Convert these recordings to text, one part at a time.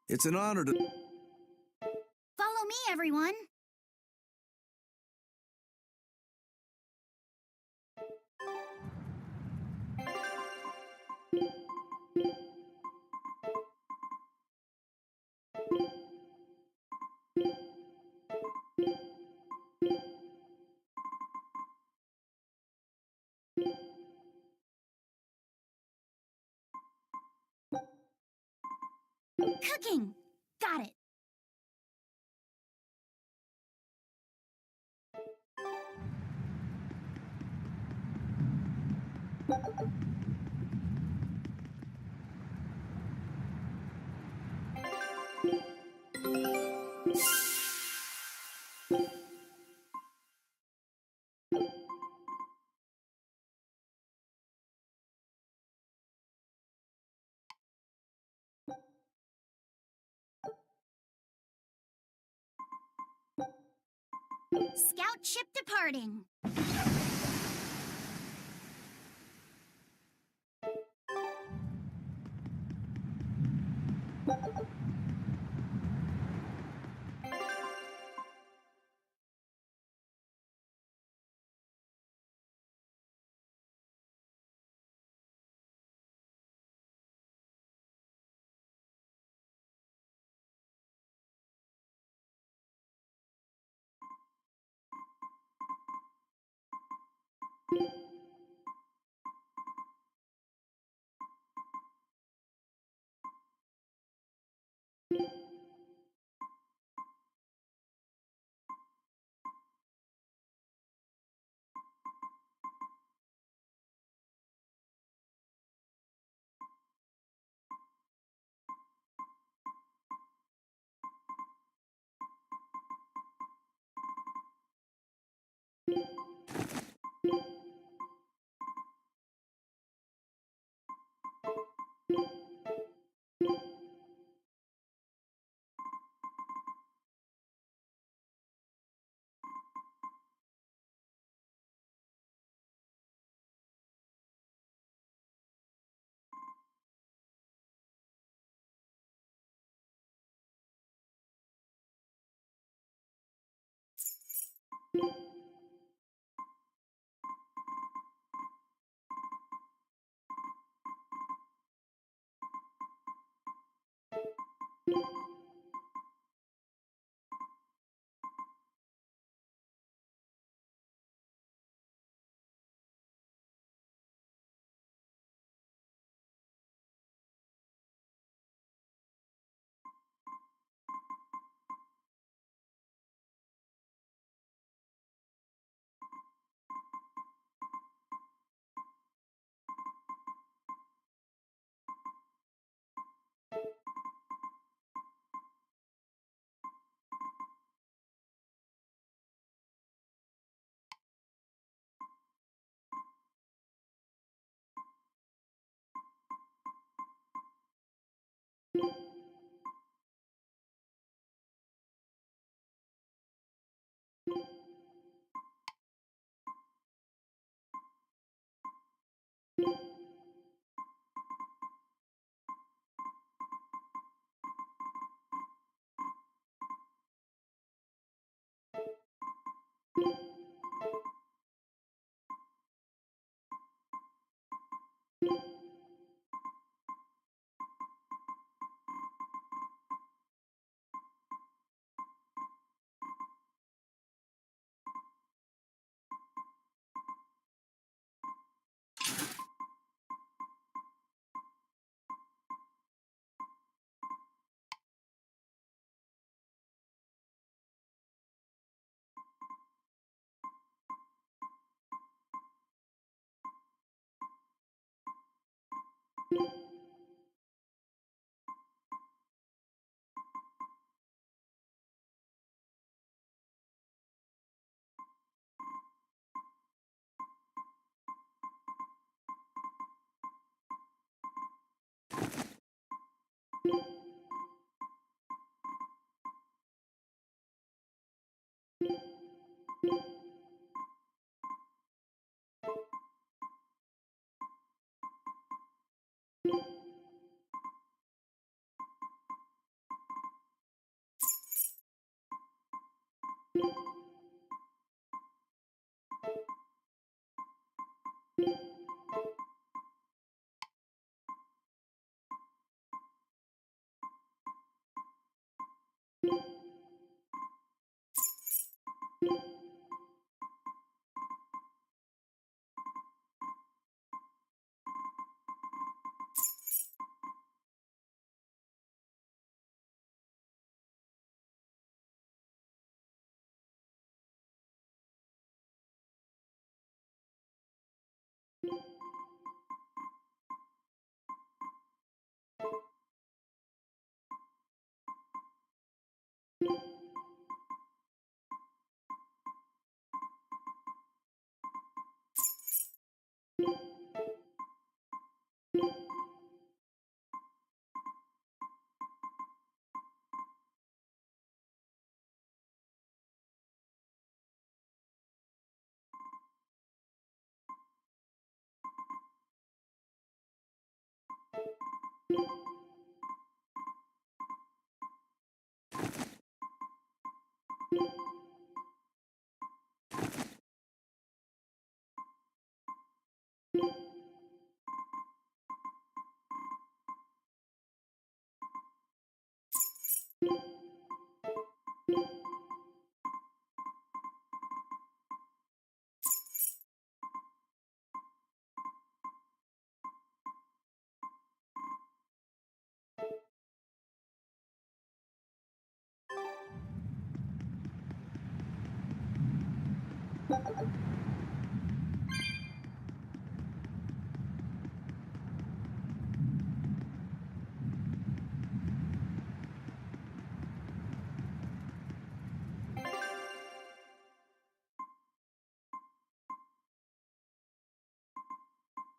It's an honor to... Follow me, everyone. Cooking! Got it. Scout ship departing.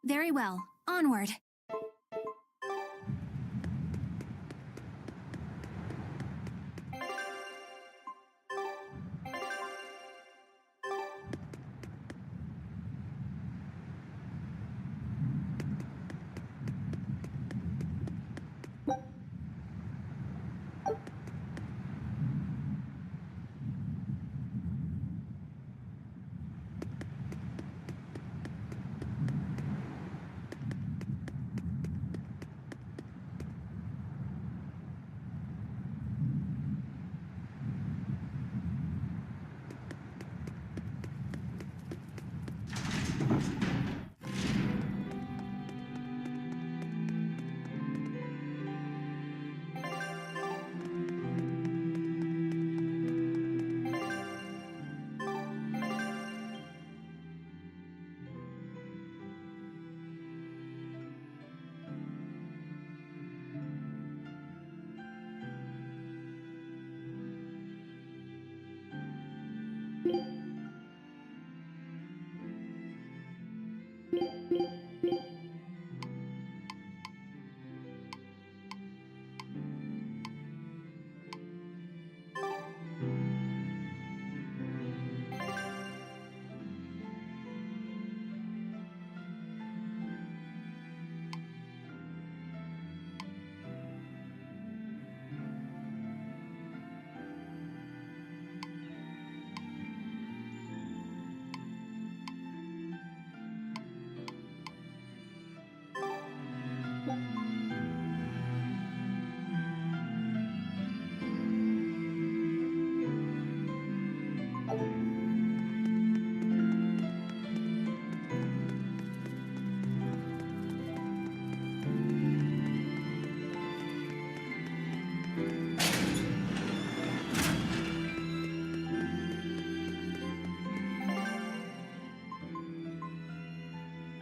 Very well. Onward.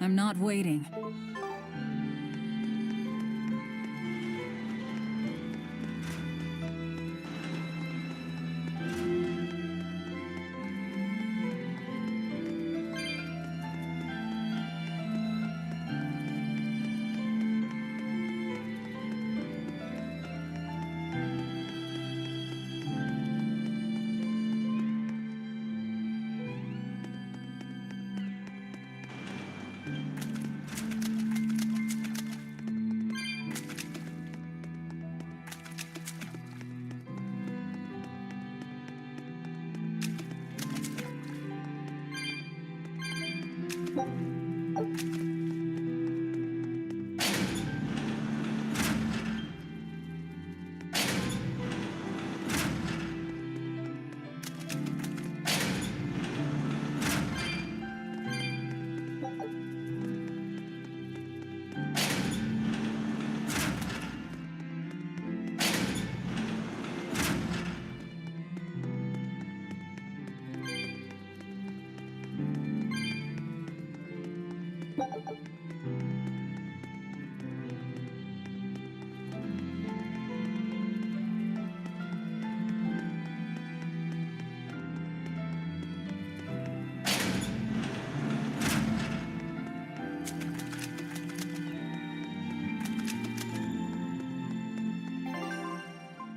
I'm not waiting.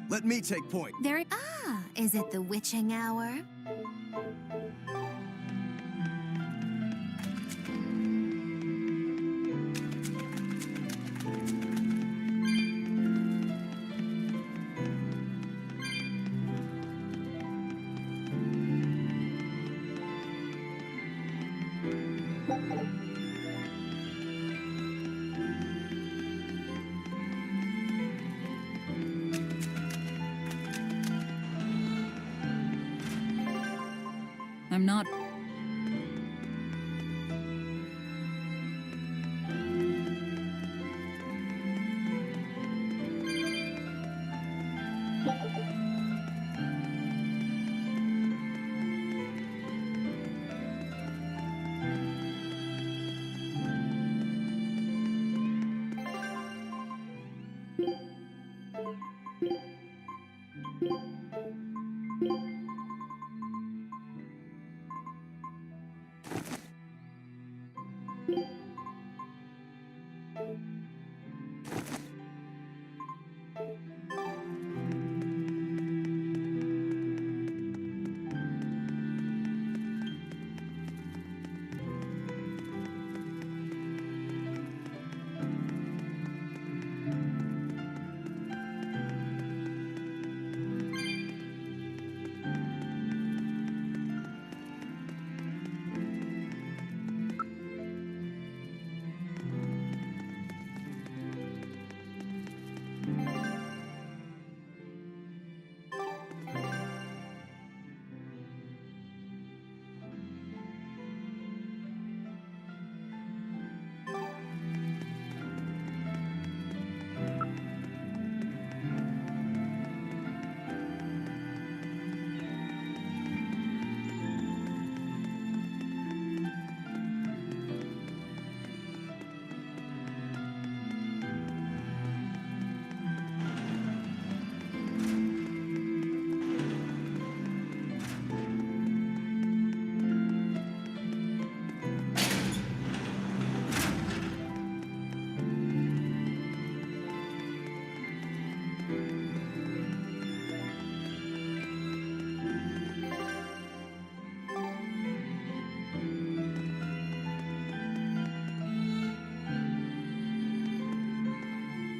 Let me take point. Is it the witching hour? I'm not...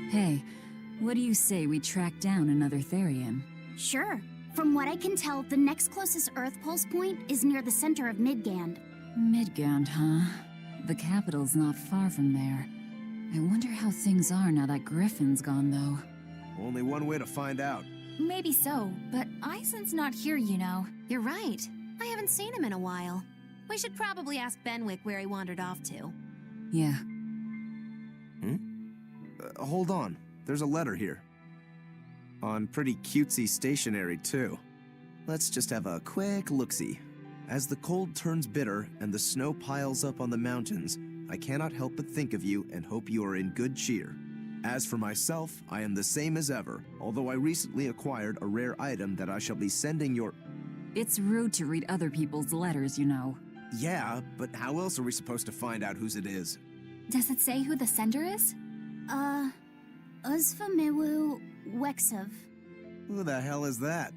Hey, what do you say we track down another Therian? Sure. From what I can tell, the next closest Earth pulse point is near the center of Midgand. Midgand, huh? The capital's not far from there. I wonder how things are now that Griffin's gone, though. Only one way to find out. Maybe so, but Eisen's not here, you know. You're right. I haven't seen him in a while. We should probably ask Benwick where he wandered off to. Yeah. Hold on. There's a letter here. On pretty cutesy stationery, too. Let's just have a quick look-see. As the cold turns bitter and the snow piles up on the mountains, I cannot help but think of you and hope you are in good cheer. As for myself, I am the same as ever, although I recently acquired a rare item that I shall be sending your... It's rude to read other people's letters, you know. Yeah, but how else are we supposed to find out whose it is? Does it say who the sender is? Uzfamewu Wexov. Who the hell is that?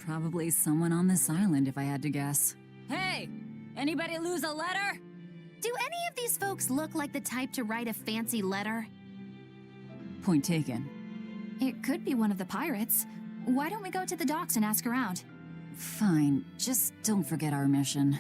Probably someone on this island, if I had to guess. Hey! Anybody lose a letter? Do any of these folks look like the type to write a fancy letter? Point taken. It could be one of the pirates. Why don't we go to the docks and ask around? Fine, just don't forget our mission.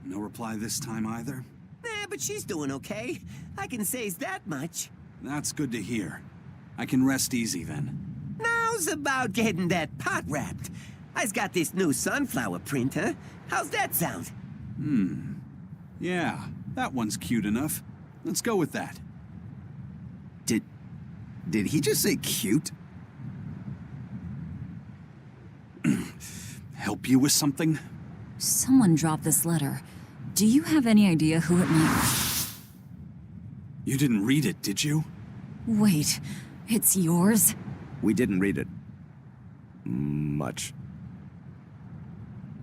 No reply this time either? Nah, but she's doing okay. I can say's that much. That's good to hear. I can rest easy then. Now's about getting that pot wrapped. I's got this new sunflower print, huh? How's that sound? Yeah, that one's cute enough. Let's go with that. Did he just say cute? Help you with something? Someone dropped this letter. Do you have any idea who it might... You didn't read it, did you? Wait, it's yours? We didn't read it. Much.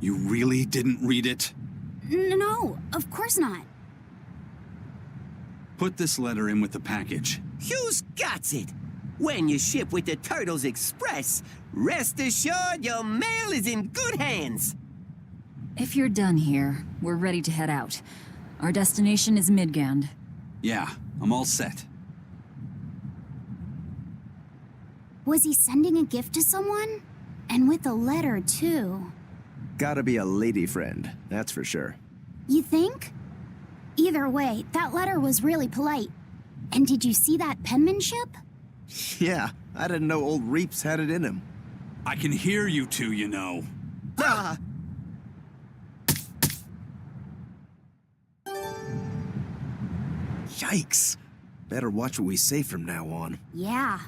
You really didn't read it? No, of course not. Put this letter in with the package. Who's got it? When you ship with the Turtles Express, rest assured your mail is in good hands. If you're done here, we're ready to head out. Our destination is Midgand. Yeah, I'm all set. Was he sending a gift to someone? And with a letter, too. Gotta be a lady friend, that's for sure. You think? Either way, that letter was really polite. And did you see that penmanship? Yeah, I didn't know old Reeps had it in him. I can hear you two, you know. Ah! Yikes. Better watch what we say from now on. Yeah.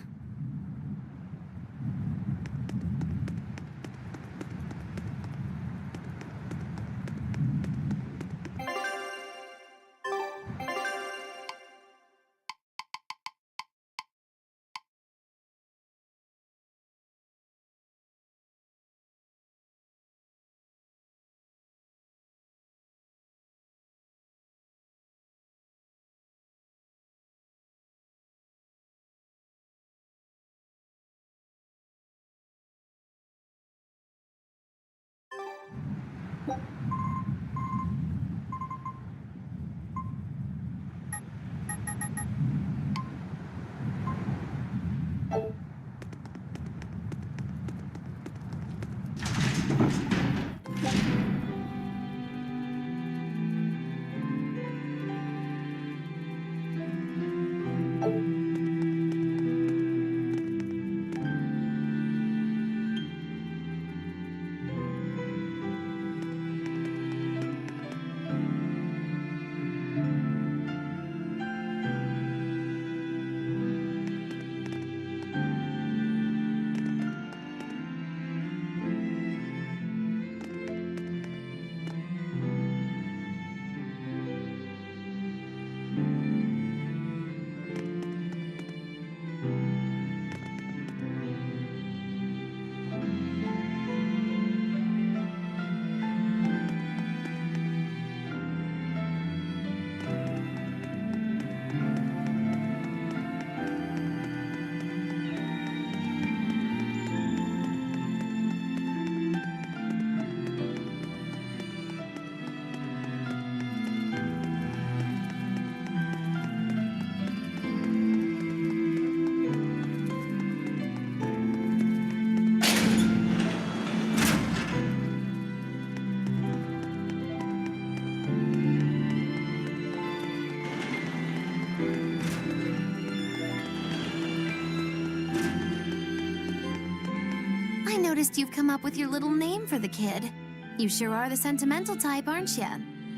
I noticed you've come up with your little name for the kid. You sure are the sentimental type, aren't you?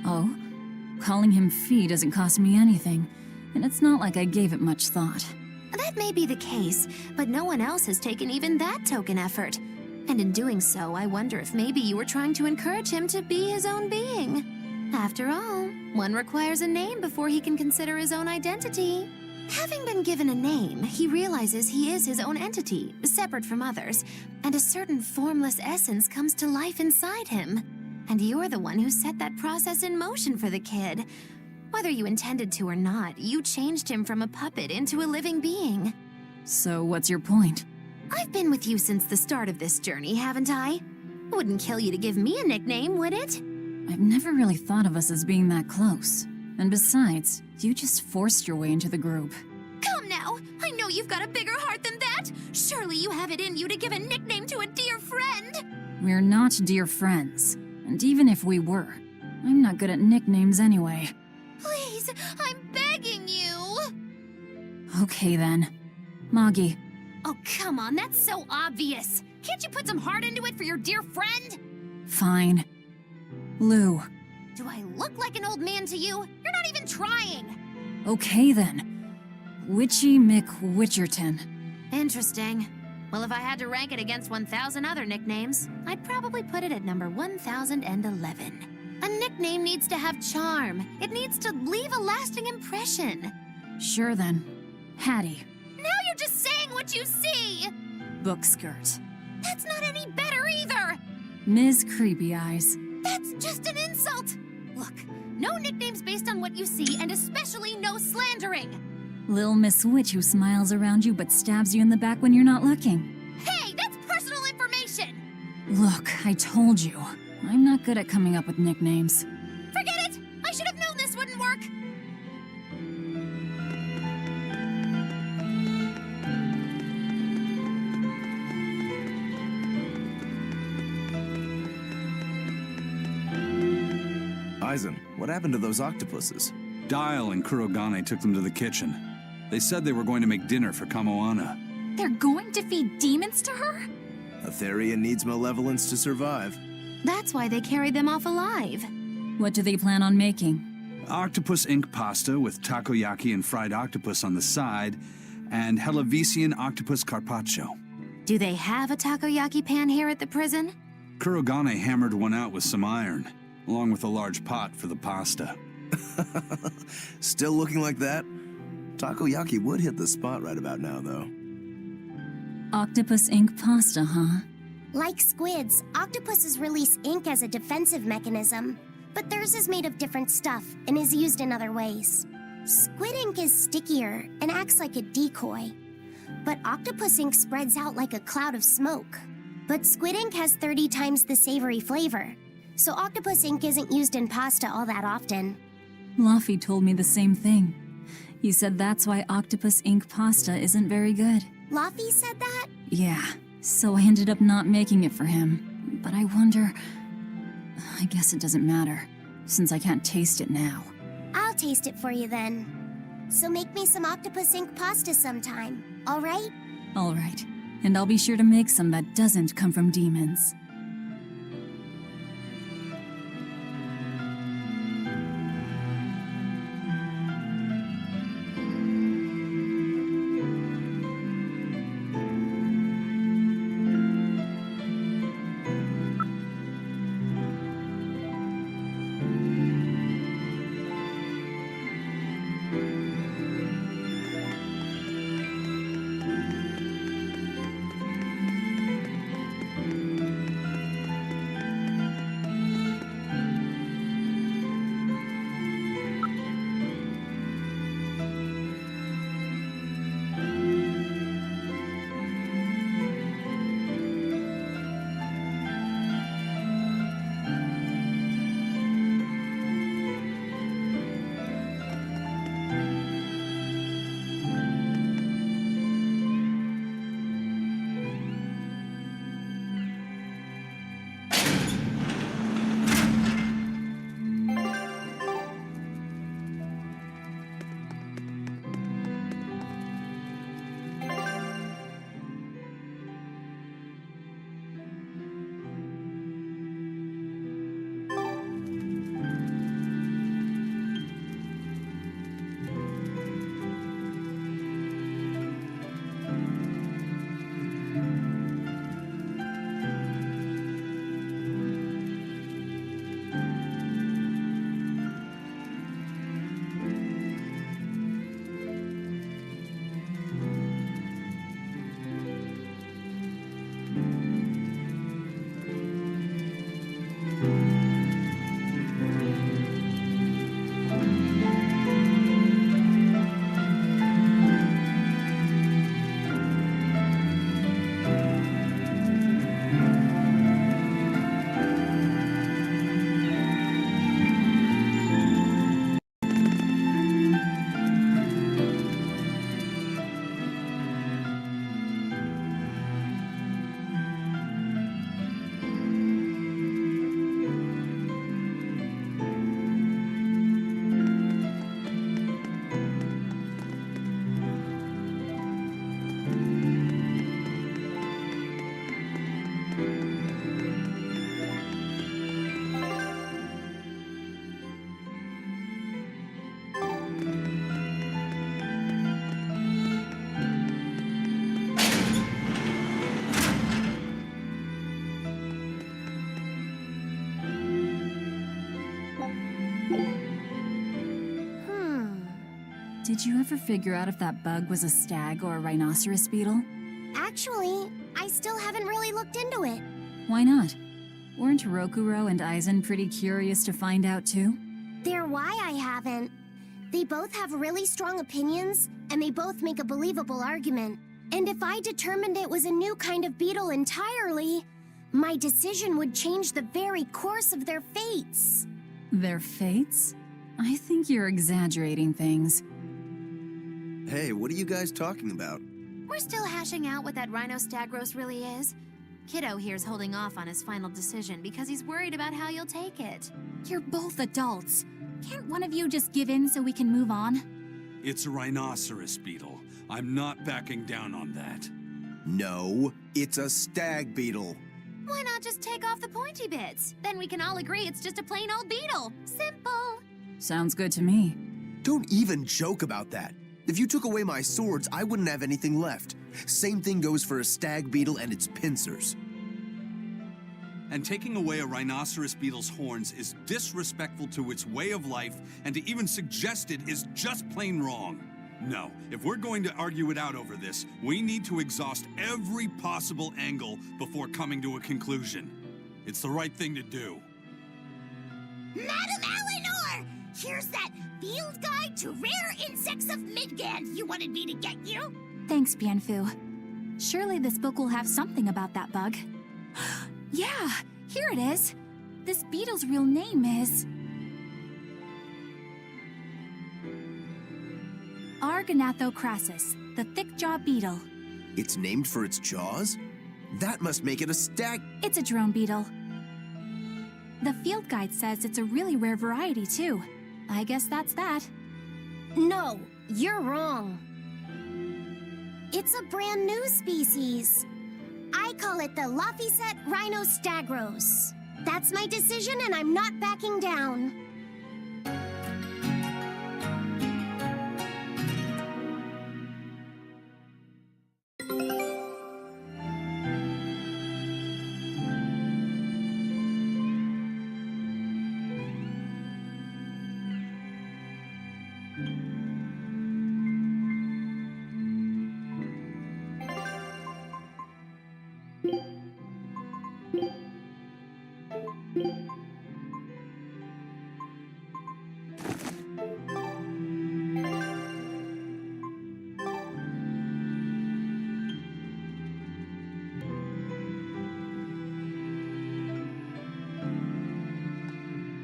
Oh? Calling him Fee doesn't cost me anything, and it's not like I gave it much thought. That may be the case, but no one else has taken even that token effort. And in doing so, I wonder if maybe you were trying to encourage him to be his own being. After all, one requires a name before he can consider his own identity. Having been given a name, he realizes he is his own entity, separate from others, and a certain formless essence comes to life inside him. And you're the one who set that process in motion for the kid. Whether you intended to or not, you changed him from a puppet into a living being. So what's your point? I've been with you since the start of this journey, haven't I? Wouldn't kill you to give me a nickname, would it? I've never really thought of us as being that close. And besides, you just forced your way into the group. Come now! I know you've got a bigger heart than that! Surely you have it in you to give a nickname to a dear friend! We're not dear friends. And even if we were, I'm not good at nicknames anyway. Please, I'm begging you! Okay then. Moggy. Oh, come on, that's so obvious! Can't you put some heart into it for your dear friend? Fine. Lou. Do I look like an old man to you? You're not even trying! Okay then. Witchy McWitcherton. Interesting. Well, if I had to rank it against 1,000 other nicknames, I'd probably put it at number 1,011. A nickname needs to have charm. It needs to leave a lasting impression. Sure then. Hattie. Now you're just saying what you see! Bookskirt. That's not any better either! Ms. Creepy Eyes. That's just an insult! Look, no nicknames based on what you see, and especially no slandering! Lil Miss Witch who smiles around you but stabs you in the back when you're not looking. Hey, that's personal information! Look, I told you. I'm not good at coming up with nicknames. Forget it! I should have known this wouldn't work? Aizen, what happened to those octopuses? Dial and Kurogane took them to the kitchen. They said they were going to make dinner for Kamoana. They're going to feed demons to her? Etheria needs malevolence to survive. That's why they carried them off alive. What do they plan on making? Octopus ink pasta with takoyaki and fried octopus on the side, and Hellavisian octopus carpaccio. Do they have a takoyaki pan here at the prison? Kurogane hammered one out with some iron, along with a large pot for the pasta. Still looking like that? Takoyaki would hit the spot right about now, though. Octopus ink pasta, huh? Like squids, octopuses release ink as a defensive mechanism, but theirs is made of different stuff and is used in other ways. Squid ink is stickier and acts like a decoy, but octopus ink spreads out like a cloud of smoke. But squid ink has 30 times the savory flavor, so octopus ink isn't used in pasta all that often. Luffy told me the same thing. He said that's why octopus ink pasta isn't very good. Luffy said that? Yeah, so I ended up not making it for him. But I wonder... I guess it doesn't matter, since I can't taste it now. I'll taste it for you then. So make me some octopus ink pasta sometime, all right? All right, and I'll be sure to make some that doesn't come from demons. Did you ever figure out if that bug was a stag or a rhinoceros beetle? Actually, I still haven't really looked into it. Why not? Weren't Rokuro and Aizen pretty curious to find out too? They're why I haven't. They both have really strong opinions, and they both make a believable argument. And if I determined it was a new kind of beetle entirely, my decision would change the very course of their fates. Their fates? I think you're exaggerating things. Hey, what are you guys talking about? We're still hashing out what that Rhinostagros really is. Kiddo here's holding off on his final decision because he's worried about how you'll take it. You're both adults. Can't one of you just give in so we can move on? It's a rhinoceros beetle. I'm not backing down on that. No, it's a stag beetle. Why not just take off the pointy bits? Then we can all agree it's just a plain old beetle. Simple. Sounds good to me. Don't even joke about that. If you took away my swords, I wouldn't have anything left. Same thing goes for a stag beetle and its pincers. And taking away a rhinoceros beetle's horns is disrespectful to its way of life, and to even suggest it is just plain wrong. No, if we're going to argue it out over this, we need to exhaust every possible angle before coming to a conclusion. It's the right thing to do. Madam Eleanor! Here's that field guide to rare insects of Midgand you wanted me to get you. Thanks, Bienfu. Surely this book will have something about that bug. Yeah, here it is. This beetle's real name is... Argonathocrassus, the thick-jaw beetle. It's named for its jaws? That must make it a stag... It's a drone beetle. The field guide says it's a really rare variety, too. I guess that's that. No, you're wrong. It's a brand new species. I call it the Laphicet Rhinostagros. That's my decision and I'm not backing down.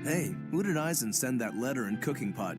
Hey, who did Eisen send that letter and cooking pot?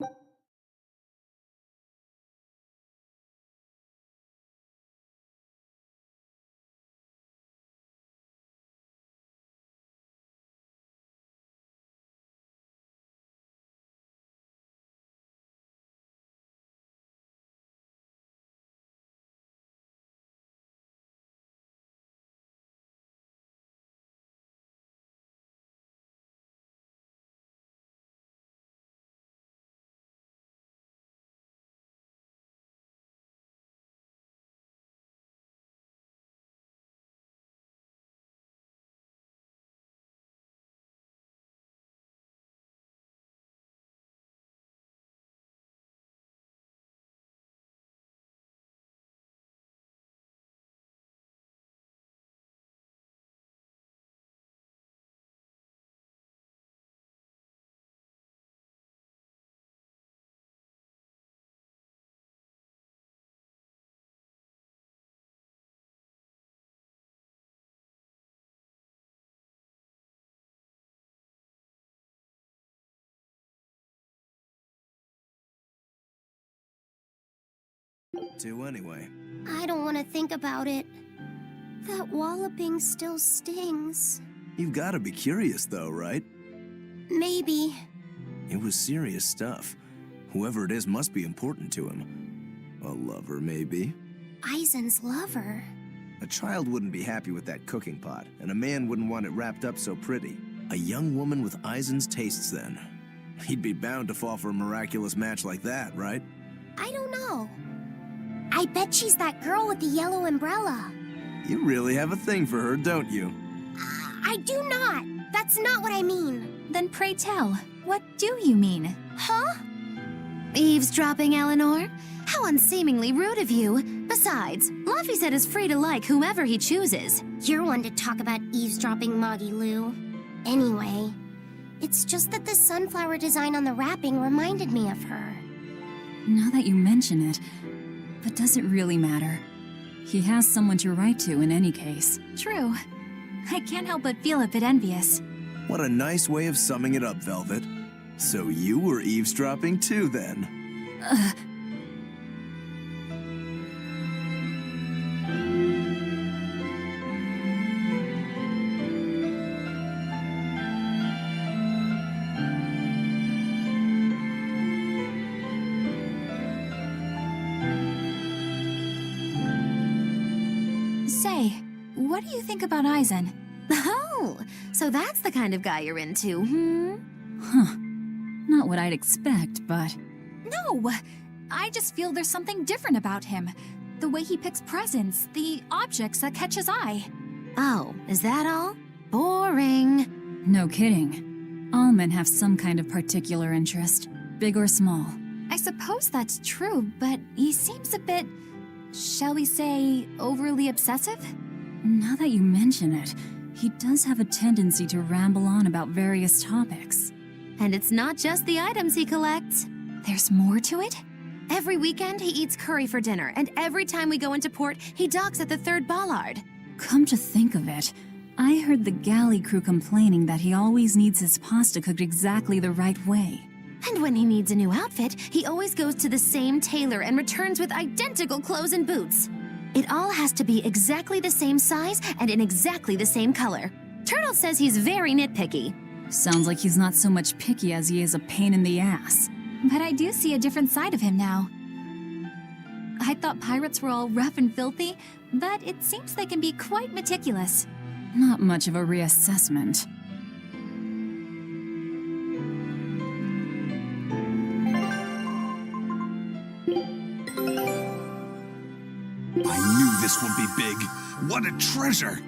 Do anyway. I don't want to think about it. That walloping still stings. You've got to be curious though, right? Maybe. It was serious stuff. Whoever it is must be important to him. A lover, maybe. Eisen's lover. A child wouldn't be happy with that cooking pot, and a man wouldn't want it wrapped up so pretty. A young woman with Eisen's tastes, then. He'd be bound to fall for a miraculous match like that, right? I don't know. I bet she's that girl with the yellow umbrella. You really have a thing for her, don't you? I do not. That's not what I mean. Then pray tell, what do you mean? Huh? Eavesdropping, Eleanor? How unseemingly rude of you. Besides, Laphicet is free to like whomever he chooses. You're one to talk about eavesdropping, Moggy Lou. Anyway, it's just that the sunflower design on the wrapping reminded me of her. Now that you mention it, but does it really matter? He has someone to write to in any case. True. I can't help but feel a bit envious. What a nice way of summing it up, Velvet. So you were eavesdropping too, then? Say, what do you think about Eisen? Oh, so that's the kind of guy you're into, hmm? Huh. Not what I'd expect, but... No! I just feel there's something different about him. The way he picks presents, the objects that catch his eye. Oh, is that all? Boring. No kidding. All men have some kind of particular interest, big or small. I suppose that's true, but he seems a bit, shall we say, overly obsessive? Now that you mention it, he does have a tendency to ramble on about various topics. And it's not just the items he collects. There's more to it? Every weekend, he eats curry for dinner, and every time we go into port, he docks at the 3rd bollard. Come to think of it, I heard the galley crew complaining that he always needs his pasta cooked exactly the right way. And when he needs a new outfit, he always goes to the same tailor and returns with identical clothes and boots. It all has to be exactly the same size and in exactly the same color. Turtle says he's very nitpicky. Sounds like he's not so much picky as he is a pain in the ass. But I do see a different side of him now. I thought pirates were all rough and filthy, but it seems they can be quite meticulous. Not much of a reassessment. I knew this would be big. What a treasure!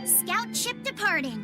Scout ship departing.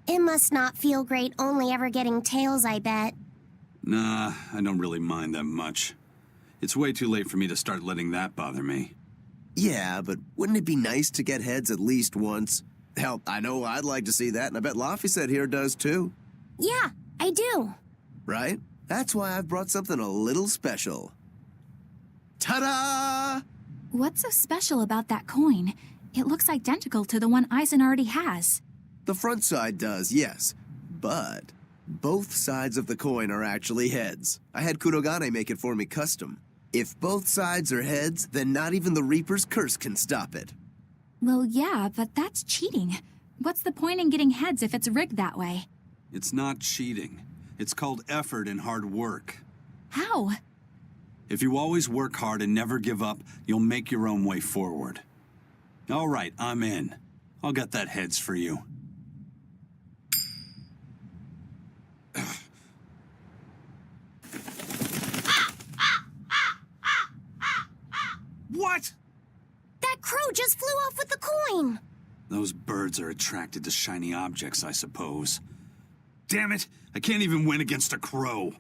It must not feel great only ever getting tails, I bet. Nah, I don't really mind that much. It's way too late for me to start letting that bother me. Yeah, but wouldn't it be nice to get heads at least once? Hell, I know I'd like to see that, and I bet Laphicet here does too. Yeah, I do. Right? That's why I've brought something a little special. Ta-da! What's so special about that coin? It looks identical to the one Eisen already has. The front side does, yes. But both sides of the coin are actually heads. I had Kurogane make it for me custom. If both sides are heads, then not even the Reaper's curse can stop it. Well, yeah, but that's cheating. What's the point in getting heads if it's rigged that way? It's not cheating. It's called effort and hard work. How? If you always work hard and never give up, you'll make your own way forward. All right, I'm in. I'll get that heads for you. What? That crow just flew off with the coin. Those birds are attracted to shiny objects, I suppose. Damn it! I can't even win against a crow.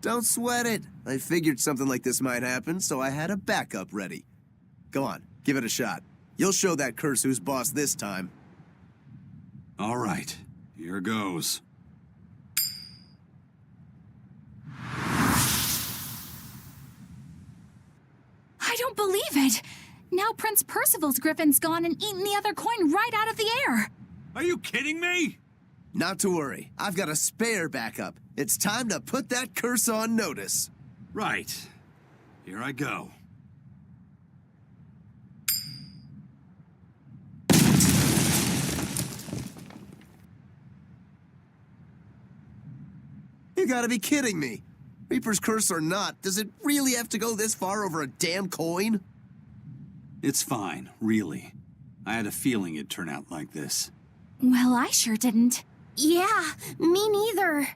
Don't sweat it. I figured something like this might happen, so I had a backup ready. Go on, give it a shot. You'll show that curse who's boss this time. All right, here goes. I don't believe it! Now Prince Percival's griffin's gone and eaten the other coin right out of the air! Are you kidding me? Not to worry, I've got a spare backup. It's time to put that curse on notice. Right. Here I go. You gotta be kidding me. Reaper's curse or not, does it really have to go this far over a damn coin? It's fine, really. I had a feeling it'd turn out like this. Well, I sure didn't. Yeah, me neither.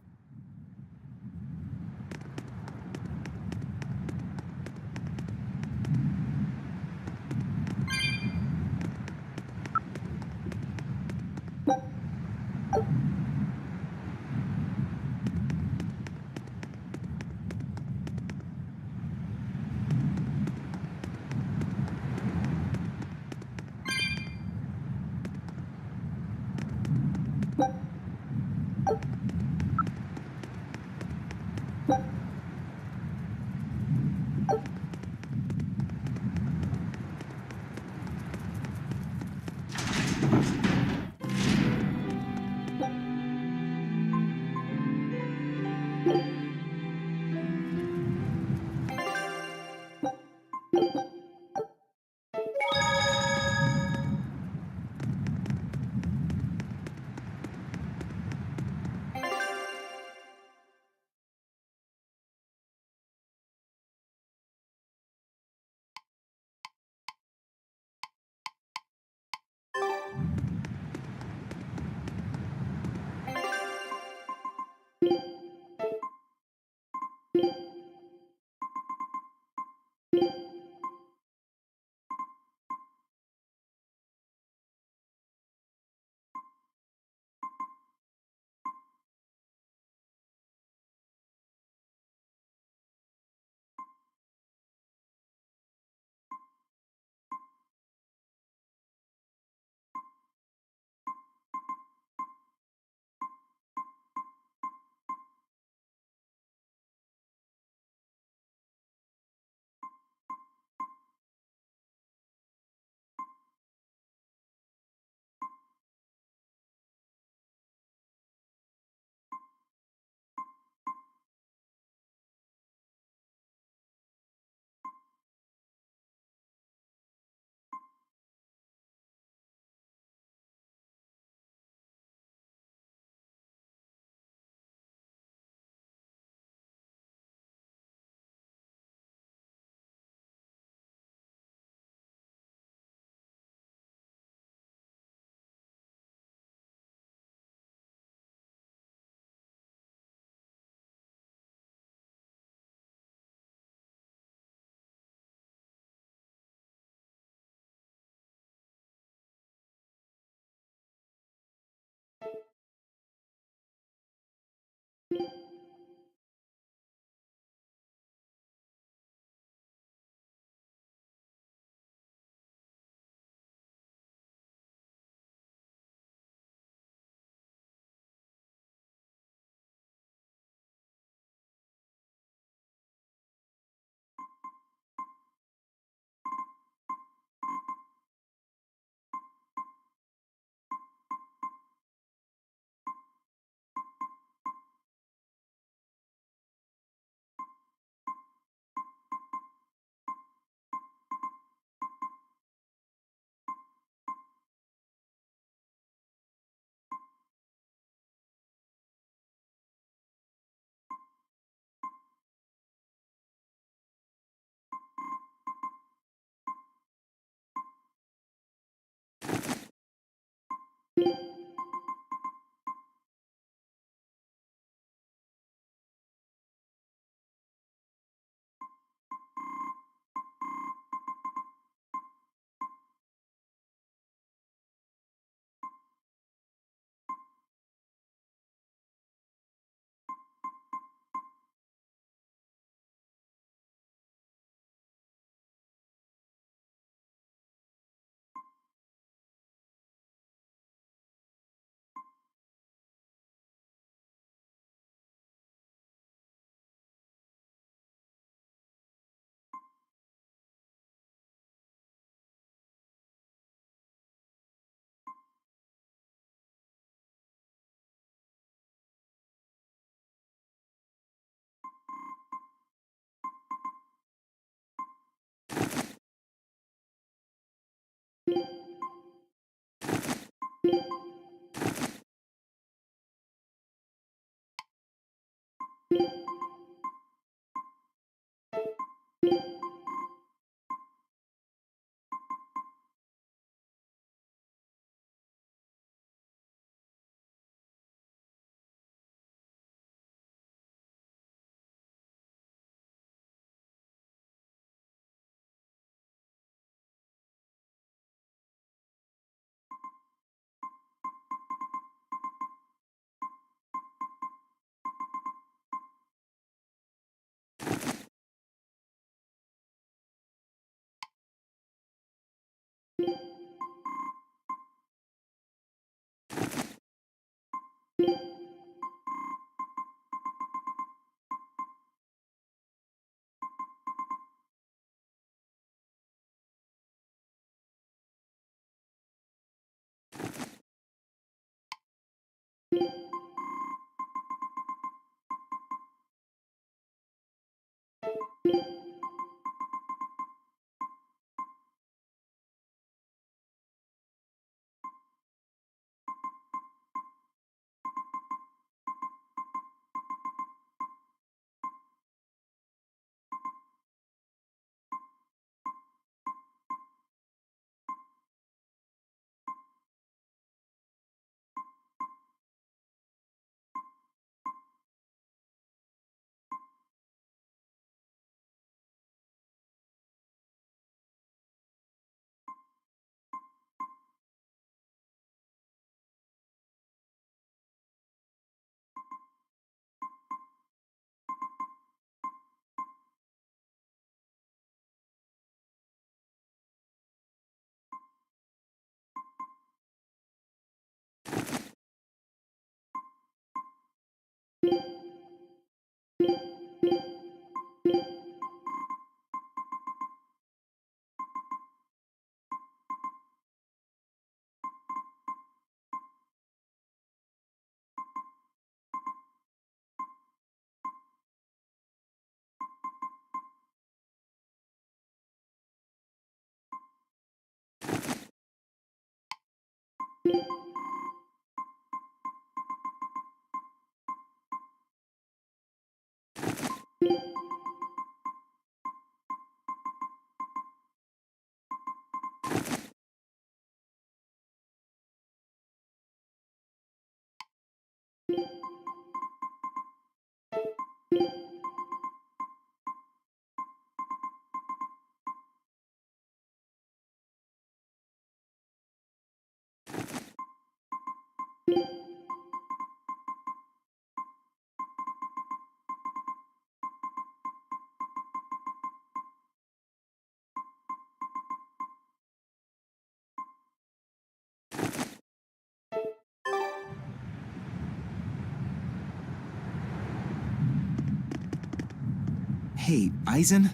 Hey, Eisen,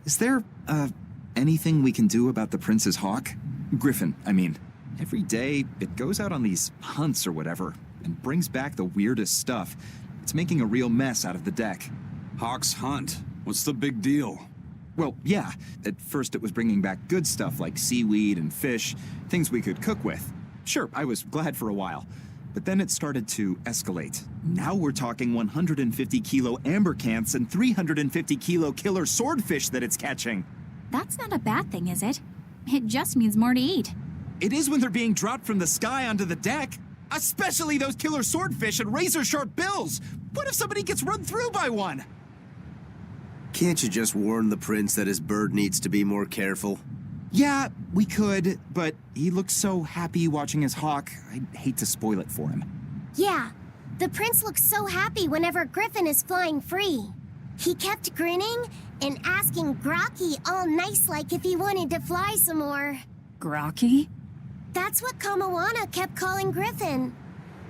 is there, anything we can do about the Prince's hawk? Griffin, I mean. Every day, it goes out on these hunts or whatever, and brings back the weirdest stuff. It's making a real mess out of the deck. Hawk's hunt. What's the big deal? Well, yeah, at first it was bringing back good stuff like seaweed and fish, things we could cook with. Sure, I was glad for a while. But then it started to escalate. Now we're talking 150 kilo amber cants and 350 kilo killer swordfish that it's catching. That's not a bad thing, is it? It just means more to eat. It is when they're being dropped from the sky onto the deck. Especially those killer swordfish and razor-sharp bills. What if somebody gets run through by one? Can't you just warn the prince that his bird needs to be more careful? Yeah, we could, but he looks so happy watching his hawk, I'd hate to spoil it for him. Yeah, the prince looks so happy whenever Griffin is flying free. He kept grinning and asking Grocky all nice-like if he wanted to fly some more. Grocky? That's what Kamawana kept calling Griffin.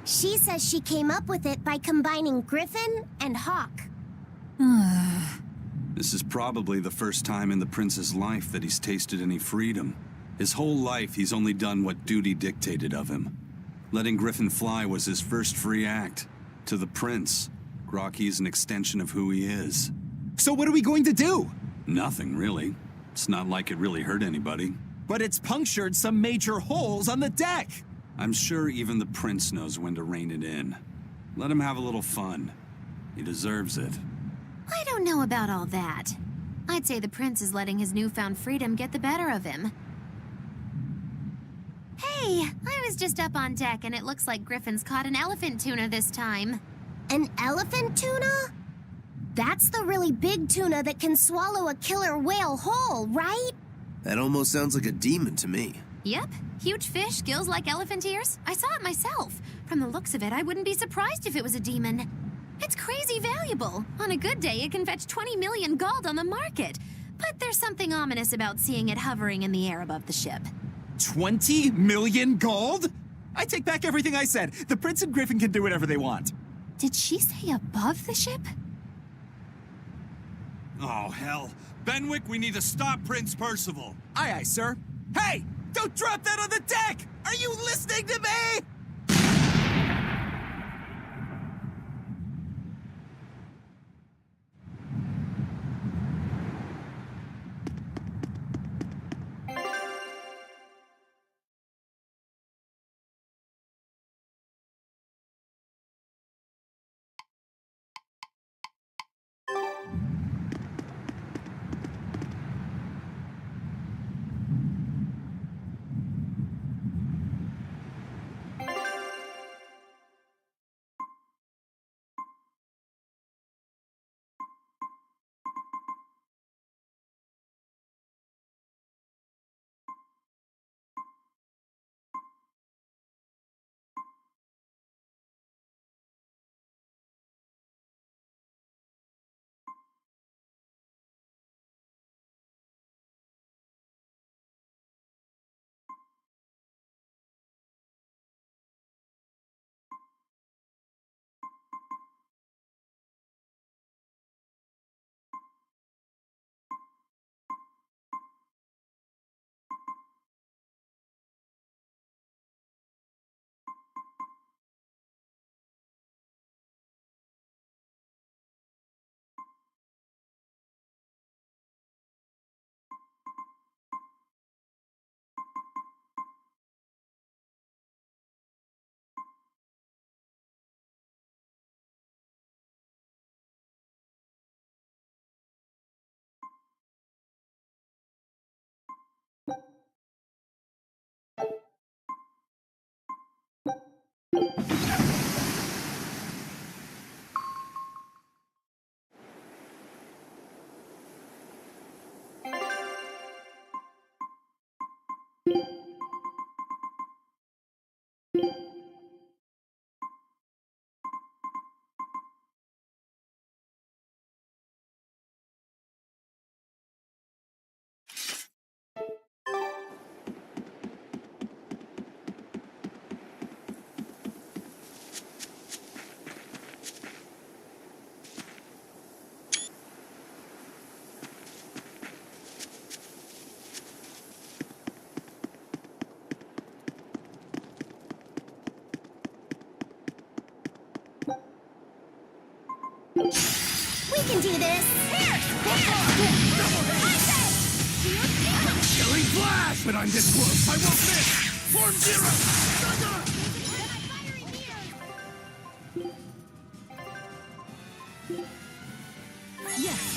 She says she came up with it by combining Griffin and Hawk. This is probably the first time in the prince's life that he's tasted any freedom. His whole life, he's only done what duty dictated of him. Letting Griffin fly was his first free act. To the prince, Grocky's an extension of who he is. So what are we going to do? Nothing, really. It's not like it really hurt anybody. But it's punctured some major holes on the deck. I'm sure even the prince knows when to rein it in. Let him have a little fun. He deserves it. I don't know about all that. I'd say the prince is letting his newfound freedom get the better of him. Hey, I was just up on deck and it looks like Griffin's caught an elephant tuna this time. An elephant tuna? That's the really big tuna that can swallow a killer whale whole, right? That almost sounds like a demon to me. Yep, huge fish, gills like elephant ears. I saw it myself. From the looks of it, I wouldn't be surprised if it was a demon. It's crazy valuable. On a good day, it can fetch 20 million gold on the market. But there's something ominous about seeing it hovering in the air above the ship. 20 million gold? I take back everything I said. The prince and Griffin can do whatever they want. Did she say above the ship? Oh, hell. Benwick, we need to stop Prince Percival. Aye, aye, sir. Hey, don't drop that on the deck! Are you listening to me? We can do this! Here! Killing flash! But I'm this close, I won't miss! Form zero! Yes.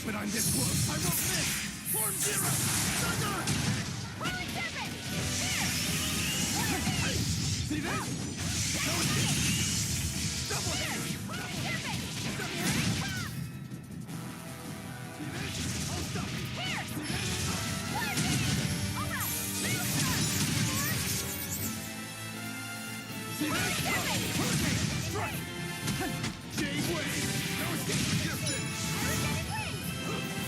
But I'm this close, I won't miss! Form zero! Thunder! See this? Double hit! See this? I'll stop you! See this? Hurricane! Strike! J-Wave! No escape! Distance!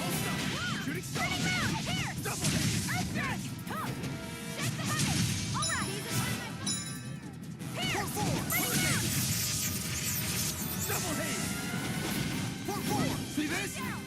I'll stop! Shooting star! Double hit! Four! Hurricane! Double hit! 4-4! this?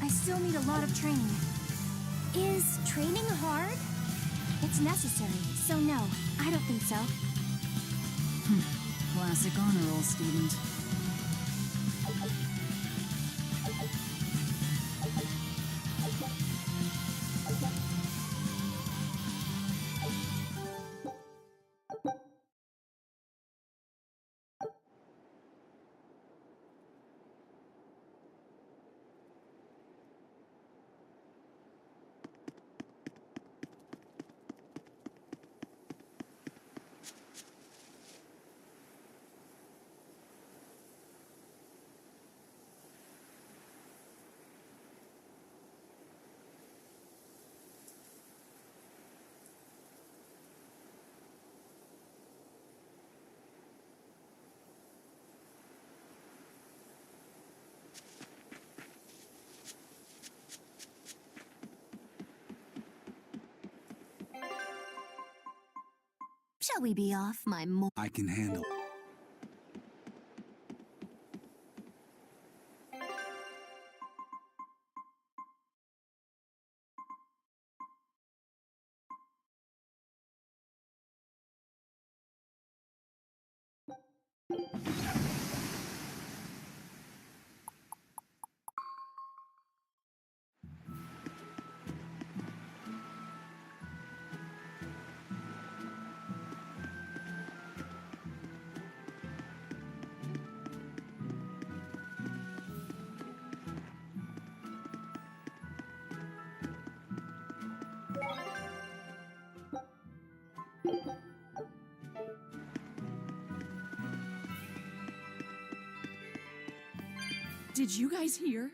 I still need a lot of training. Is training hard? It's necessary, so no, I don't think so. Classic honor roll student. Shall we be off, my mo- I can handle. Did you guys hear?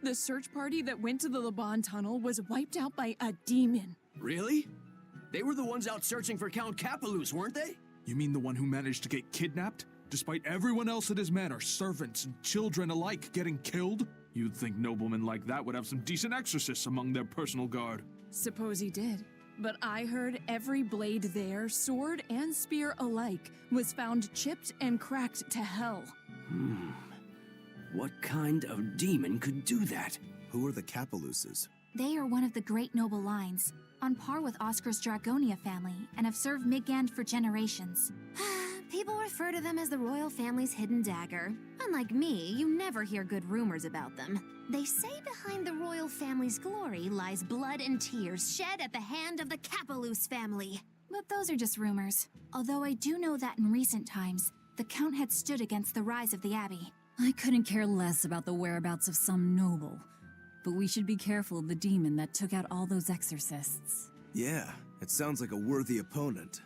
The search party that went to the Laban tunnel was wiped out by a demon. Really? They were the ones out searching for Count Capelus, weren't they? You mean the one who managed to get kidnapped? Despite everyone else at his manor, servants and children alike, getting killed? You'd think noblemen like that would have some decent exorcists among their personal guard. Suppose he did. But I heard every blade there, sword and spear alike, was found chipped and cracked to hell. What kind of demon could do that? Who are the Capeluses? They are one of the great noble lines. on par with Oscar's Dragonia family and have served Midgand for generations. People refer to them as the royal family's hidden dagger. Unlike me, you never hear good rumors about them. They say behind the royal family's glory lies blood and tears shed at the hand of the Capaloose family. But those are just rumors. Although I do know that in recent times, the Count had stood against the rise of the Abbey. I couldn't care less about the whereabouts of some noble. But we should be careful of the demon that took out all those exorcists. Yeah, it sounds like a worthy opponent.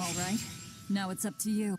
All right, now it's up to you.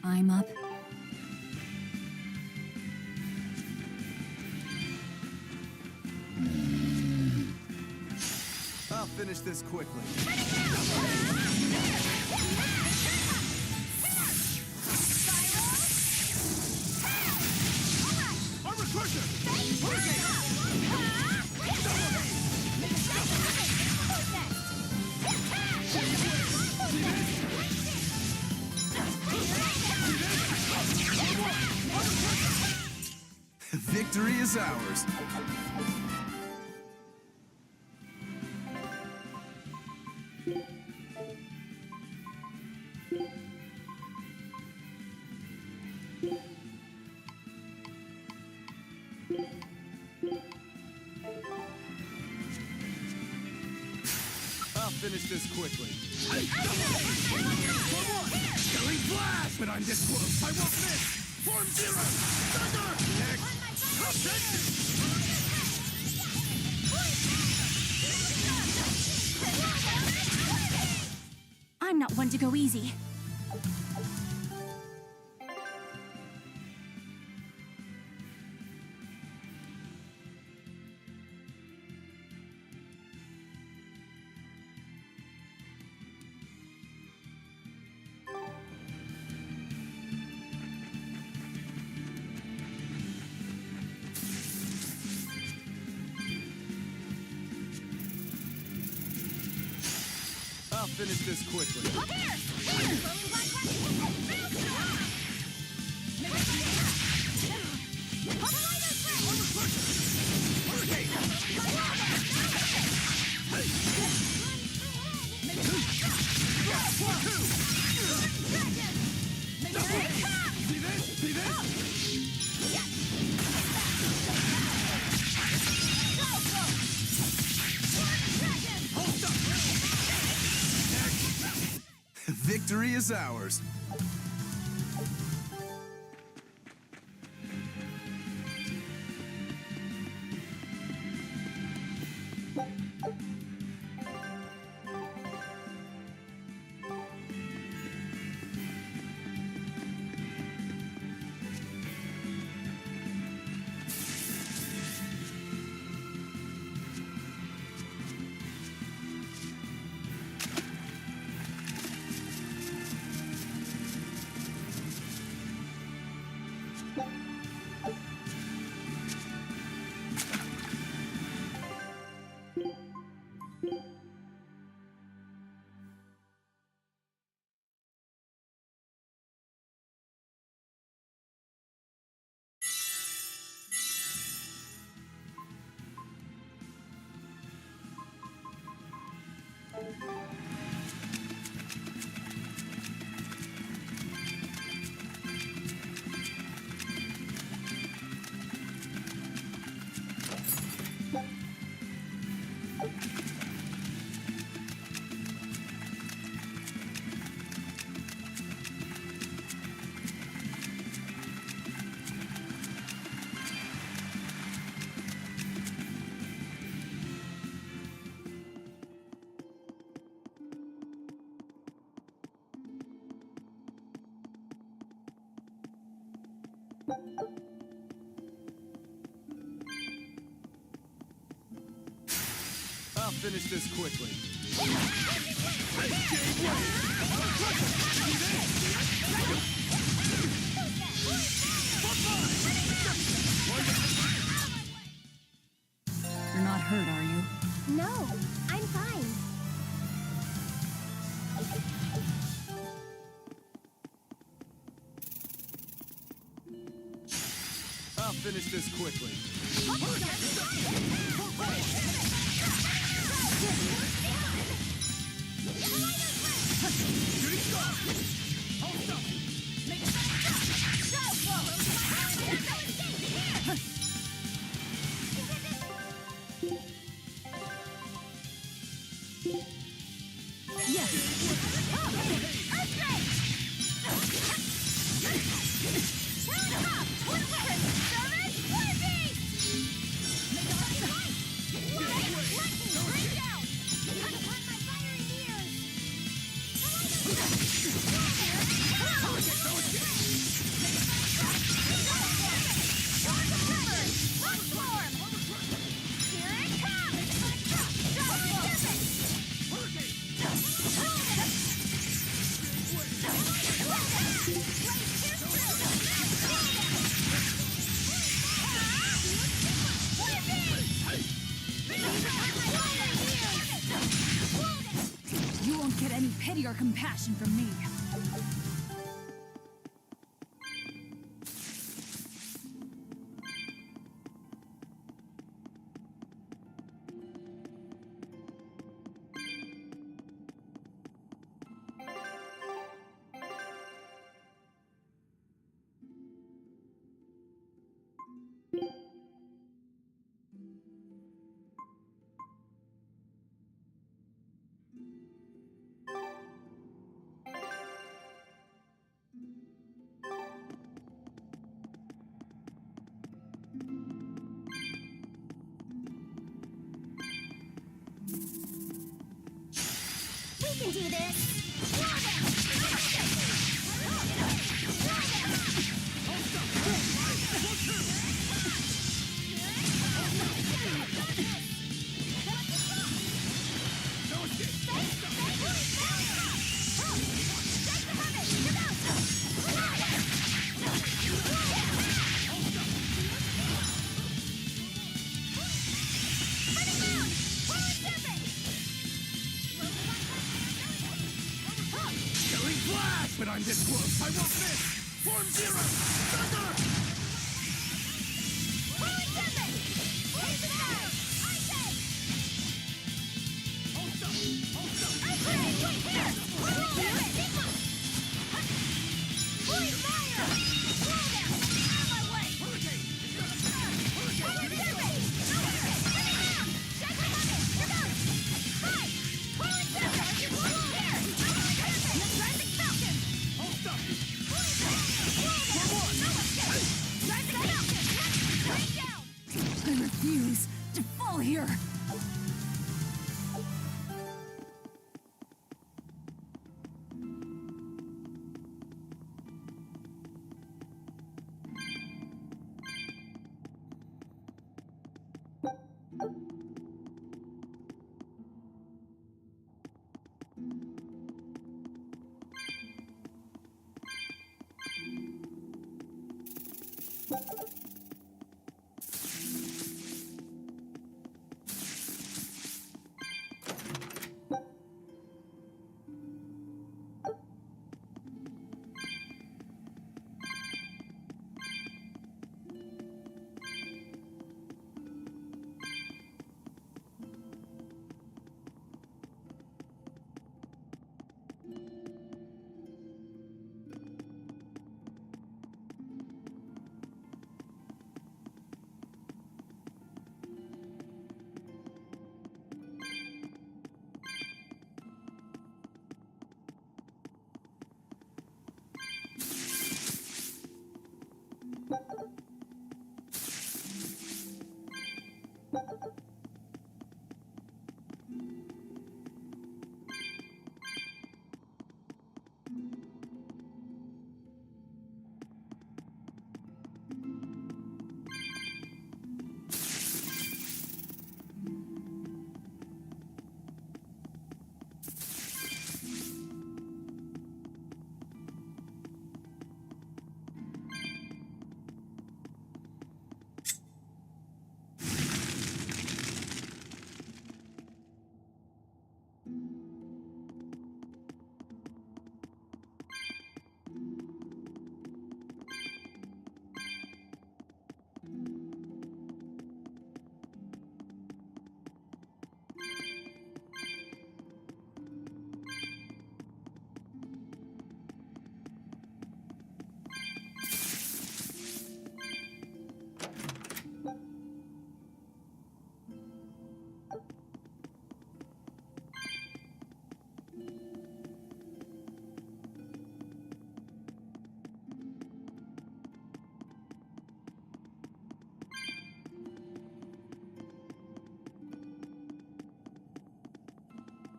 I'm up. I'll finish this quickly. Armor crusher! Victory is ours. I'll finish this quickly. Scaling flash! When I'm this close, I won't miss! Form zero! Thunder! Next! I'm not one to go easy. I'll finish this quickly. See this? Victory is ours. I'll finish this quickly. You're not hurt, are you? No, I'm fine. I'll finish this quickly. You won't get any pity or compassion from me. We can do this! But I'm this close, I won't miss! Form zero! Thunder! I refuse to fall here.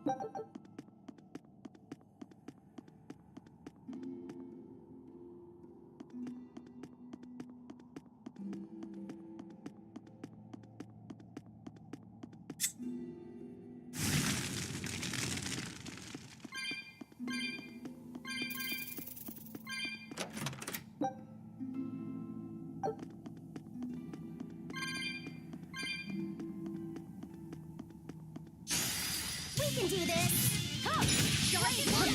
We can do this! Huh! Great one!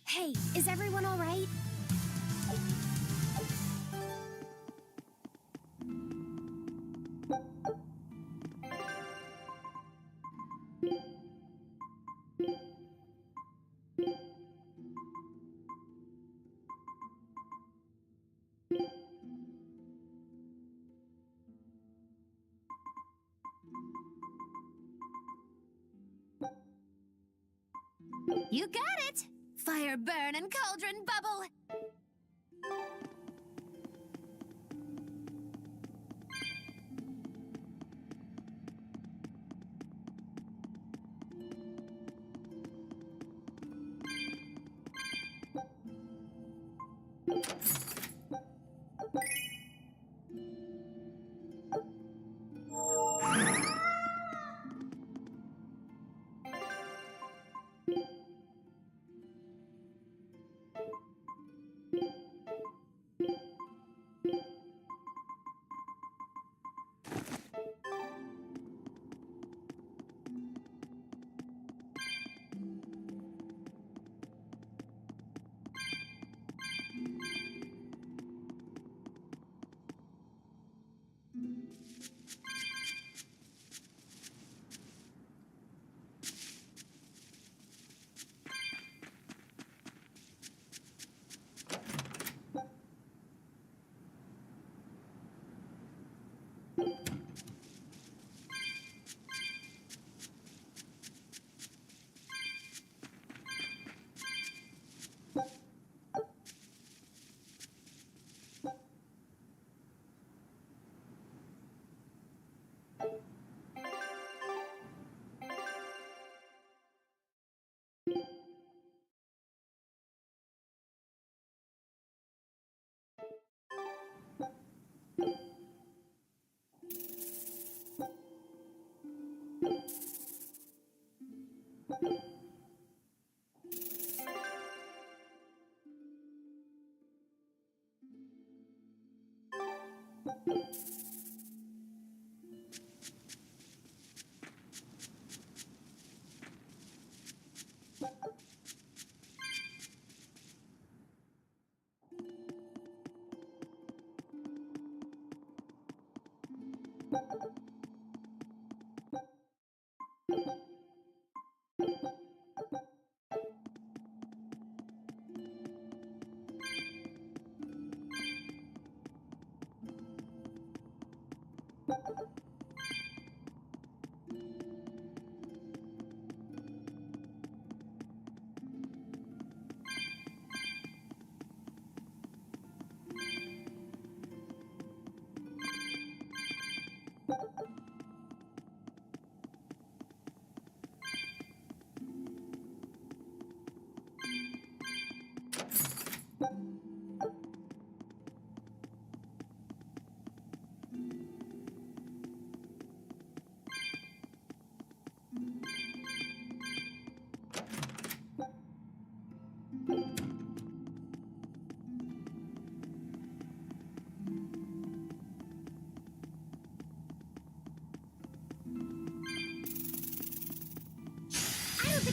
Hey, is everyone all right? You got it! Fire burn and cauldron bubble!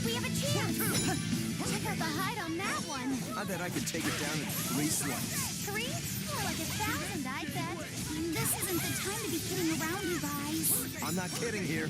We have a chance! Check out the height on that one! I bet I could take it down in 3 swipes. 3? More like 1,000, I bet. This isn't the time to be kidding around, you guys. I'm not kidding here.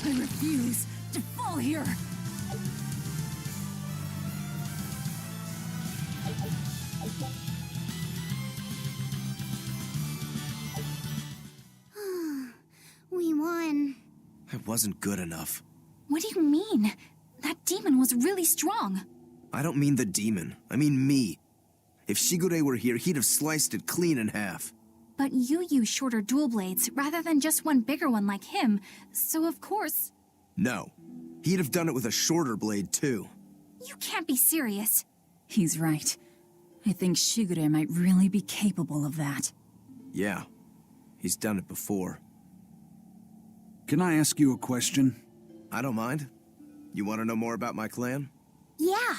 I refuse to fall here. We won. I wasn't good enough. What do you mean? That demon was really strong. I don't mean the demon. I mean me. If Shigure were here, he'd have sliced it clean in half. But you use shorter dual blades rather than just one bigger one like him, so of course... No. He'd have done it with a shorter blade, too. You can't be serious. He's right. I think Shigure might really be capable of that. Yeah. He's done it before. Can I ask you a question? I don't mind. You want to know more about my clan? Yeah.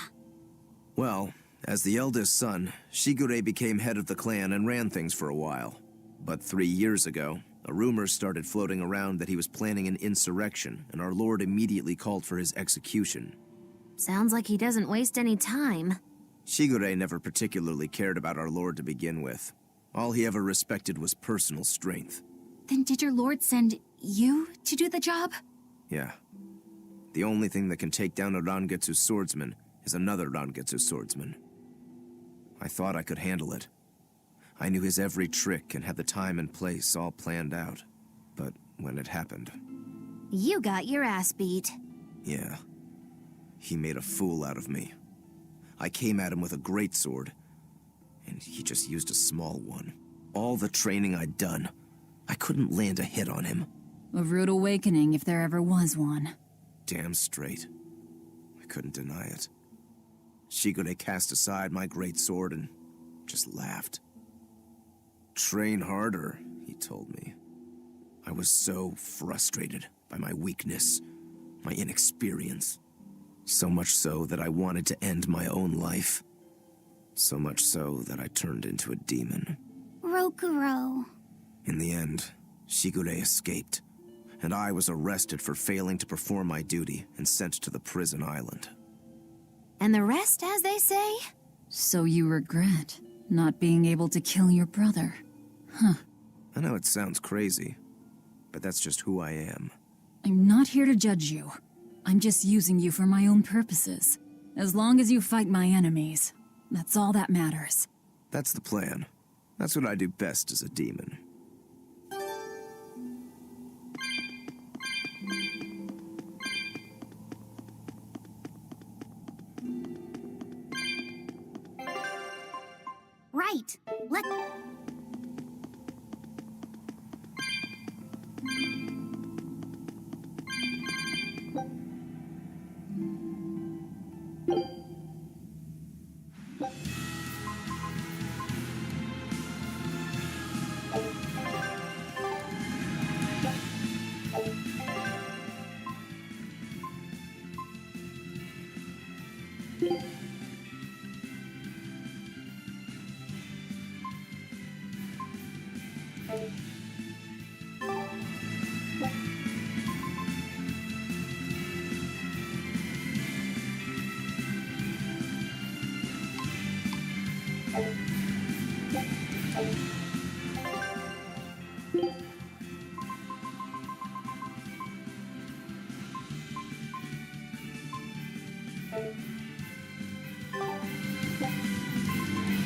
Well, as the eldest son, Shigure became head of the clan and ran things for a while. But 3 years ago, a rumor started floating around that he was planning an insurrection, and our lord immediately called for his execution. Sounds like he doesn't waste any time. Shigure never particularly cared about our lord to begin with. All he ever respected was personal strength. Then did your lord send you to do the job? Yeah. The only thing that can take down a Rangetsu swordsman is another Rangetsu swordsman. I thought I could handle it. I knew his every trick and had the time and place all planned out. But when it happened... You got your ass beat. Yeah. He made a fool out of me. I came at him with a greatsword, and he just used a small one. All the training I'd done, I couldn't land a hit on him. A rude awakening if there ever was one. Damn straight. I couldn't deny it. Shigure cast aside my greatsword and just laughed. Train harder, he told me. I was so frustrated by my weakness, my inexperience. So much so that I wanted to end my own life. So much so that I turned into a demon. Rokuro. In the end, Shigure escaped, and I was arrested for failing to perform my duty and sent to the prison island. And the rest, as they say? So you regret not being able to kill your brother? Huh. I know it sounds crazy, but that's just who I am. I'm not here to judge you. I'm just using you for my own purposes. As long as you fight my enemies, that's all that matters. That's the plan. That's what I do best as a demon. Right. Let...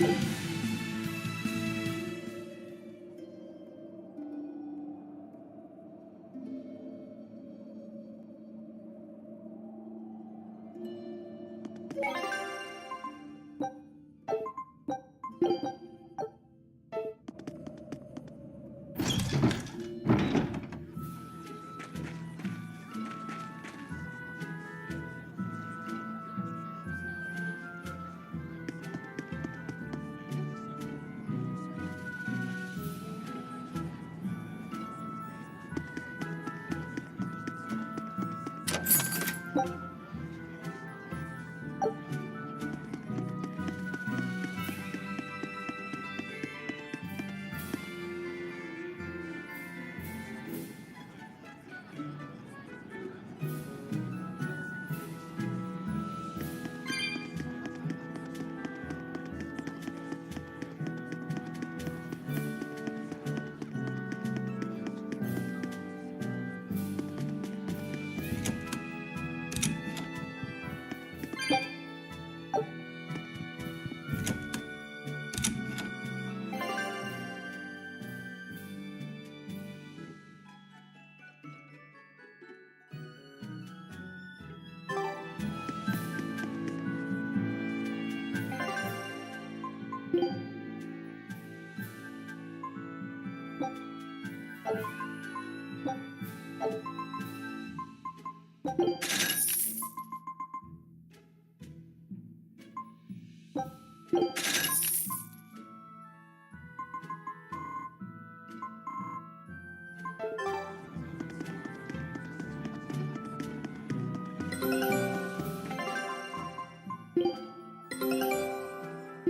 A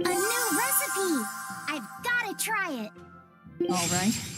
new recipe! I've gotta try it. All right.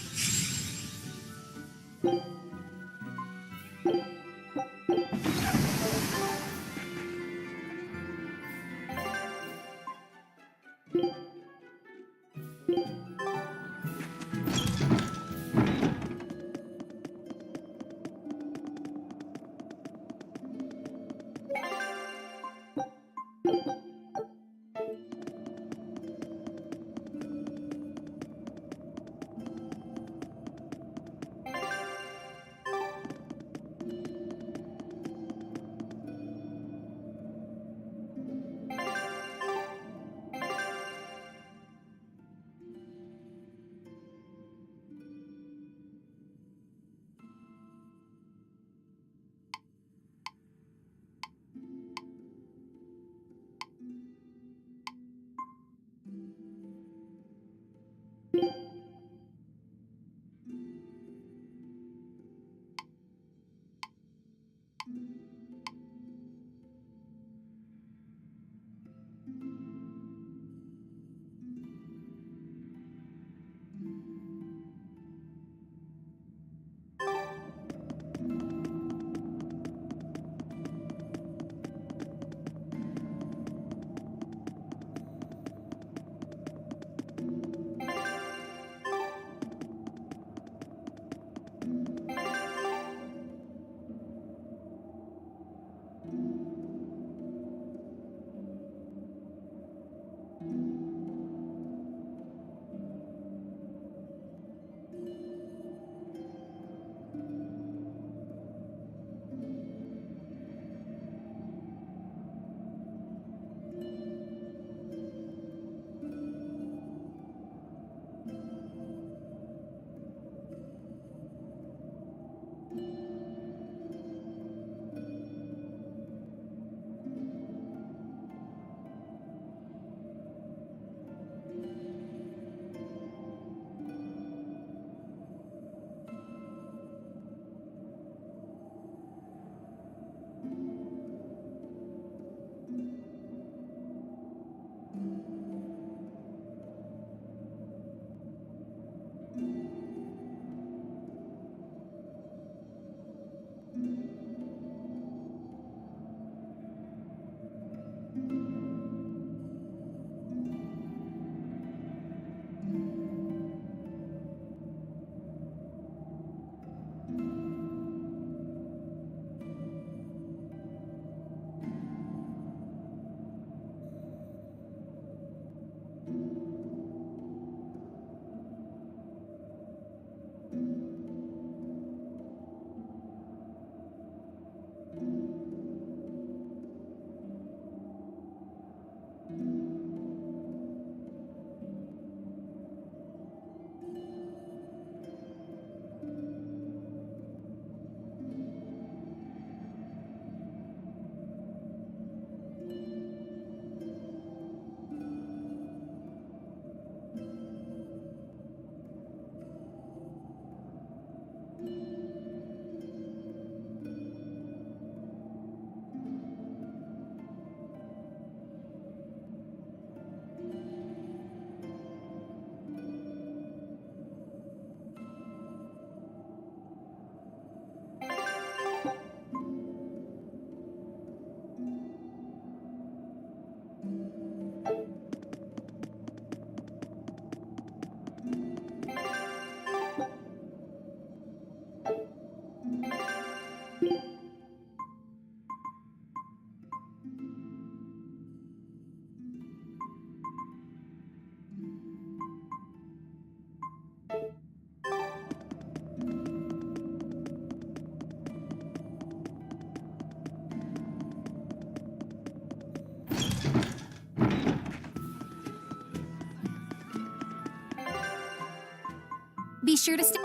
sure to stay.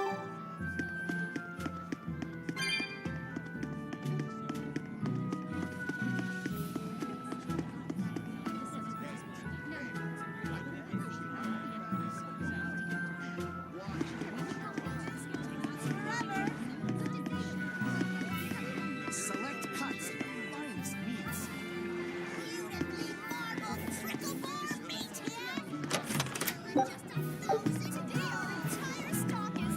Select cuts. Finest meats. Beautifully marbled trickle bar meat here. Just $1,000 entire stock is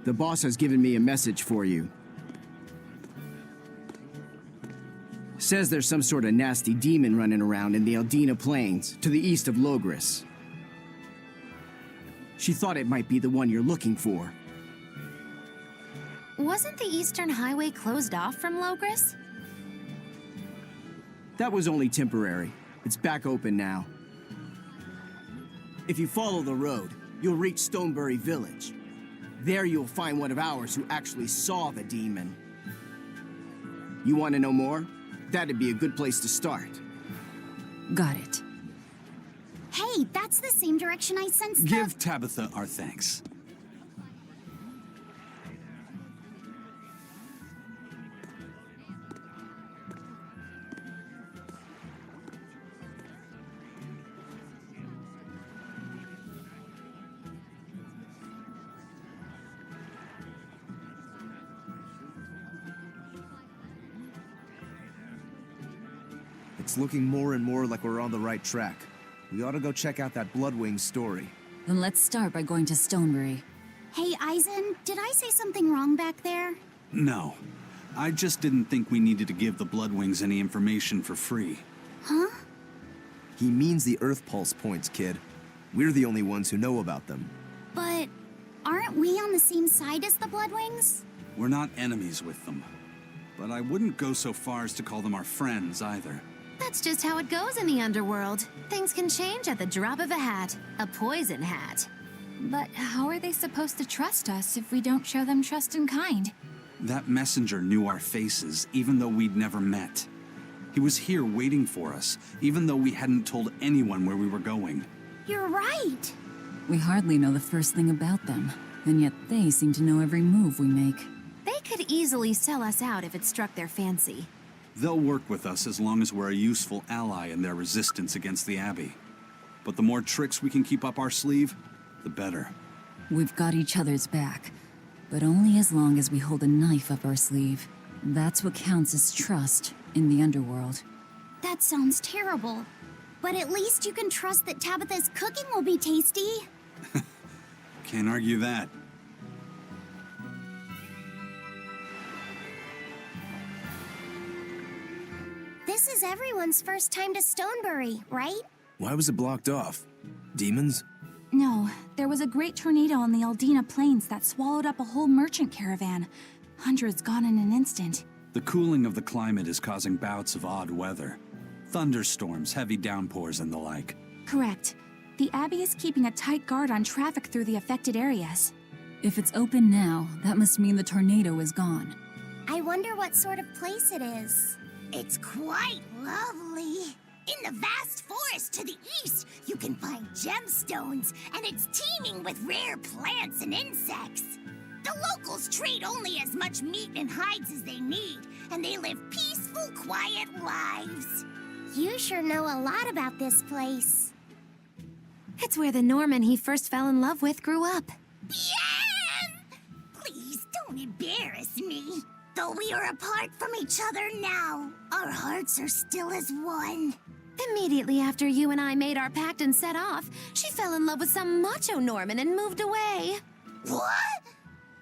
The boss has given me a message for you. Says there's some sort of nasty demon running around in the Aldina Plains, to the east of Logris. She thought it might be the one you're looking for. Wasn't the Eastern Highway closed off from Logris? That was only temporary. It's back open now. If you follow the road, you'll reach Stonebury Village. There you'll find one of ours who actually saw the demon. You want to know more? That'd be a good place to start. Got it. Hey, that's the same direction I sensed the... Give Tabitha our thanks. It's looking more and more like we're on the right track. We ought to go check out that Bloodwing story. Then let's start by going to Stonebury. Hey, Eisen, did I say something wrong back there? No. I just didn't think we needed to give the Bloodwings any information for free. Huh? He means the Earth Pulse points, kid. We're the only ones who know about them. But aren't we on the same side as the Bloodwings? We're not enemies with them. But I wouldn't go so far as to call them our friends either. That's just how it goes in the underworld. Things can change at the drop of a hat. A poison hat. But how are they supposed to trust us if we don't show them trust in kind? That messenger knew our faces, even though we'd never met. He was here waiting for us, even though we hadn't told anyone where we were going. You're right. We hardly know the first thing about them, and yet they seem to know every move we make. They could easily sell us out if it struck their fancy. They'll work with us as long as we're a useful ally in their resistance against the Abbey. But the more tricks we can keep up our sleeve, the better. We've got each other's back, but only as long as we hold a knife up our sleeve. That's what counts as trust in the underworld. That sounds terrible. But at least you can trust that Tabitha's cooking will be tasty. Can't argue that. This is everyone's first time to Stonebury, right? Why was it blocked off? Demons? No, there was a great tornado on the Aldina Plains that swallowed up a whole merchant caravan. Hundreds gone in an instant. The cooling of the climate is causing bouts of odd weather. Thunderstorms, heavy downpours, and the like. Correct. The Abbey is keeping a tight guard on traffic through the affected areas. If it's open now, that must mean the tornado is gone. I wonder what sort of place it is. It's quite lovely. In the vast forest to the east, you can find gemstones, and it's teeming with rare plants and insects. The locals trade only as much meat and hides as they need, and they live peaceful, quiet lives. You sure know a lot about this place. It's where the Norman he first fell in love with grew up. Bien! Please don't embarrass me. Though we are apart from each other now, our hearts are still as one. Immediately after you and I made our pact and set off, she fell in love with some macho Norman and moved away. What?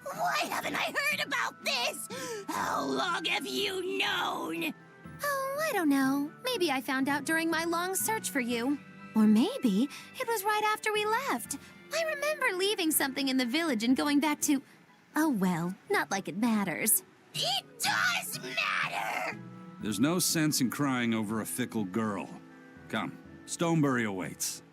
Why haven't I heard about this? How long have you known? Oh, I don't know. Maybe I found out during my long search for you. Or maybe it was right after we left. I remember leaving something in the village and going back to... Oh, well, not like it matters. It does matter! There's no sense in crying over a fickle girl. Come, Stonebury awaits.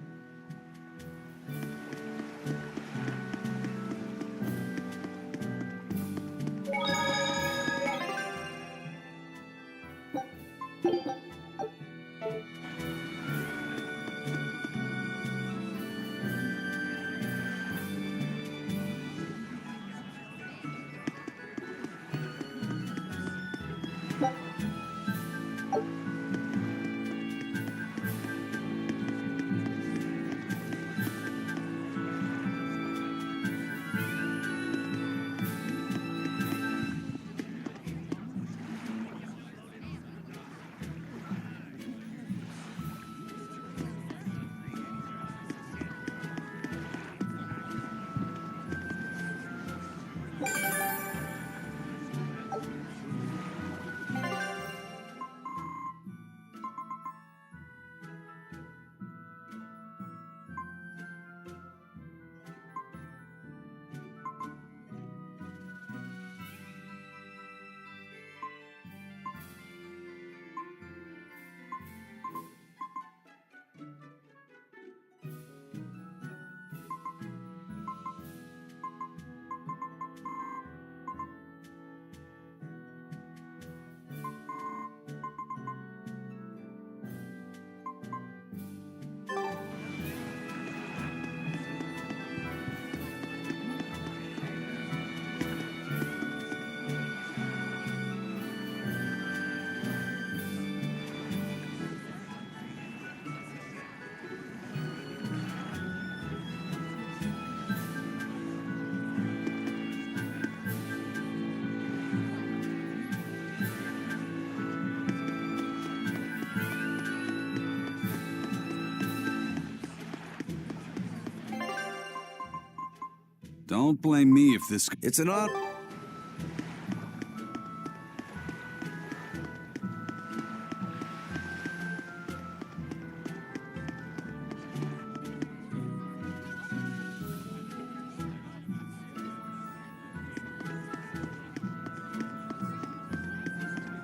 Don't blame me if this... It's an odd...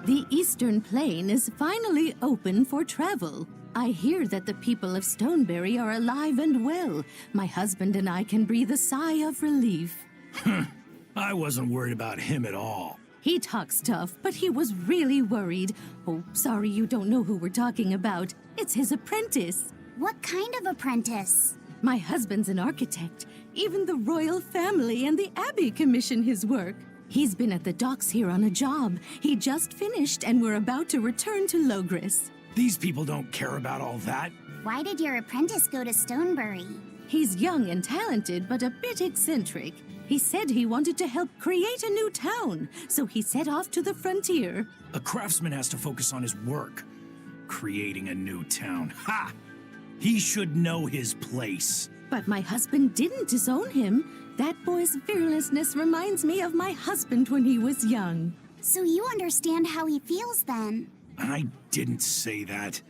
The Eastern Plain is finally open for travel. I hear that the people of Stonebury are alive and well. My husband and I can breathe a sigh of relief. I wasn't worried about him at all. He talks tough, but he was really worried. Oh, sorry you don't know who we're talking about. It's his apprentice. What kind of apprentice? My husband's an architect. Even the royal family and the Abbey commission his work. He's been at the docks here on a job. He just finished and we're about to return to Logris. These people don't care about all that. Why did your apprentice go to Stonebury? He's young and talented, but a bit eccentric. He said he wanted to help create a new town, so he set off to the frontier. A craftsman has to focus on his work. Creating a new town. Ha! He should know his place. But my husband didn't disown him. That boy's fearlessness reminds me of my husband when he was young. So you understand how he feels then? I didn't say that.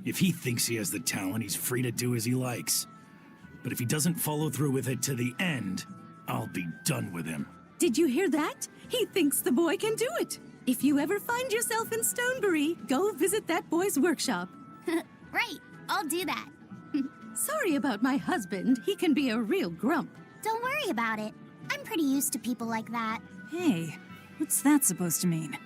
If he thinks he has the talent, he's free to do as he likes. But if he doesn't follow through with it to the end, I'll be done with him. Did you hear that? He thinks the boy can do it. If you ever find yourself in Stonebury, go visit that boy's workshop. Right, I'll do that. Sorry about my husband. He can be a real grump. Don't worry about it. I'm pretty used to people like that. Hey, What's that supposed to mean?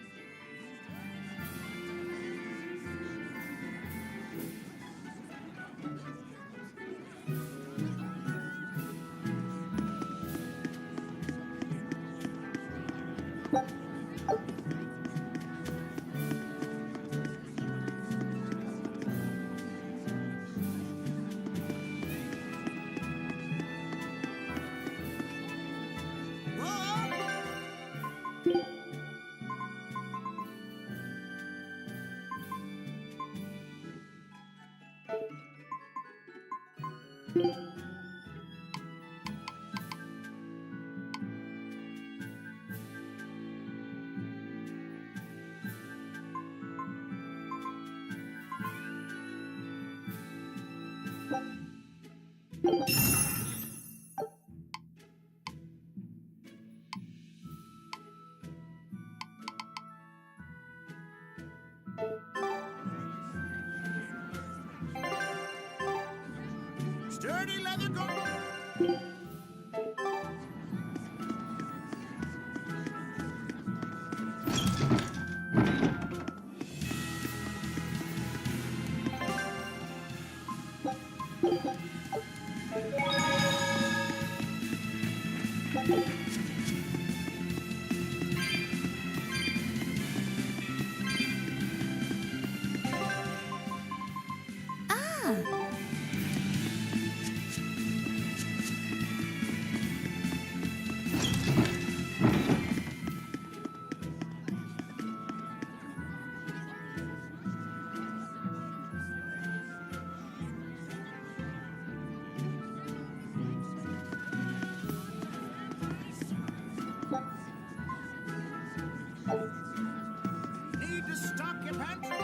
Sturdy leather guard. Need to stock your pantry.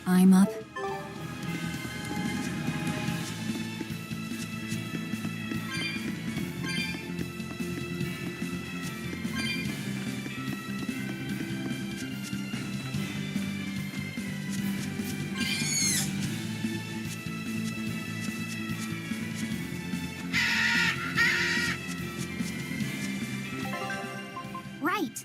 I'm up. Right.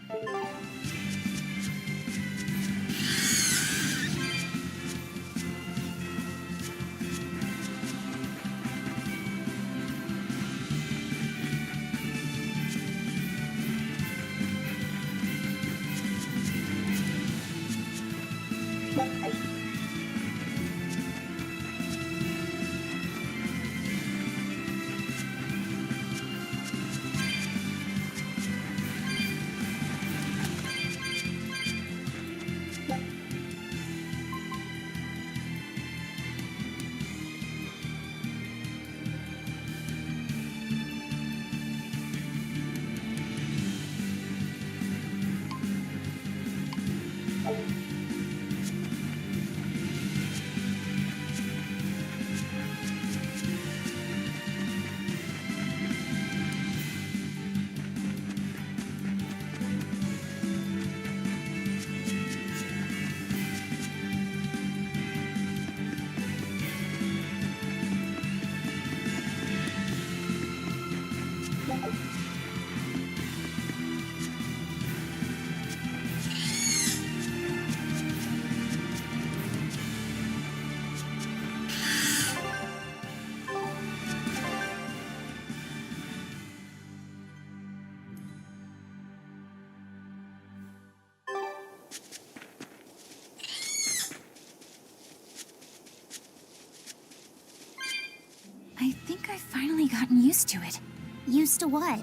already gotten used to it. Used to what?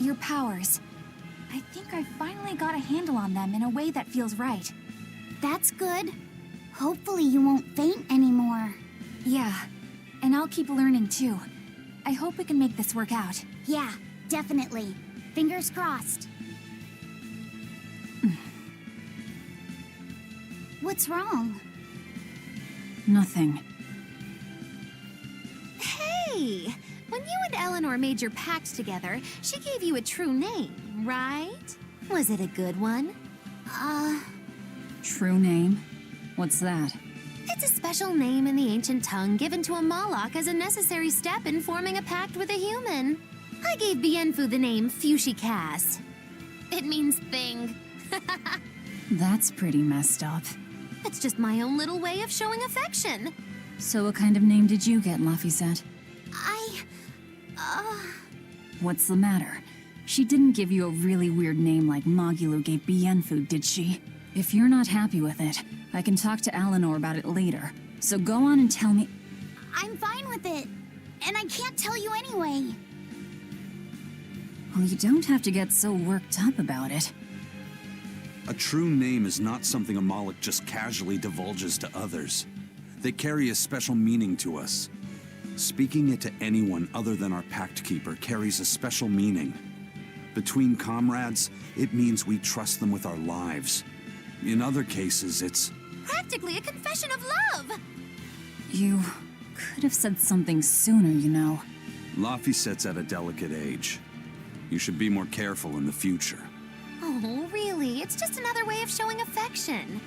Your powers. I think I finally got a handle on them in a way that feels right. That's good. Hopefully you won't faint anymore. Yeah, and I'll keep learning too. I hope we can make this work out. Yeah, definitely. Fingers crossed. What's wrong? Nothing. Hey! When you and Eleanor made your pact together, she gave you a true name, right? Was it a good one? True name? What's that? It's a special name in the ancient tongue given to a Moloch as a necessary step in forming a pact with a human. I gave Bienfu the name Fushi Cass. It means thing. That's pretty messed up. It's just my own little way of showing affection. So what kind of name did you get, Laphicet? What's the matter? She didn't give you a really weird name like Magulu gave Bienfu, did she? If you're not happy with it, I can talk to Eleanor about it later. So go on and tell me... I'm fine with it. And I can't tell you anyway. Well, you don't have to get so worked up about it. A true name is not something a Moloch just casually divulges to others. They carry a special meaning to us. Speaking it to anyone other than our Pact Keeper carries a special meaning. Between comrades, it means we trust them with our lives. In other cases, it's... Practically a confession of love! You could have said something sooner, you know. Laphicet's at a delicate age. You should be more careful in the future. Oh, really? It's just another way of showing affection.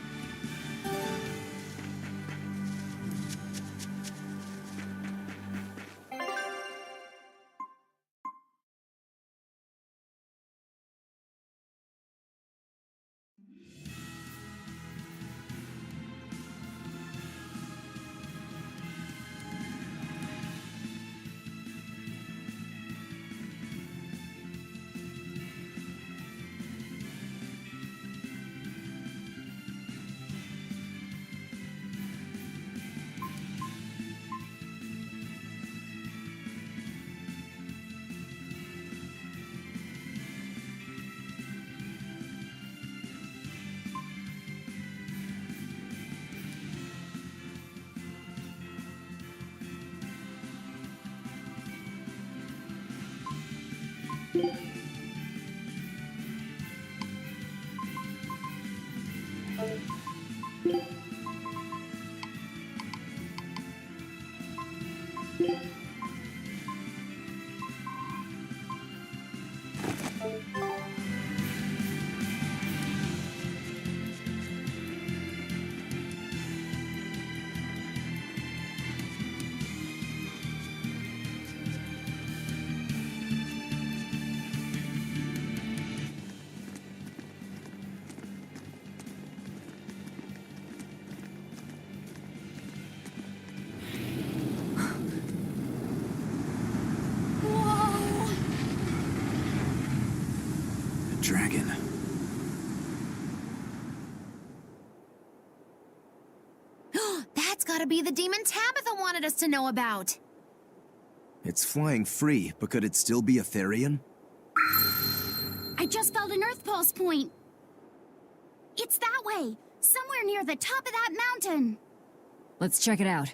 Dragon. That's gotta be the demon Tabitha wanted us to know about. It's flying free, but could it still be a Therian? I just felt an Earth Pulse point. It's that way, somewhere near the top of that mountain. Let's check it out.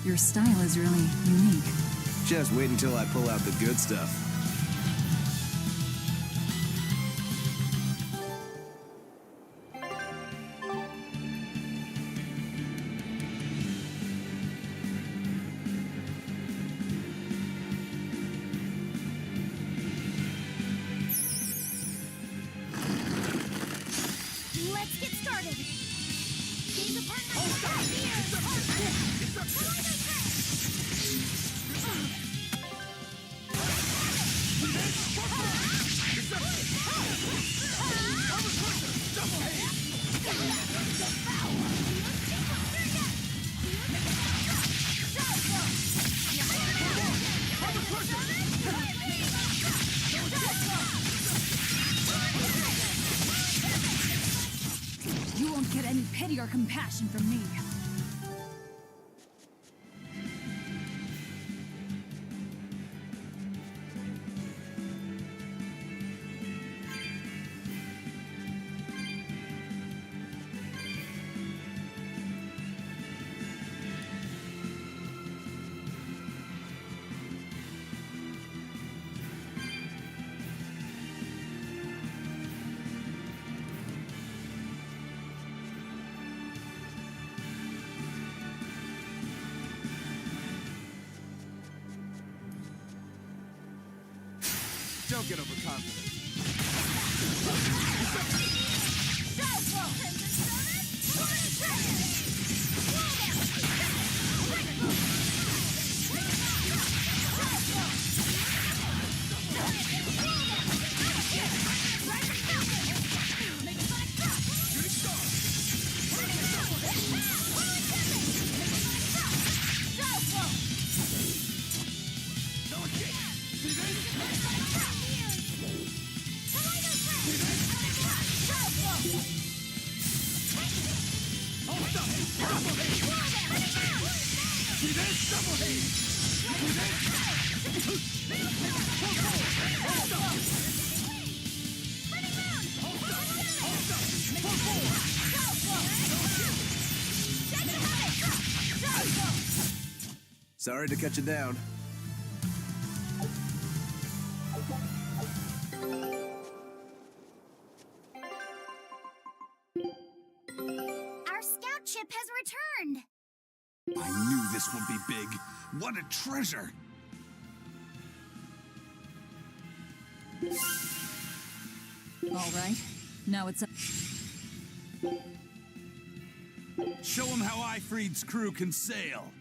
Your style is really unique. Just wait until I pull out the good stuff. Let's get started. Gaze upon my You won't get any pity or compassion from me. Don't get overconfident. Sorry to cut you down. Our scout ship has returned. I knew this would be big. What a treasure! All right, now it's up. Show him how Ifreed's crew can sail.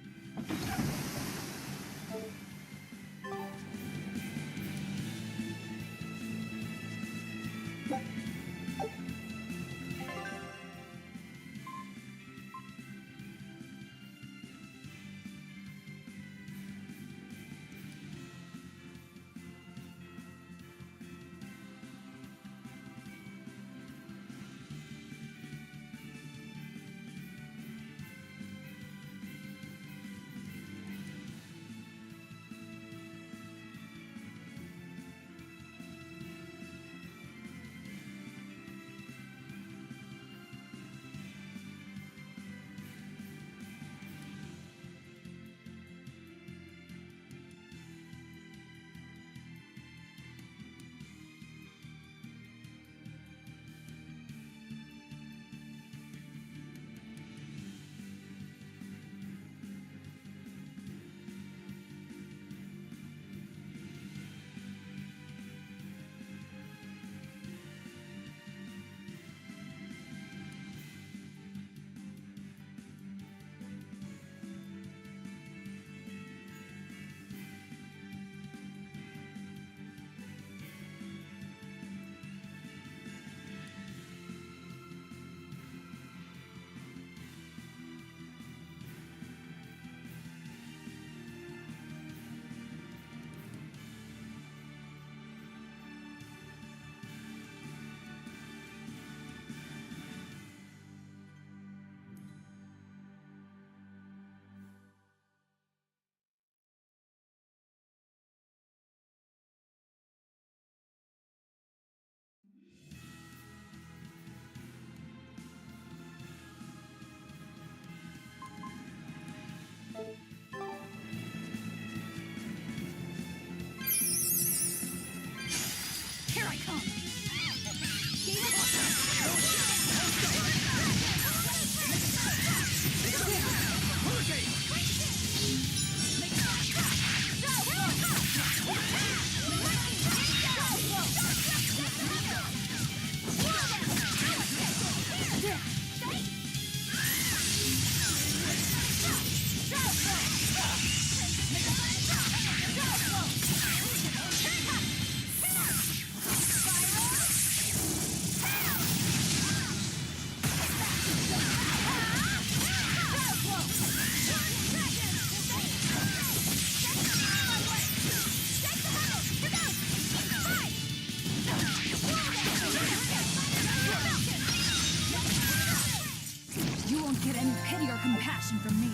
any pity or compassion from me.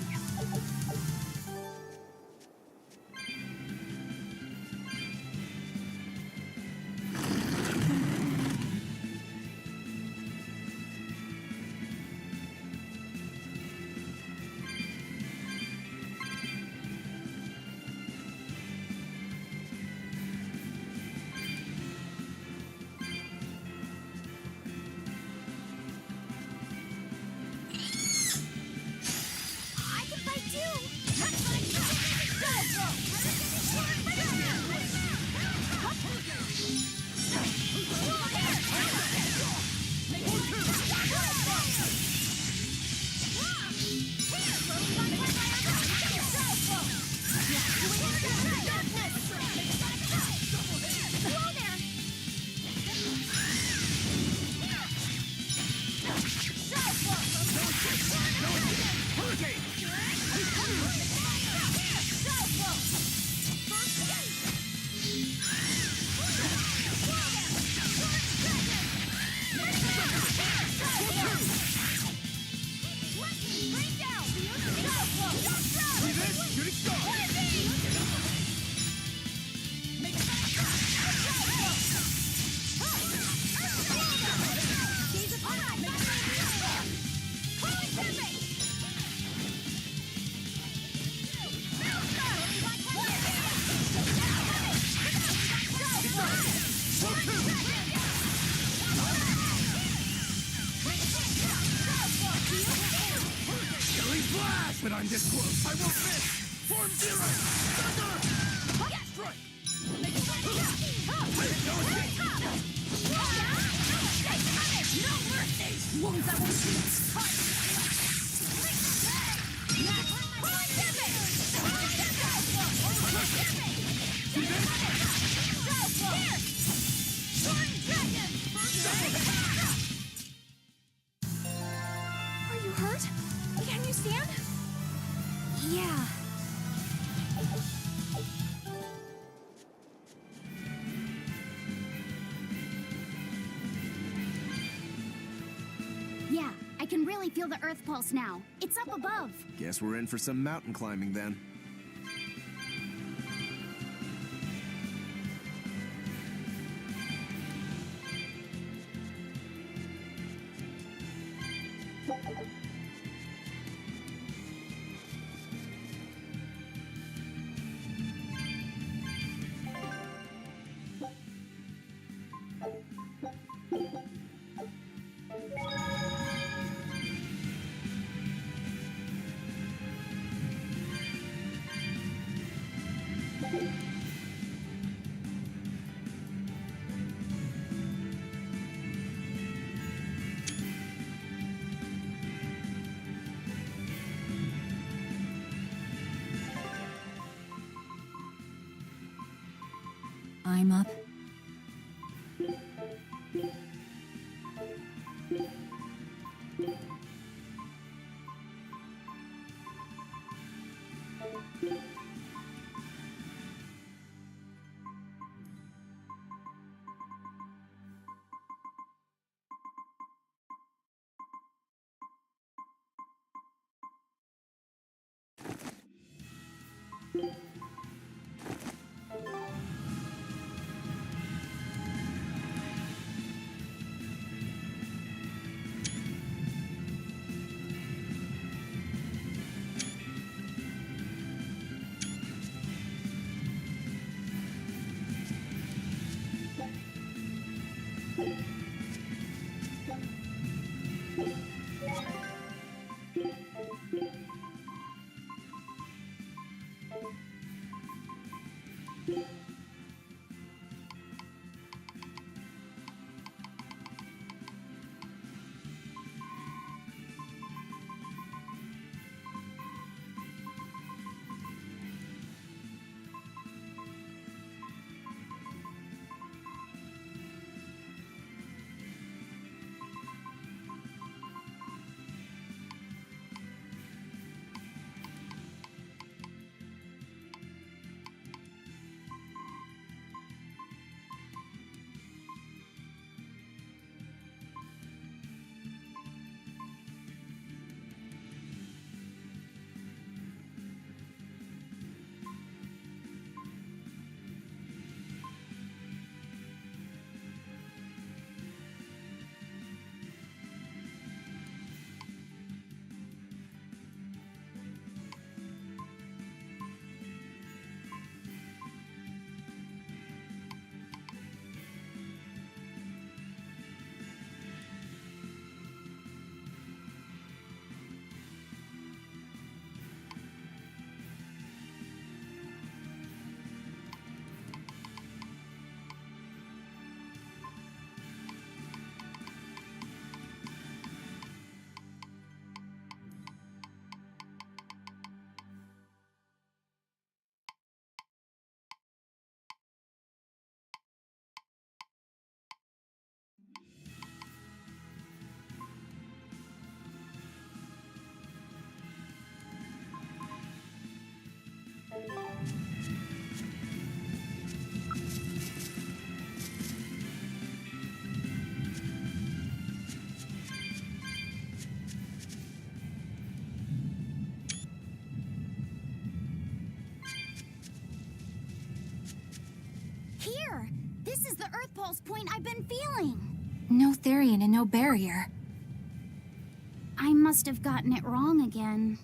But I'm this close. I won't miss. Form zero. Thunder. Strike. No mercy. Wounds that will shoot. Are you hurt? Can you stand? Yeah. Yeah, I can really feel the earth pulse now. It's up above. Guess we're in for some mountain climbing then. I'm up. pulse point I've been feeling. No Therian and no barrier. I must have gotten it wrong again.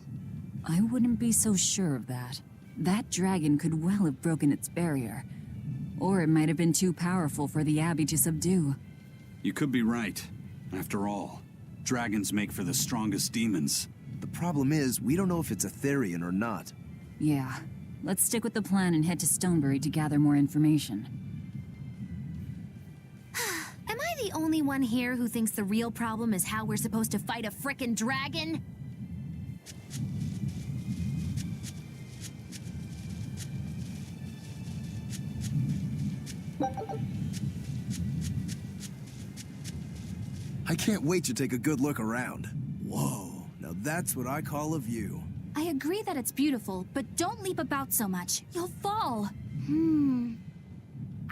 I wouldn't be so sure of that. That dragon could well have broken its barrier. Or it might have been too powerful for the Abbey to subdue. You could be right. After all, dragons make for the strongest demons. The problem is, we don't know if it's a Therian or not. Yeah. Let's stick with the plan and head to Stonebury to gather more information. Am I the only one here who thinks the real problem is how we're supposed to fight a frickin' dragon? I can't wait to take a good look around. Whoa, now that's what I call a view. I agree that it's beautiful, but don't leap about so much. You'll fall.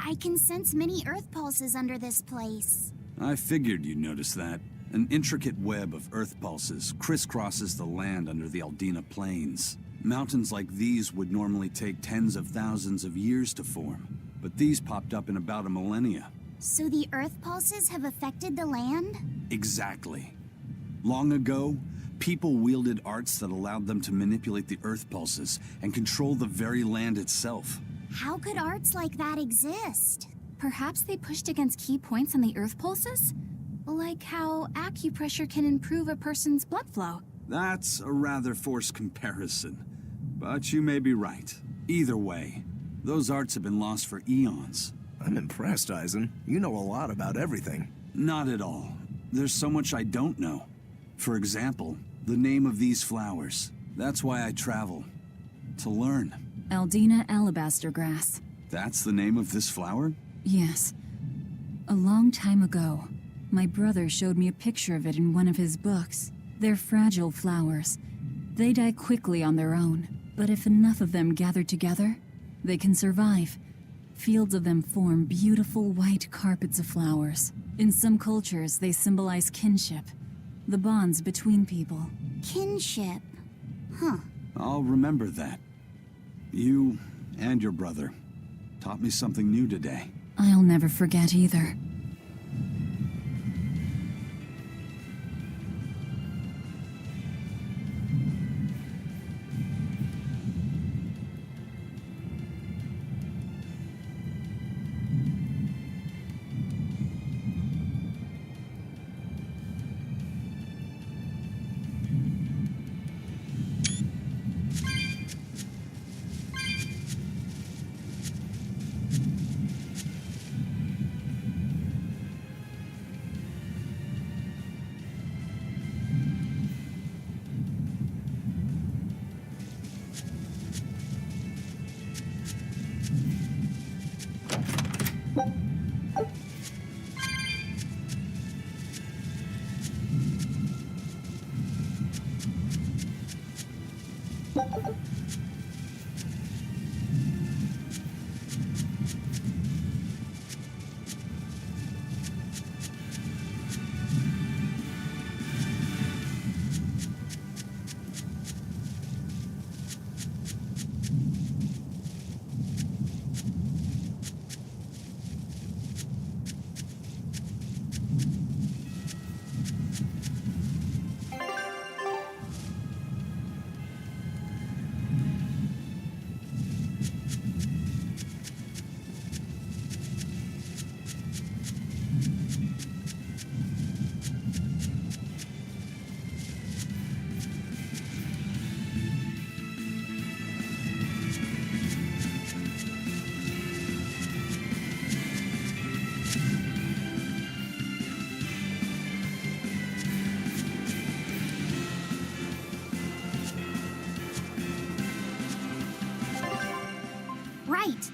I can sense many earth pulses under this place. I figured you'd notice that. An intricate web of earth pulses crisscrosses the land under the Aldina Plains. Mountains like these would normally take tens of thousands of years to form, but these popped up in about a millennia. So the earth pulses have affected the land? Exactly. Long ago, people wielded arts that allowed them to manipulate the earth pulses and control the very land itself. How could arts like that exist? Perhaps they pushed against key points on the earth pulses? Like how acupressure can improve a person's blood flow. That's a rather forced comparison, but you may be right. Either way, those arts have been lost for eons. I'm impressed, Eisen. You know a lot about everything. Not at all. There's so much I don't know. For example, the name of these flowers. That's why I travel. To learn. Aldina alabaster grass. That's the name of this flower? Yes. A long time ago, my brother showed me a picture of it in one of his books. They're fragile flowers. They die quickly on their own, but if enough of them gather together, they can survive. Fields of them form beautiful white carpets of flowers. In some cultures, they symbolize kinship, the bonds between people. Kinship. Huh. I'll remember that. You and your brother taught me something new today. I'll never forget either. Right.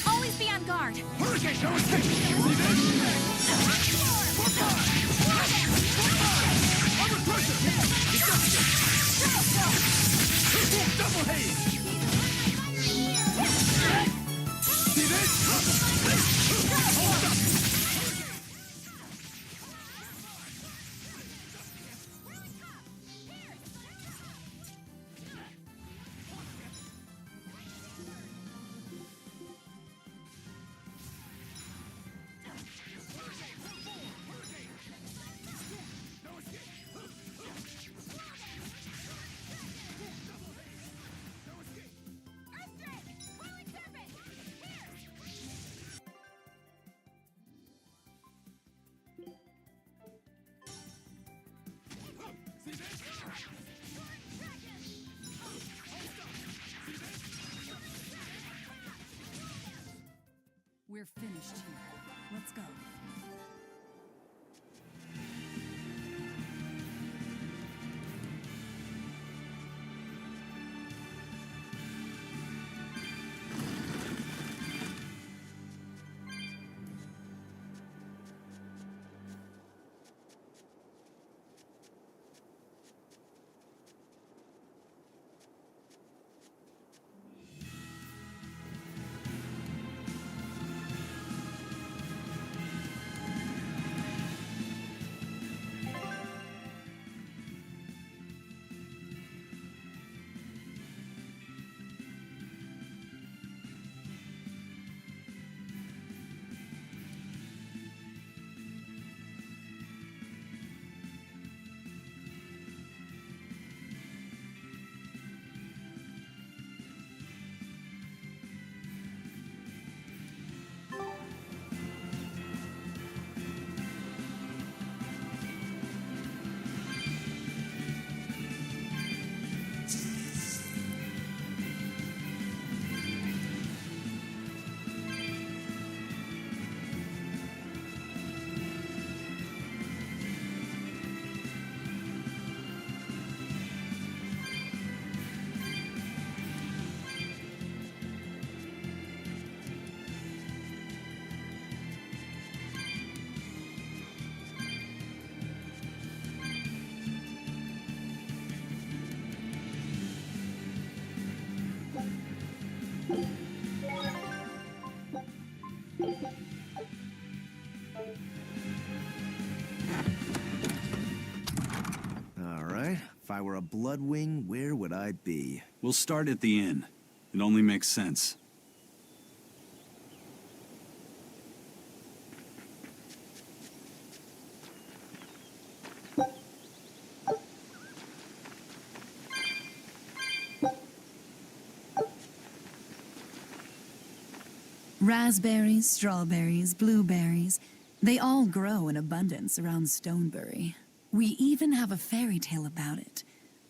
Always be on guard. Hurricane, no escape! See this? Under pressure! Double haze! See this? Hold up! We're finished here. Let's go. All right. If I were a Bloodwing, where would I be? We'll start at the inn. It only makes sense. Raspberries, strawberries, blueberries, they all grow in abundance around Stonebury. We even have a fairy tale about it.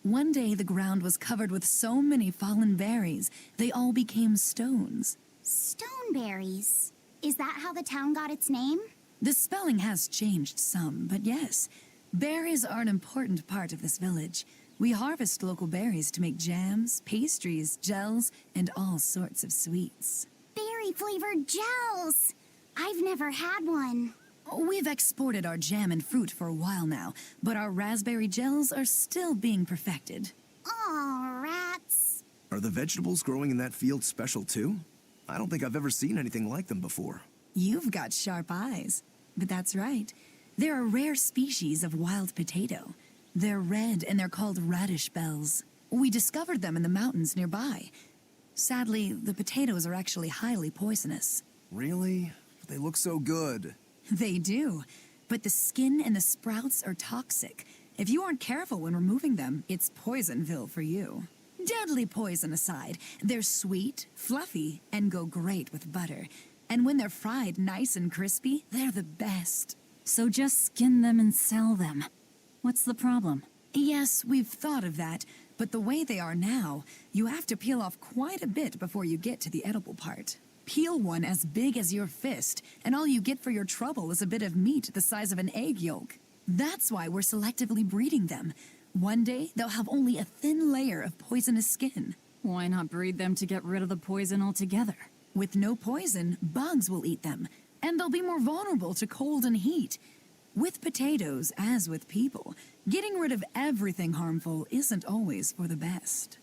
One day the ground was covered with so many fallen berries, they all became stones. Stoneberries. Is that how the town got its name? The spelling has changed some, but yes. Berries are an important part of this village. We harvest local berries to make jams, pastries, gels, and all sorts of sweets. Berry-flavored gels! I've never had one. We've exported our jam and fruit for a while now, but our raspberry gels are still being perfected. Aw, rats. Are the vegetables growing in that field special too? I don't think I've ever seen anything like them before. You've got sharp eyes. But that's right. They're a rare species of wild potato. They're red and they're called radish bells. We discovered them in the mountains nearby. Sadly, the potatoes are actually highly poisonous. Really? They look so good. They do. But the skin and the sprouts are toxic. If you aren't careful when removing them, it's Poisonville for you. Deadly poison aside, they're sweet, fluffy, and go great with butter. And when they're fried nice and crispy, they're the best. So just skin them and sell them. What's the problem? Yes, we've thought of that, but the way they are now, you have to peel off quite a bit before you get to the edible part. Peel one as big as your fist, and all you get for your trouble is a bit of meat the size of an egg yolk. That's why we're selectively breeding them. One day, they'll have only a thin layer of poisonous skin. Why not breed them to get rid of the poison altogether? With no poison, bugs will eat them, and they'll be more vulnerable to cold and heat. With potatoes, as with people, getting rid of everything harmful isn't always for the best.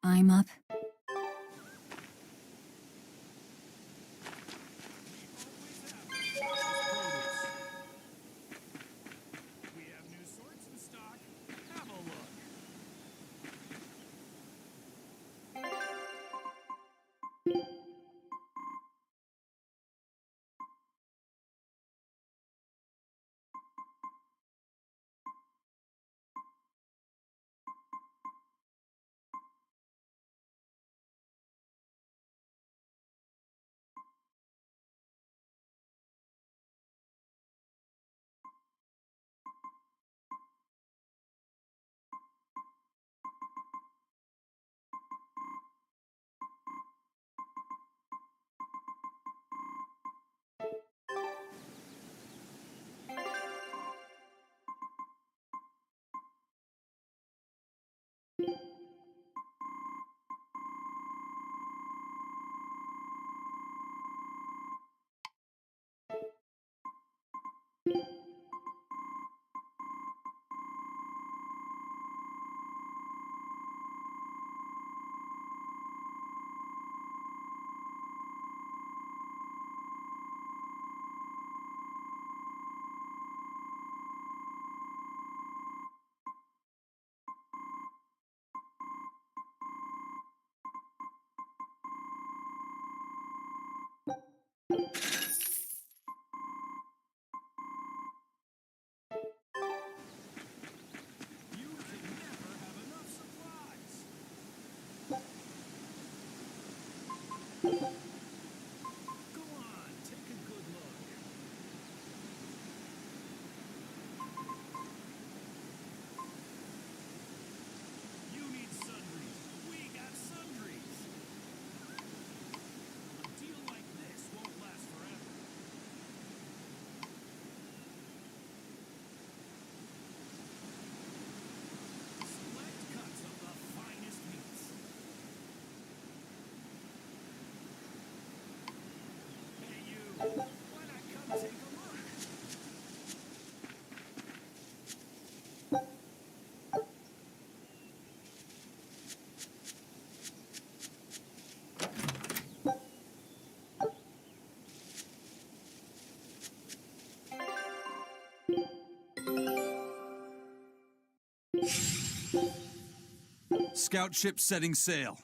I'm up. We have new sorts in stock. Have a look. Scout ship setting sail.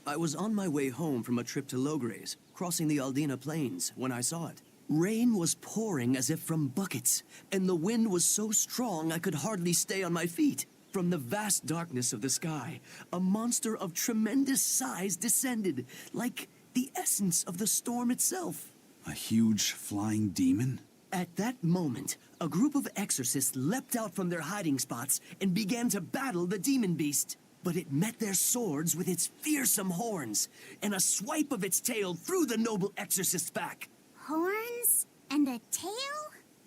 I was on my way home from a trip to Logres, crossing the Aldina Plains, when I saw it. Rain was pouring as if from buckets, and the wind was so strong I could hardly stay on my feet. From the vast darkness of the sky, a monster of tremendous size descended, like the essence of the storm itself. A huge flying demon? At that moment, a group of exorcists leapt out from their hiding spots and began to battle the demon beast. But it met their swords with its fearsome horns, and a swipe of its tail threw the noble exorcist's back. Horns? And a tail?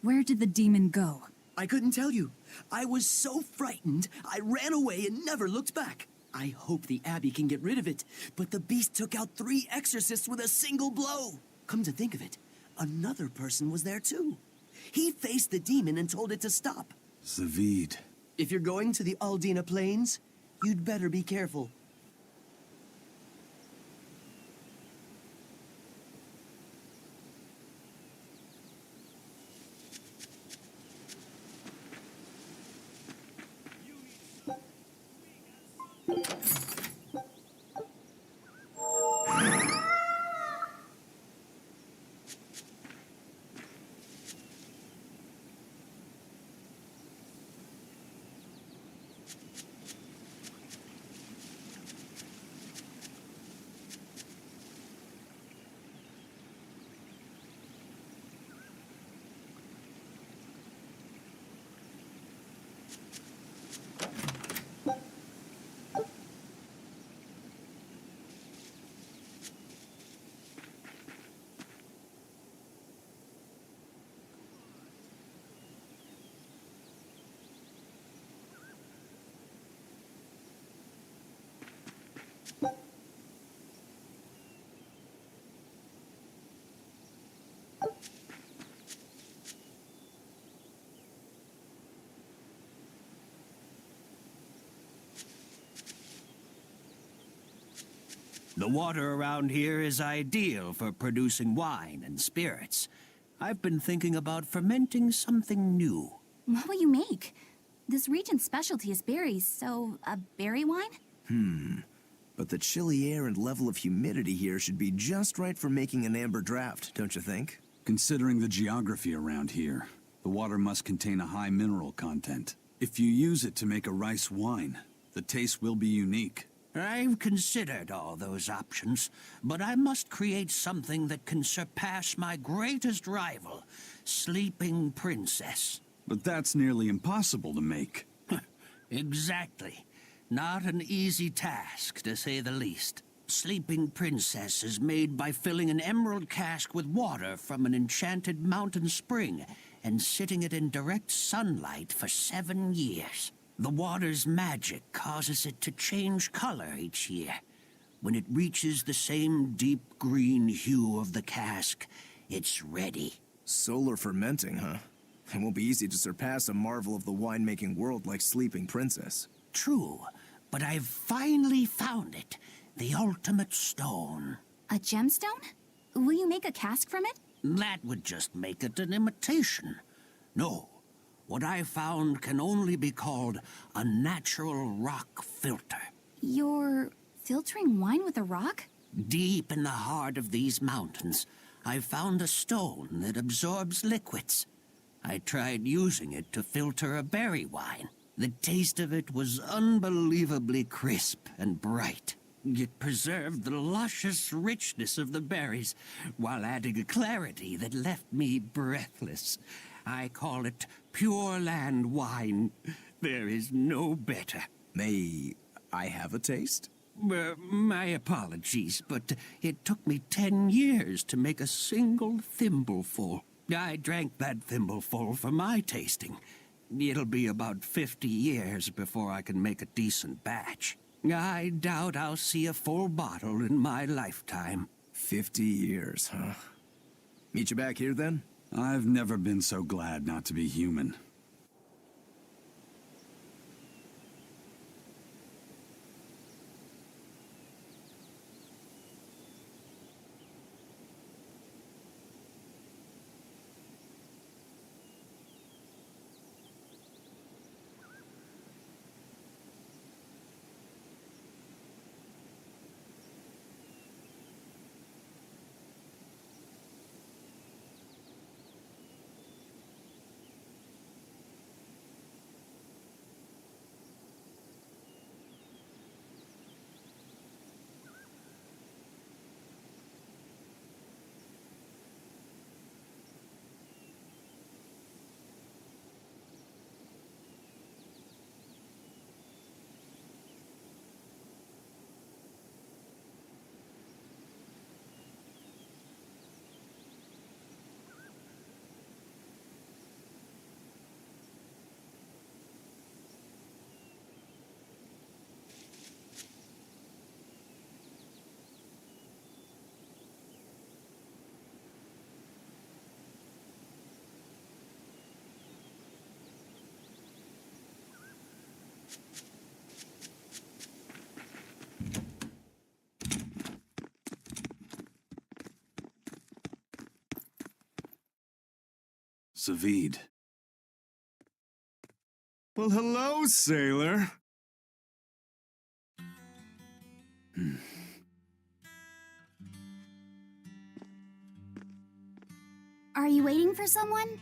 Where did the demon go? I couldn't tell you. I was so frightened, I ran away and never looked back. I hope the Abbey can get rid of it, but the beast took out 3 exorcists with a single blow. Come to think of it, another person was there too. He faced the demon and told it to stop. Zavid. If you're going to the Aldina Plains, you'd better be careful. The water around here is ideal for producing wine and spirits. I've been thinking about fermenting something new. What will you make? This region's specialty is berries, so a berry wine? But the chilly air and level of humidity here should be just right for making an amber draft, don't you think? Considering the geography around here, the water must contain a high mineral content. If you use it to make a rice wine, the taste will be unique. I've considered all those options, but I must create something that can surpass my greatest rival, Sleeping Princess. But that's nearly impossible to make. Exactly. Not an easy task, to say the least. Sleeping Princess is made by filling an emerald cask with water from an enchanted mountain spring and sitting it in direct sunlight for 7 years. The water's magic causes it to change color each year. When it reaches the same deep green hue of the cask, it's ready. Solar fermenting, huh? It won't be easy to surpass a marvel of the winemaking world like Sleeping Princess. True, but I've finally found it. The ultimate stone. A gemstone? Will you make a cask from it? That would just make it an imitation. No, what I found can only be called a natural rock filter. You're filtering wine with a rock? Deep in the heart of these mountains, I found a stone that absorbs liquids. I tried using it to filter a berry wine. The taste of it was unbelievably crisp and bright. It preserved the luscious richness of the berries, while adding a clarity that left me breathless. I call it Pure Land wine. There is no better. May I have a taste? My apologies, but it took me 10 years to make a single thimbleful. I drank that thimbleful for my tasting. It'll be about 50 years before I can make a decent batch. I doubt I'll see a full bottle in my lifetime. 50 years, huh? Meet you back here, then? I've never been so glad not to be human. Savid. Well, hello, sailor. Are you waiting for someone?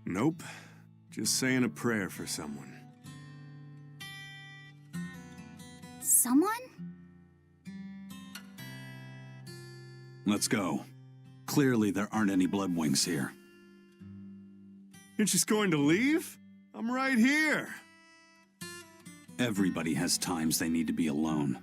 Nope. Just saying a prayer for someone. Someone? Let's go. Clearly there aren't any Bloodwings here. You're just going to leave? I'm right here. Everybody has times they need to be alone.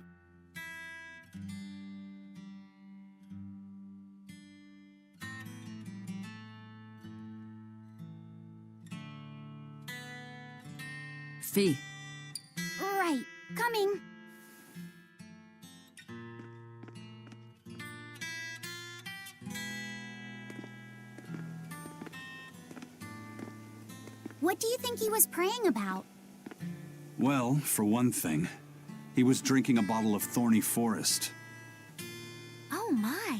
Fee. Right, coming. What do you think he was praying about? Well, for one thing, He was drinking a bottle of Thorny Forest. Oh my.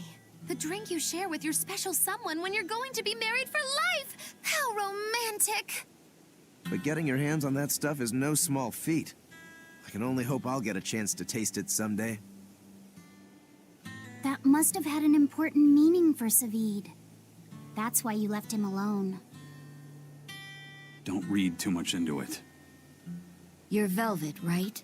The drink you share with your special someone when you're going to be married for life! How romantic! But getting your hands on that stuff is no small feat. I can only hope I'll get a chance to taste it someday. That must have had an important meaning for Savid. That's why you left him alone. Don't read too much into it. You're Velvet, right?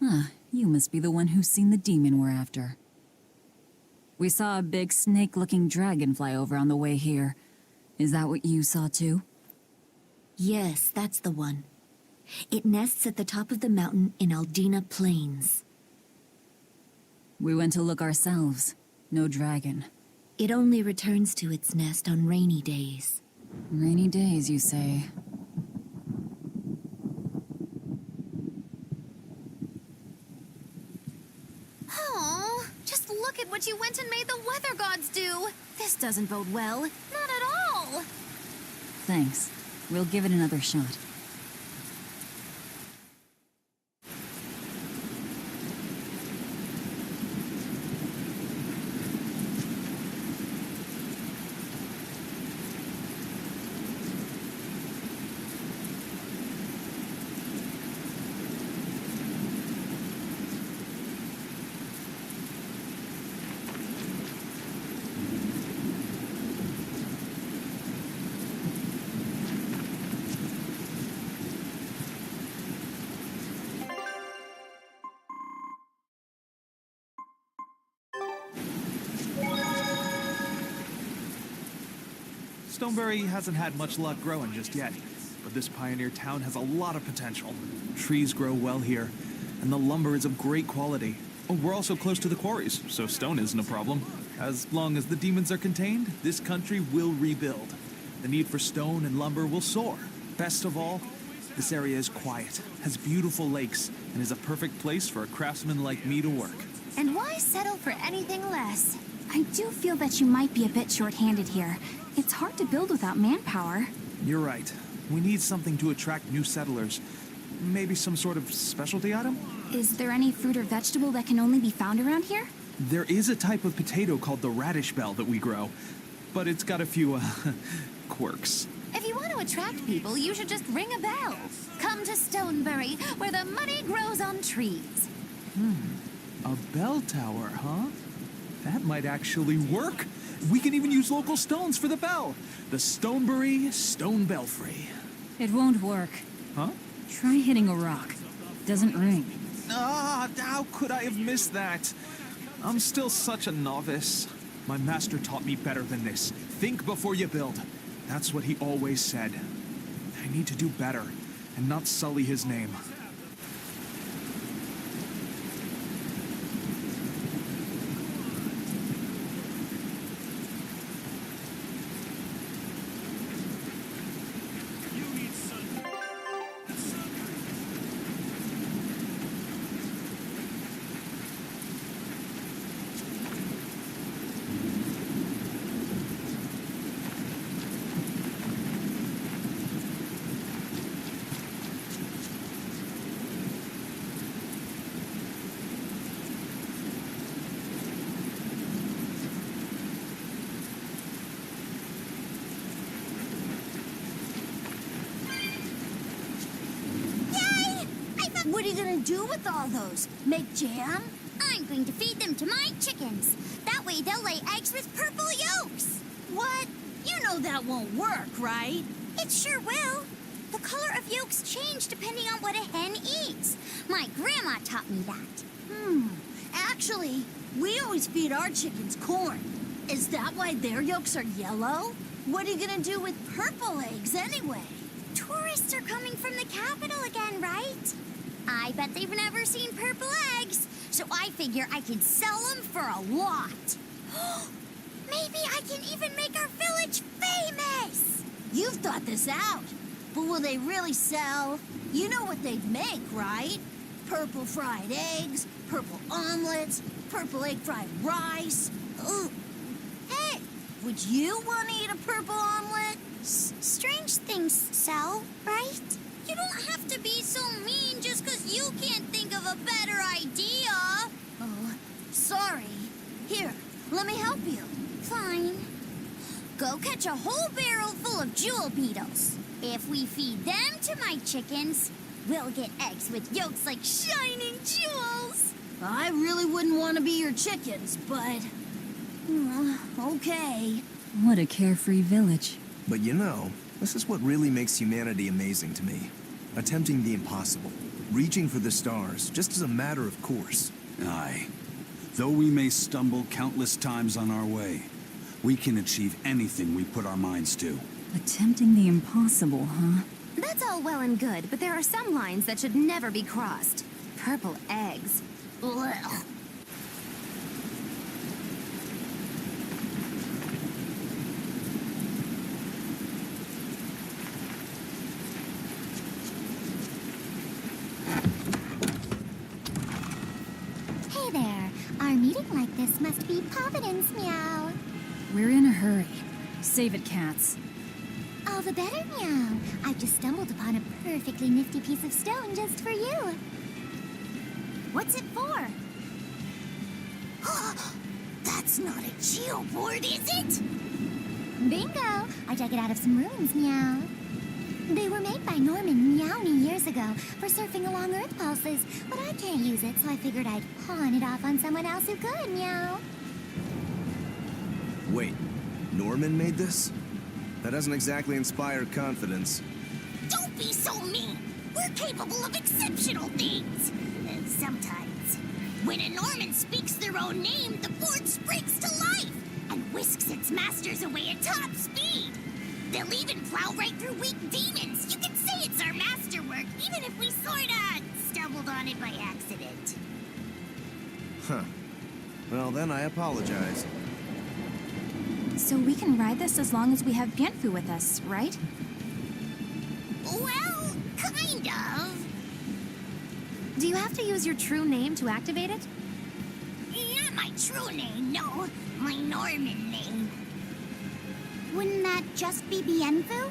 Huh, you must be the one who's seen the demon we're after. We saw a big snake-looking dragon fly over on the way here. Is that what you saw too? Yes, that's the one. It nests at the top of the mountain in Aldina Plains. We went to look ourselves. No dragon. It only returns to its nest on rainy days. Rainy days, you say? Oh, just look at what you went and made the weather gods do. This doesn't bode well. Not at all. Thanks. We'll give it another shot. Stoneberry hasn't had much luck growing just yet, but this pioneer town has a lot of potential. Trees grow well here, and the lumber is of great quality. Oh, we're also close to the quarries, so stone isn't a problem. As long as the demons are contained, this country will rebuild. The need for stone and lumber will soar. Best of all, this area is quiet, has beautiful lakes, and is a perfect place for a craftsman like me to work. And why settle for anything less? I do feel that you might be a bit short-handed here. It's hard to build without manpower. You're right. We need something to attract new settlers. Maybe some sort of specialty item? Is there any fruit or vegetable that can only be found around here? There is a type of potato called the radish bell that we grow, but it's got a few, quirks. If you want to attract people, you should just ring a bell. Come to Stoneberry, where the money grows on trees. A bell tower, huh? That might actually work. We can even use local stones for the bell. The Stoneberry Stone Belfry. It won't work. Huh? Try hitting a rock. Doesn't ring. Ah, how could I have missed that? I'm still such a novice. My master taught me better than this. Think before you build. That's what he always said. I need to do better and not sully his name. What are you gonna do with all those? Make jam? I'm going to feed them to my chickens. That way they'll lay eggs with purple yolks. What? You know that won't work, right? It sure will. The color of yolks change depending on what a hen eats. My grandma taught me that. Actually, we always feed our chickens corn. Is that why their yolks are yellow? What are you gonna do with purple eggs anyway? Tourists are coming from the capital again, right? I bet they've never seen purple eggs, so I figure I could sell them for a lot. Maybe I can even make our village famous! You've thought this out, but will they really sell? You know what they'd make, right? Purple fried eggs, purple omelets, purple egg fried rice. Ooh. Hey, would you want to eat a purple omelet? Strange things sell, right? You don't have to be so mean just 'cause you can't think of a better idea. Oh, sorry. Here, let me help you. Fine. Go catch a whole barrel full of jewel beetles. If we feed them to my chickens, we'll get eggs with yolks like shining jewels. I really wouldn't want to be your chickens, but... okay. What a carefree village. But you know, this is what really makes humanity amazing to me. Attempting the impossible. Reaching for the stars, just as a matter of course. Aye. Though we may stumble countless times on our way, we can achieve anything we put our minds to. Attempting the impossible, huh? That's all well and good, but there are some lines that should never be crossed. Purple eggs. Ugh. Hey there. Our meeting like this must be Providence, meow. We're in a hurry. Save it, cats. All the better, meow. I've just stumbled upon a perfectly nifty piece of stone just for you. What's it for? That's not a geoboard, is it? Bingo! I dug it out of some ruins, meow. They were made by Norman Meowny years ago for surfing along Earth pulses, but I can't use it, so I figured I'd pawn it off on someone else who could, meow. Wait, Norman made this? That doesn't exactly inspire confidence. Don't be so mean. We're capable of exceptional things. Sometimes. When a Norman speaks their own name, the board springs to life and whisks its masters away at top speed. They'll even plow right through weak demons. You can say it's our masterwork, even if we sorta stumbled on it by accident. Huh. Well, then I apologize. So we can ride this as long as we have Bienfu with us, right? Well, kind of. Do you have to use your true name to activate it? Not my true name, no. My Norman name. Wouldn't that just be Bienfu?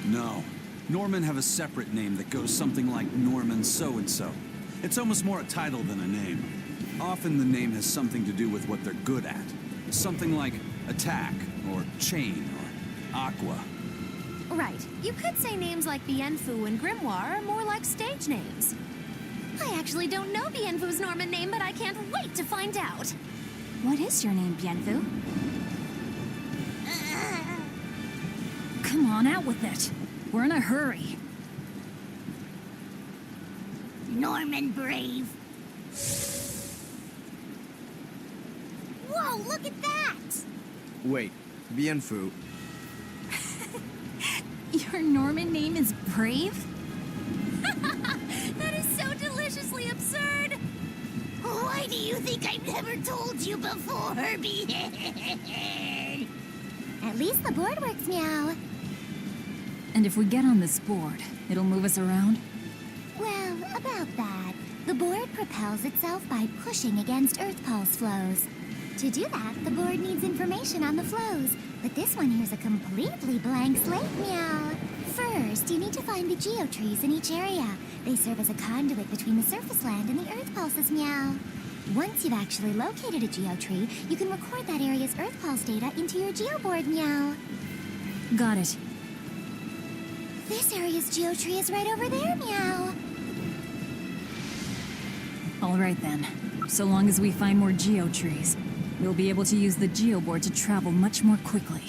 No. Norman have a separate name that goes something like Norman so-and-so. It's almost more a title than a name. Often the name has something to do with what they're good at. Something like attack, or chain, or aqua. Right. You could say names like Bienfu and Grimoire are more like stage names. I actually don't know Bienfu's Norman name, but I can't wait to find out. What is your name, Bienfu? Come on, out with it. We're in a hurry. Norman Brave. Whoa, look at that! Wait, Bienfu. Your Norman name is Brave? That is so deliciously absurd! Why do you think I've never told you before, Behead? At least the board works, meow. And if we get on this board, it'll move us around? Well, about that. The board propels itself by pushing against Earth pulse flows. To do that, the board needs information on the flows, but this one here's a completely blank slate, meow. First, you need to find the geotrees in each area. They serve as a conduit between the surface land and the Earth pulses, meow. Once you've actually located a geotree, you can record that area's Earth pulse data into your geoboard, meow. Got it. This area's geotree is right over there, meow. All right then. So long as we find more geotrees, we'll be able to use the geoboard to travel much more quickly.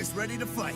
always ready to fight.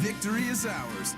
Victory is ours.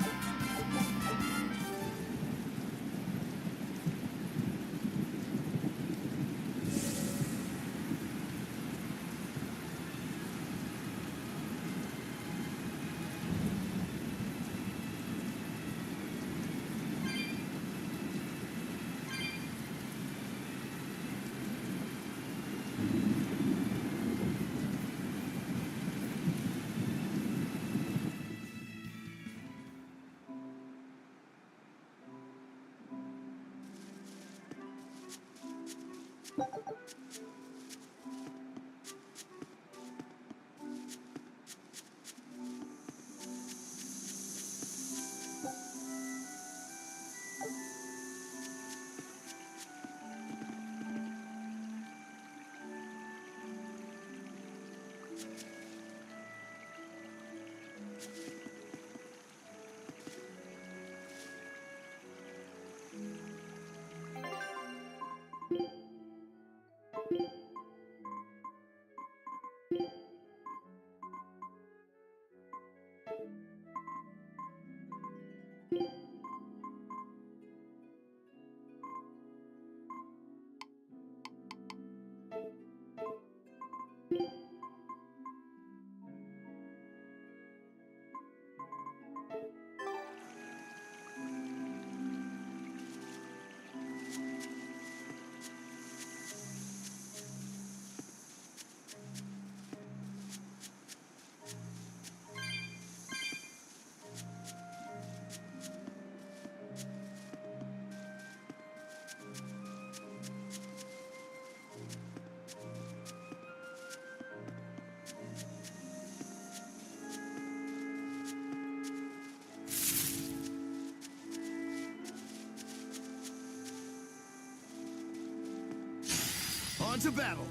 On to battle!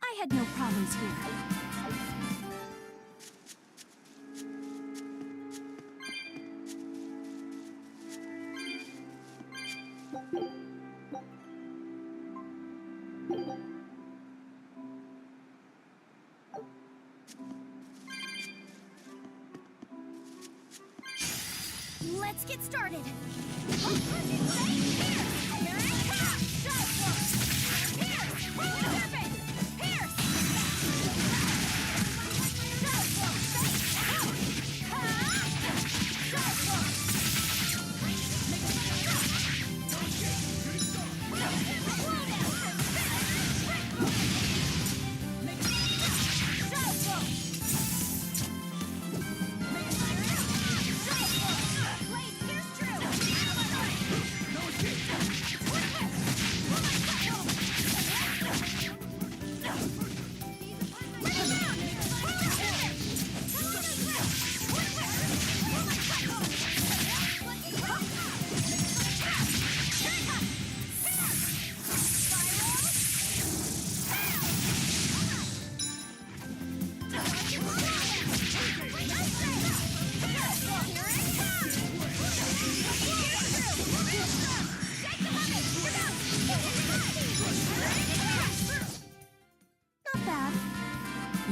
I had no problems here. Let's get started.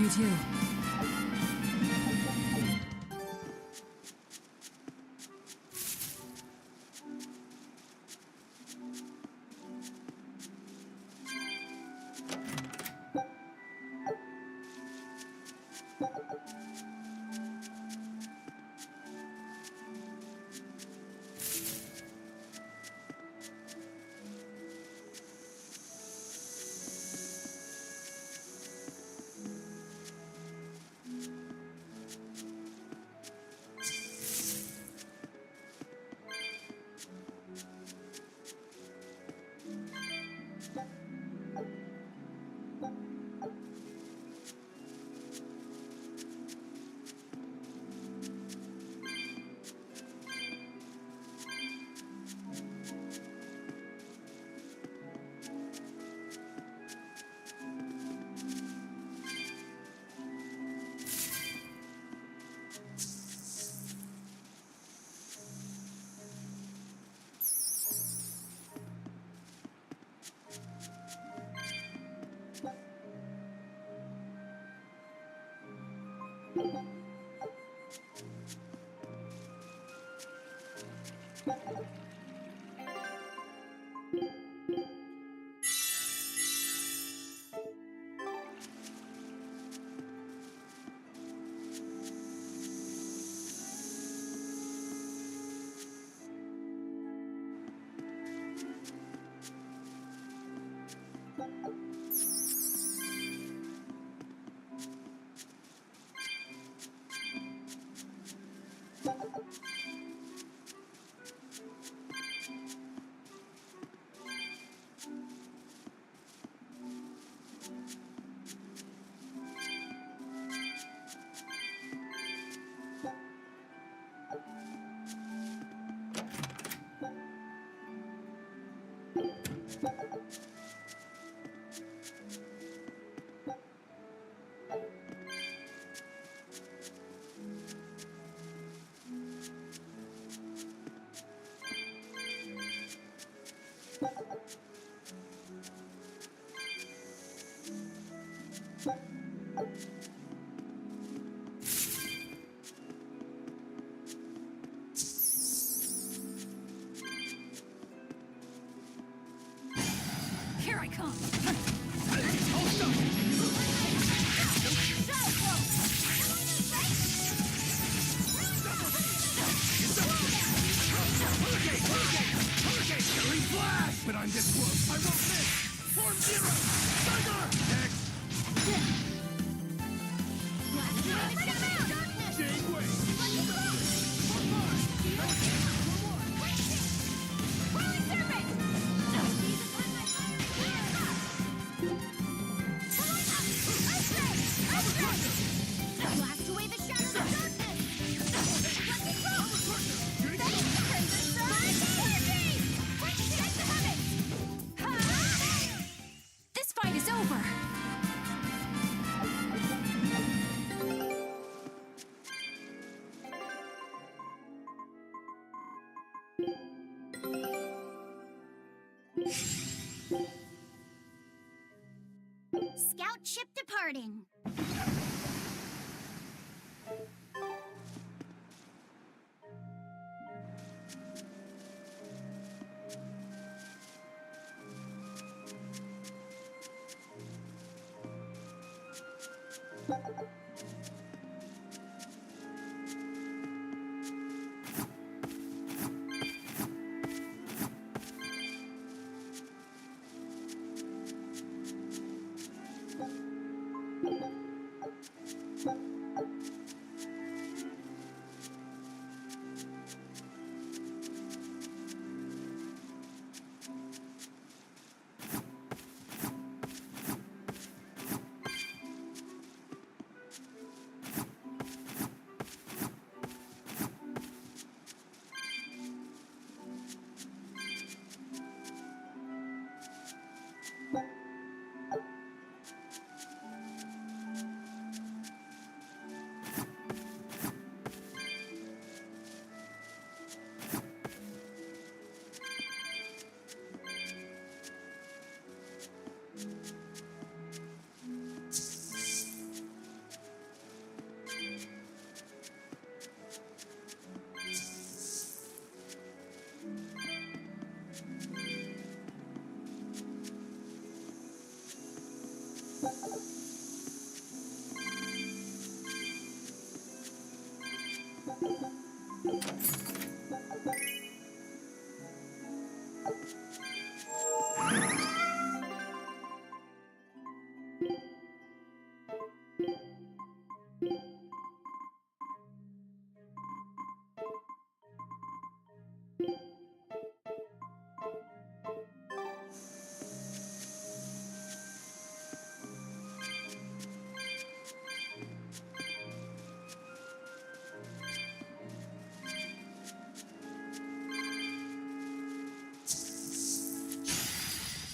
You too. Here I come! Hurricane! Flash! But I'm this close. I won't miss! Form zero! Thunder! Next! Blast away the shadows of darkness! Let me go! Thanks, Crimson Sun! Check the heavens! This fight is over! Scout ship departing.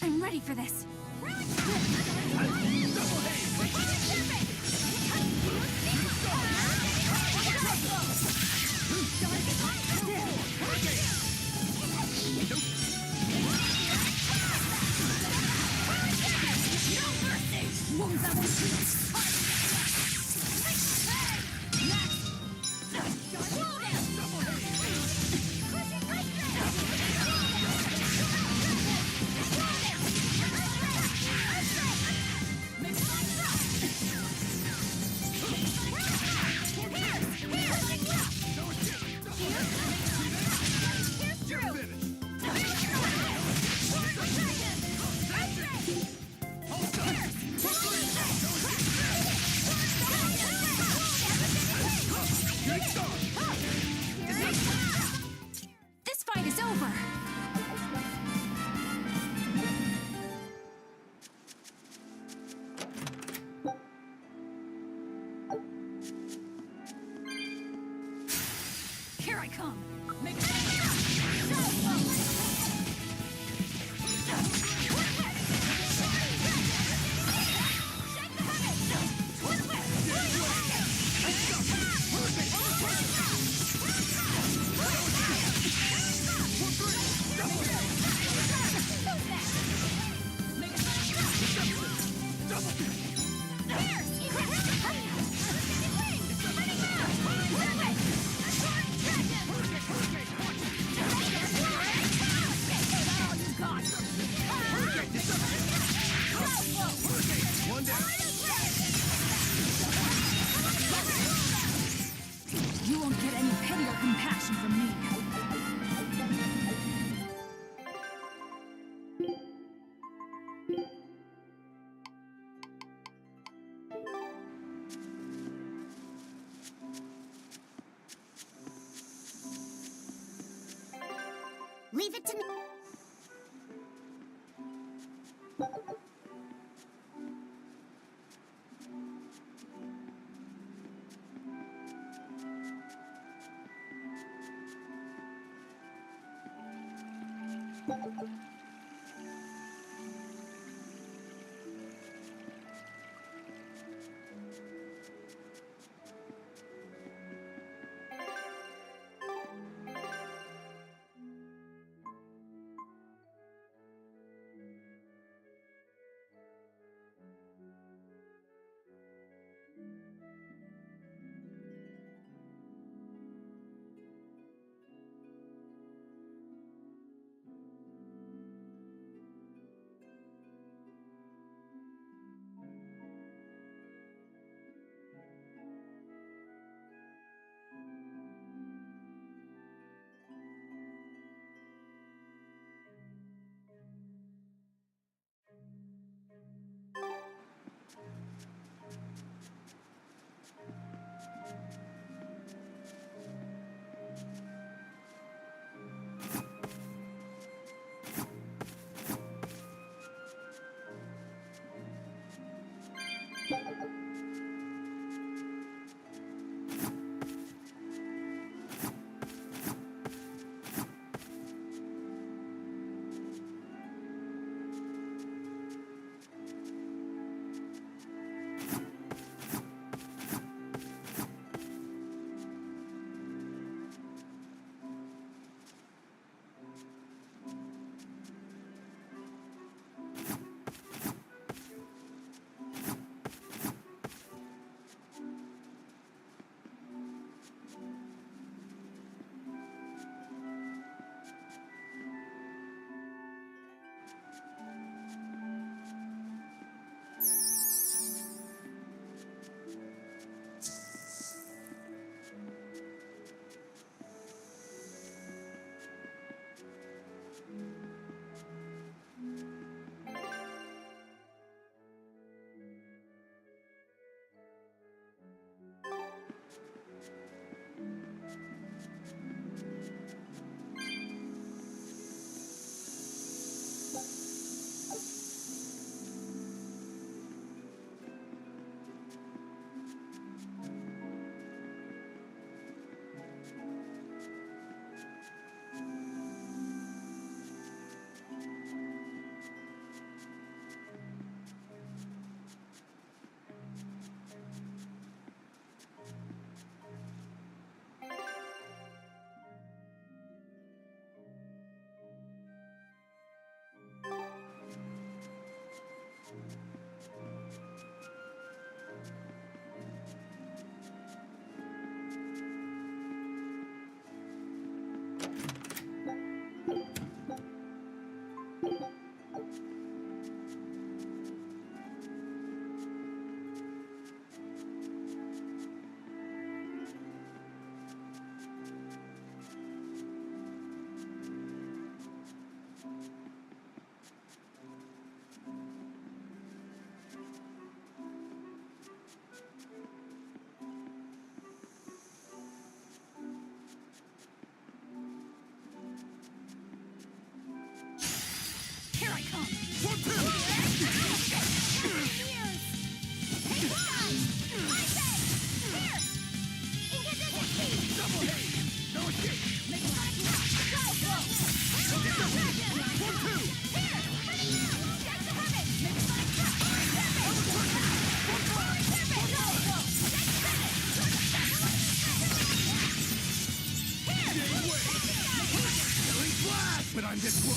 I'm ready for this. This fight is over. Here I come. You won't get any pity or compassion from me. Leave it to me.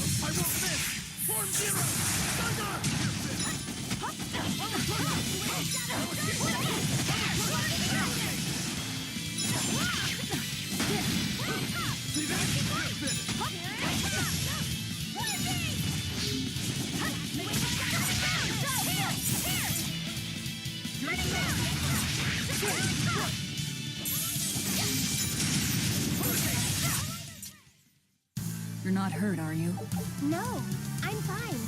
I won't miss! Form Zero! See that? You're not hurt, are you? No, I'm fine.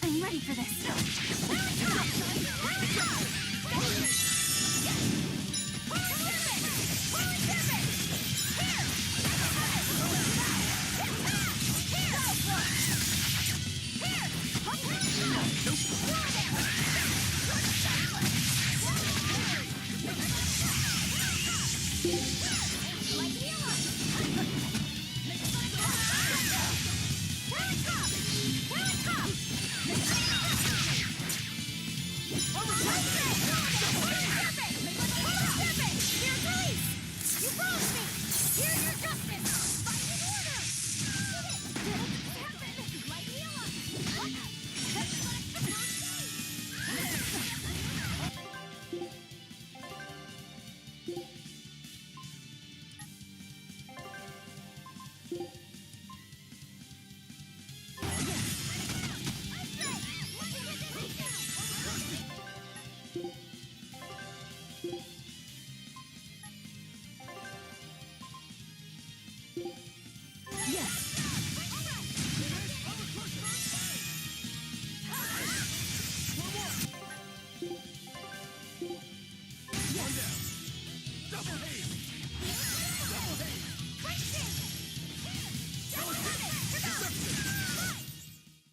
I'm ready for this.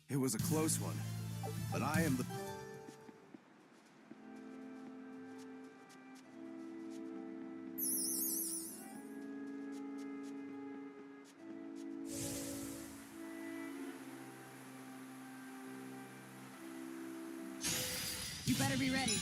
It was a close one, but I am the... You better be ready.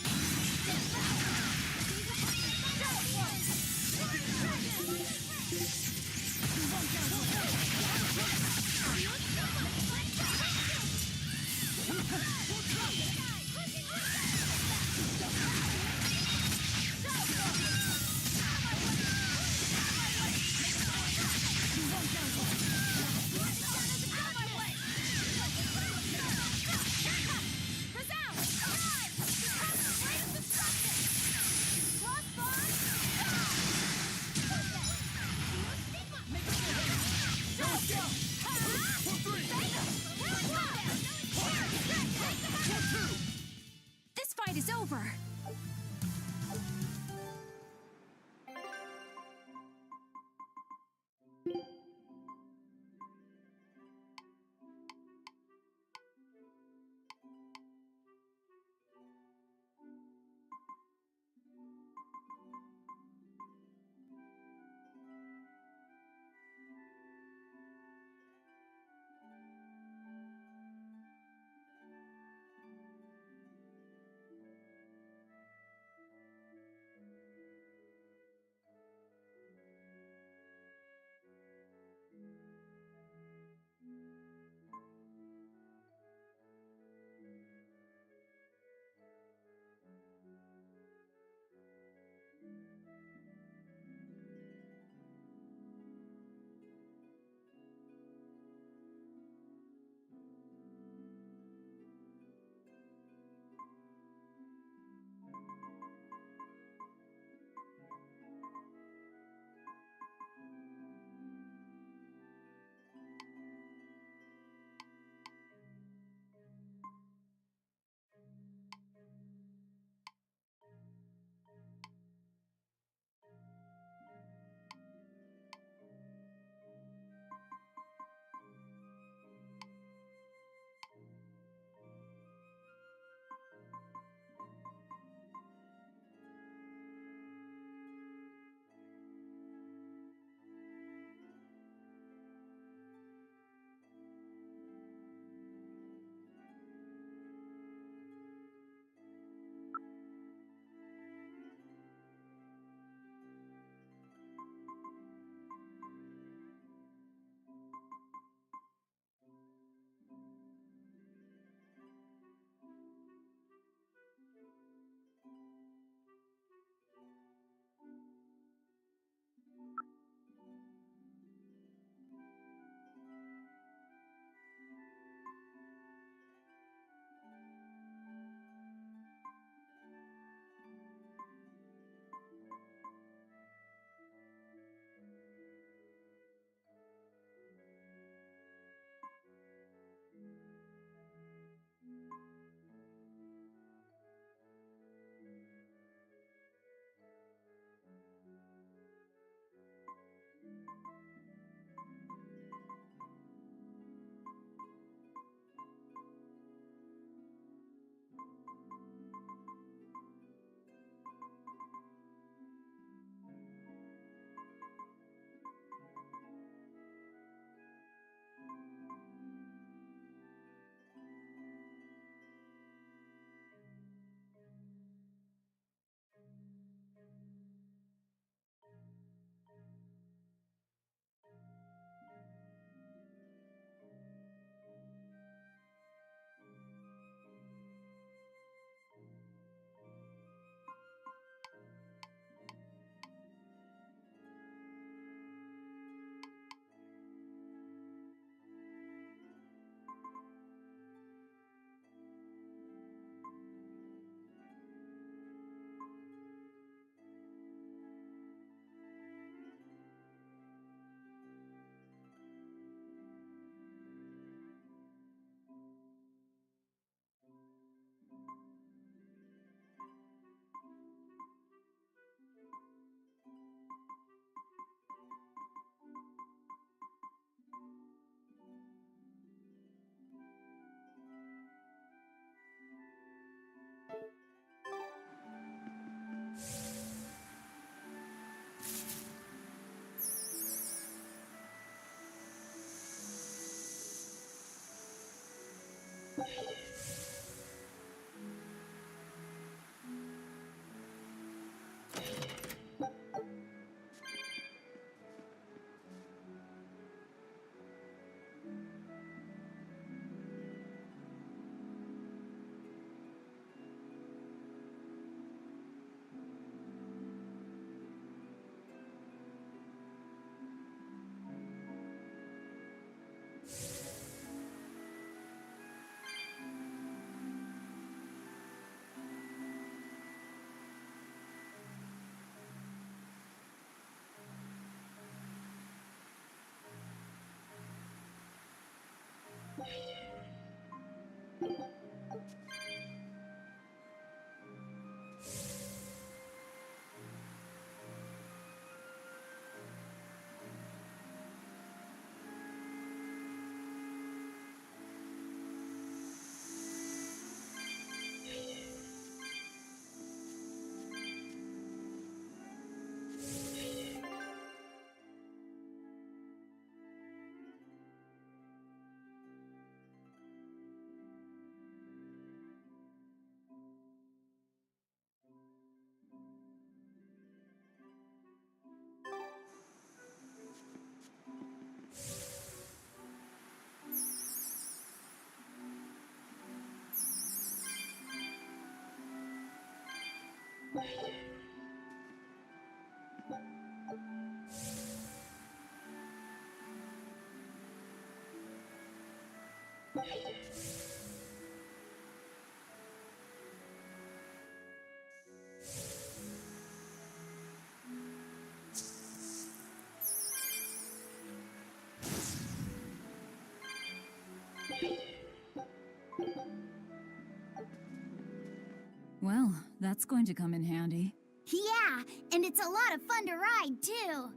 Well, that's going to come in handy. Yeah, and it's a lot of fun to ride, too.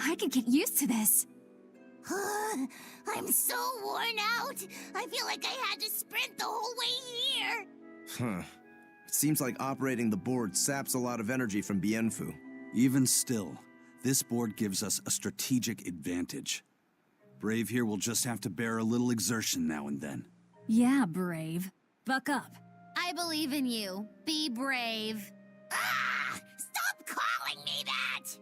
I could get used to this. I'm so worn out. I feel like I had to sprint the whole way here. Huh. It seems like operating the board saps a lot of energy from Bienfu. Even still, this board gives us a strategic advantage. Brave here will just have to bear a little exertion now and then. Yeah, Brave. Buck up. I believe in you. Be brave. Ah! Stop calling me that!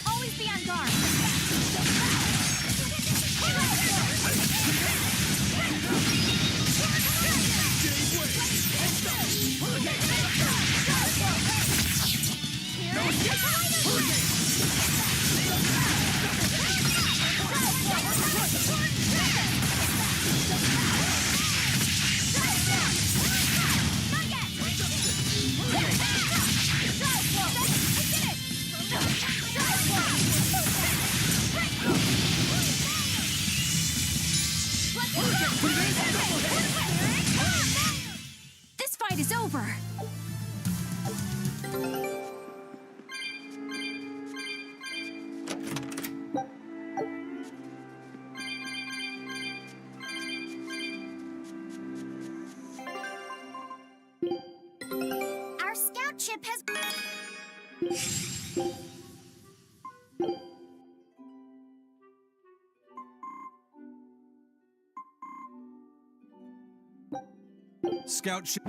Always be on guard. This fight is over. Our scout ship has... Scout ship.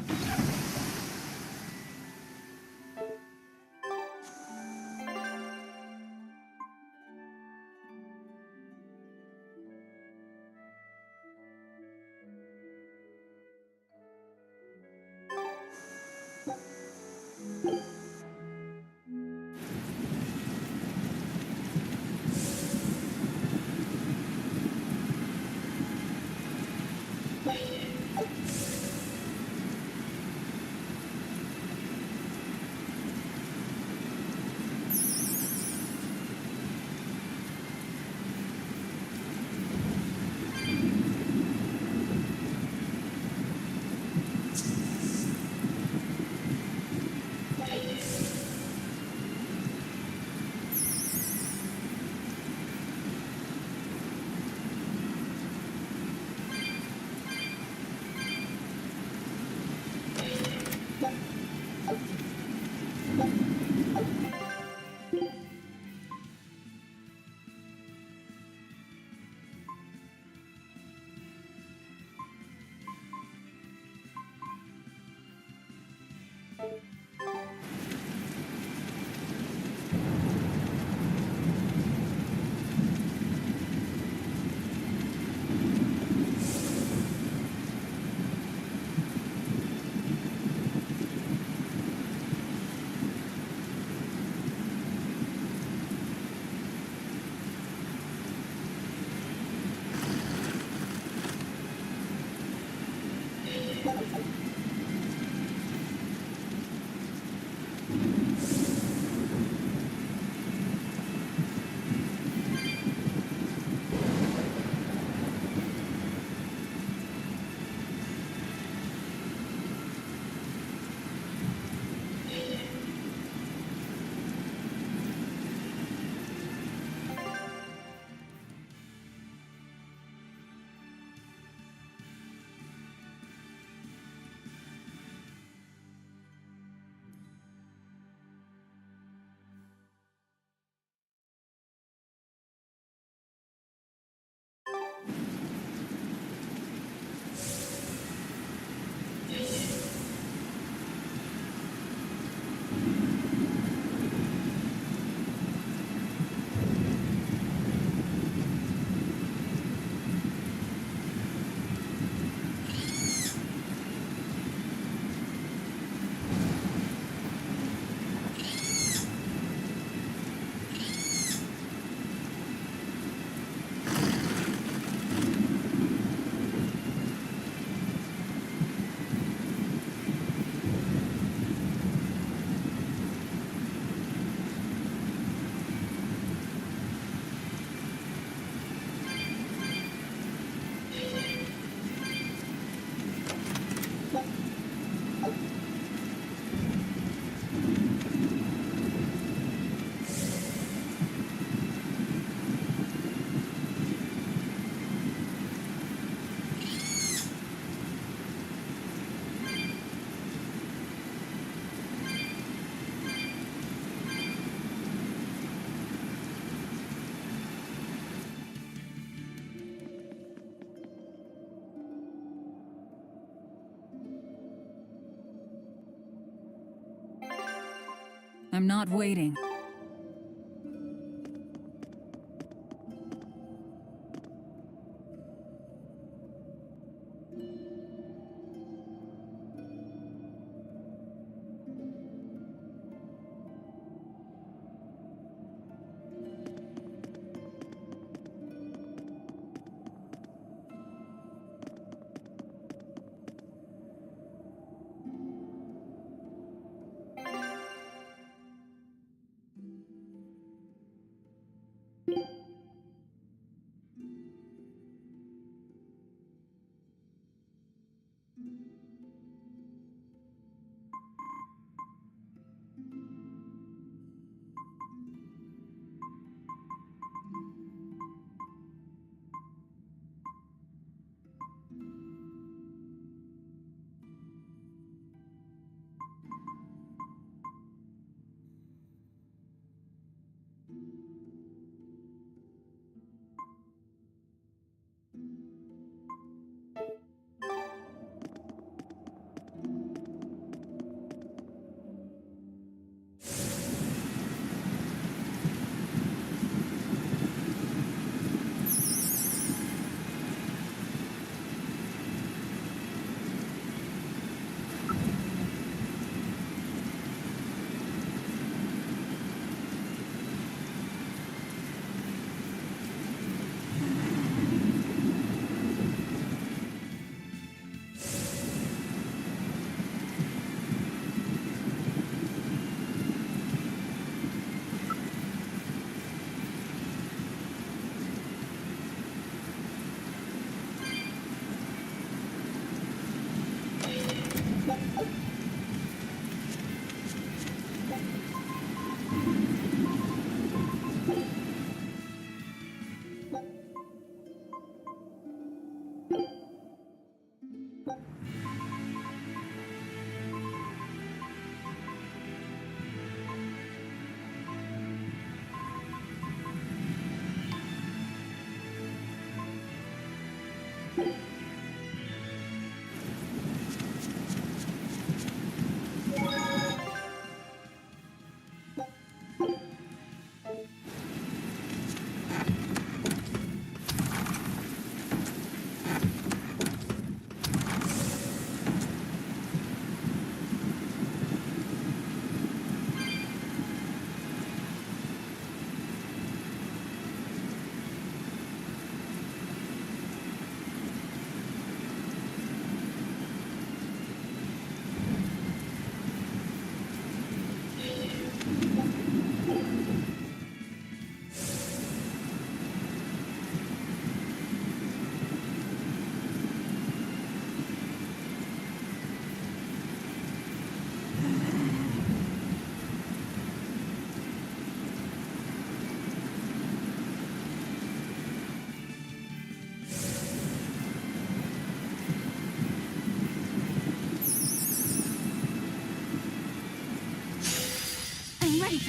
I'm not waiting.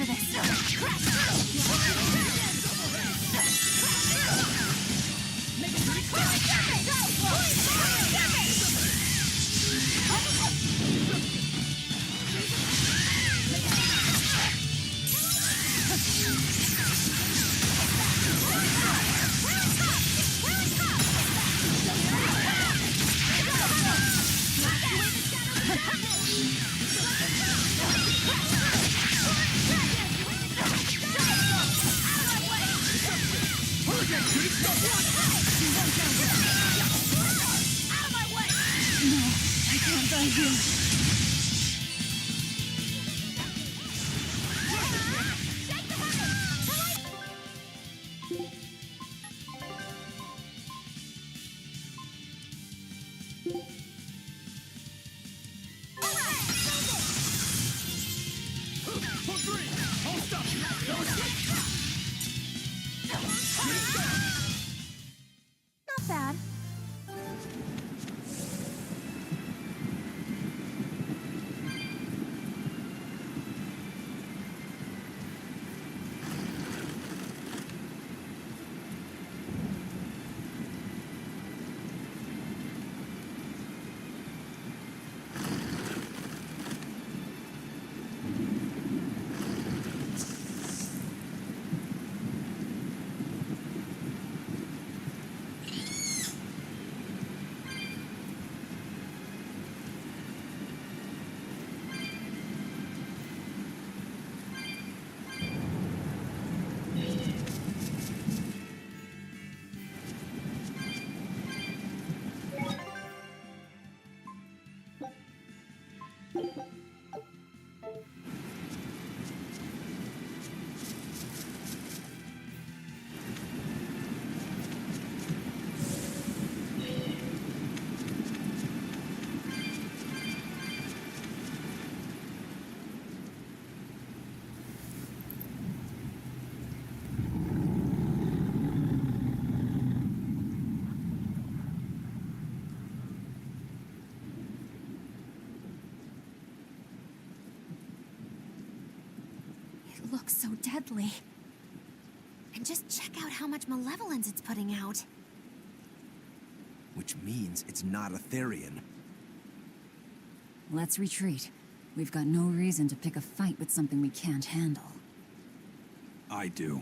for this. Not bad. It looks so deadly. And just check out how much malevolence it's putting out. Which means it's not Etherian. Let's retreat. We've got no reason to pick a fight with something we can't handle. I do.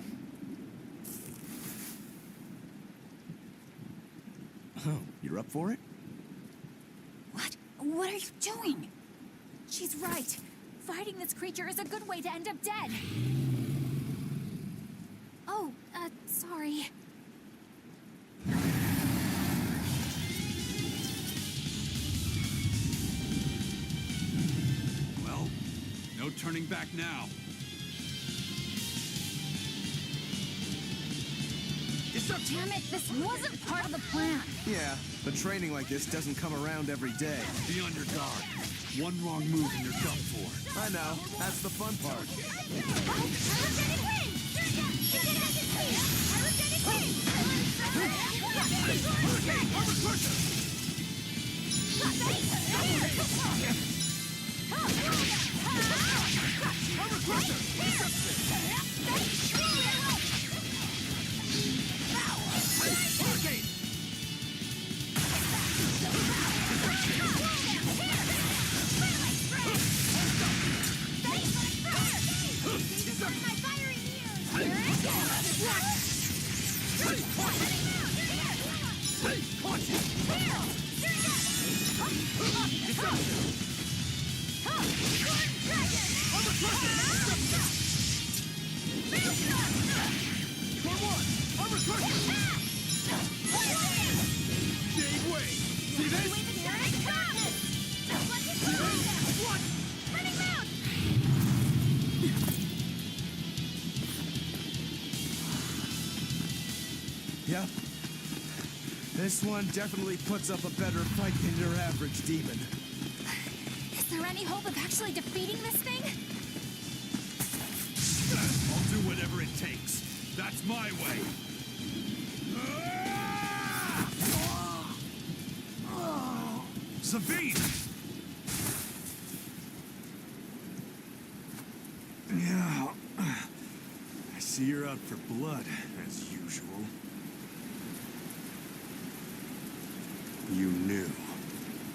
Oh, you're up for it? What? What are you doing? She's right. Fighting this creature is a good way to end up dead. Oh, sorry. Well, no turning back now. Damn it, this wasn't part of the plan. Yeah, but training like this doesn't come around every day. Be on your guard. One wrong move and you're done for. I know, that's the fun part. Yep. This one definitely puts up a better fight than your average demon. Is there any hope of actually defeating this thing? I'll do whatever it takes. That's my way. Sabine! Yeah, So you're out for blood, as usual. You knew,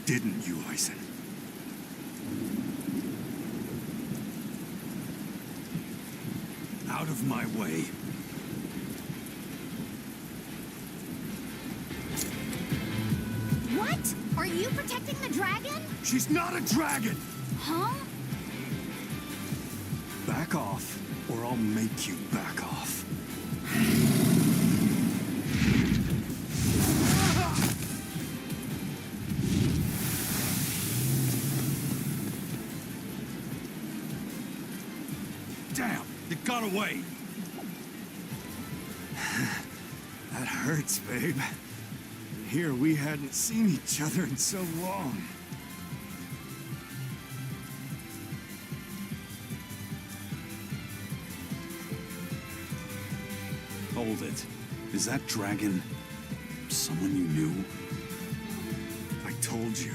didn't you, Eisen? Out of my way. What? Are you protecting the dragon? She's not a dragon! Huh? Back off, or I'll make you back off. Damn, it got away. That hurts, babe. Here we hadn't seen each other in so long. Hold it. Is that dragon someone you knew? I told you,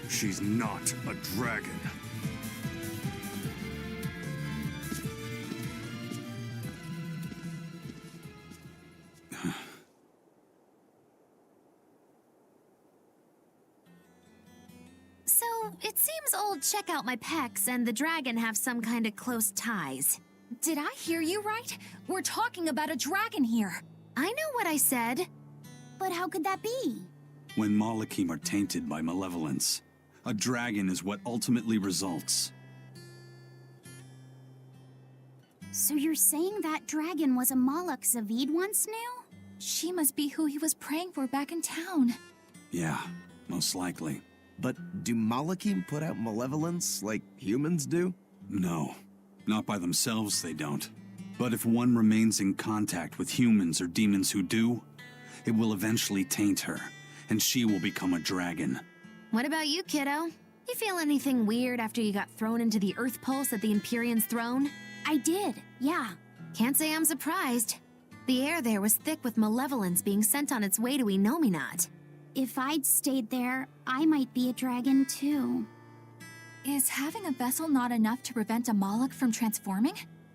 she's not a dragon. So, it seems old Check Out My Pecs and the dragon have some kind of close ties. Did I hear you right? We're talking about a dragon here. I know what I said. But how could that be? When Malachim are tainted by malevolence, a dragon is what ultimately results. So you're saying that dragon was a Malak Zavid once knew? She must be who he was praying for back in town. Yeah, most likely. But do Malachim put out malevolence like humans do? No, not by themselves they don't. But if one remains in contact with humans or demons who do, it will eventually taint her, and she will become a dragon. What about you, kiddo? You feel anything weird after you got thrown into the Earth Pulse at the Empyrean's throne? I did, yeah. Can't say I'm surprised. The air there was thick with malevolence being sent on its way to Enominat. If I'd stayed there, I might be a dragon too. Is having a vessel not enough to prevent a Malak from transforming?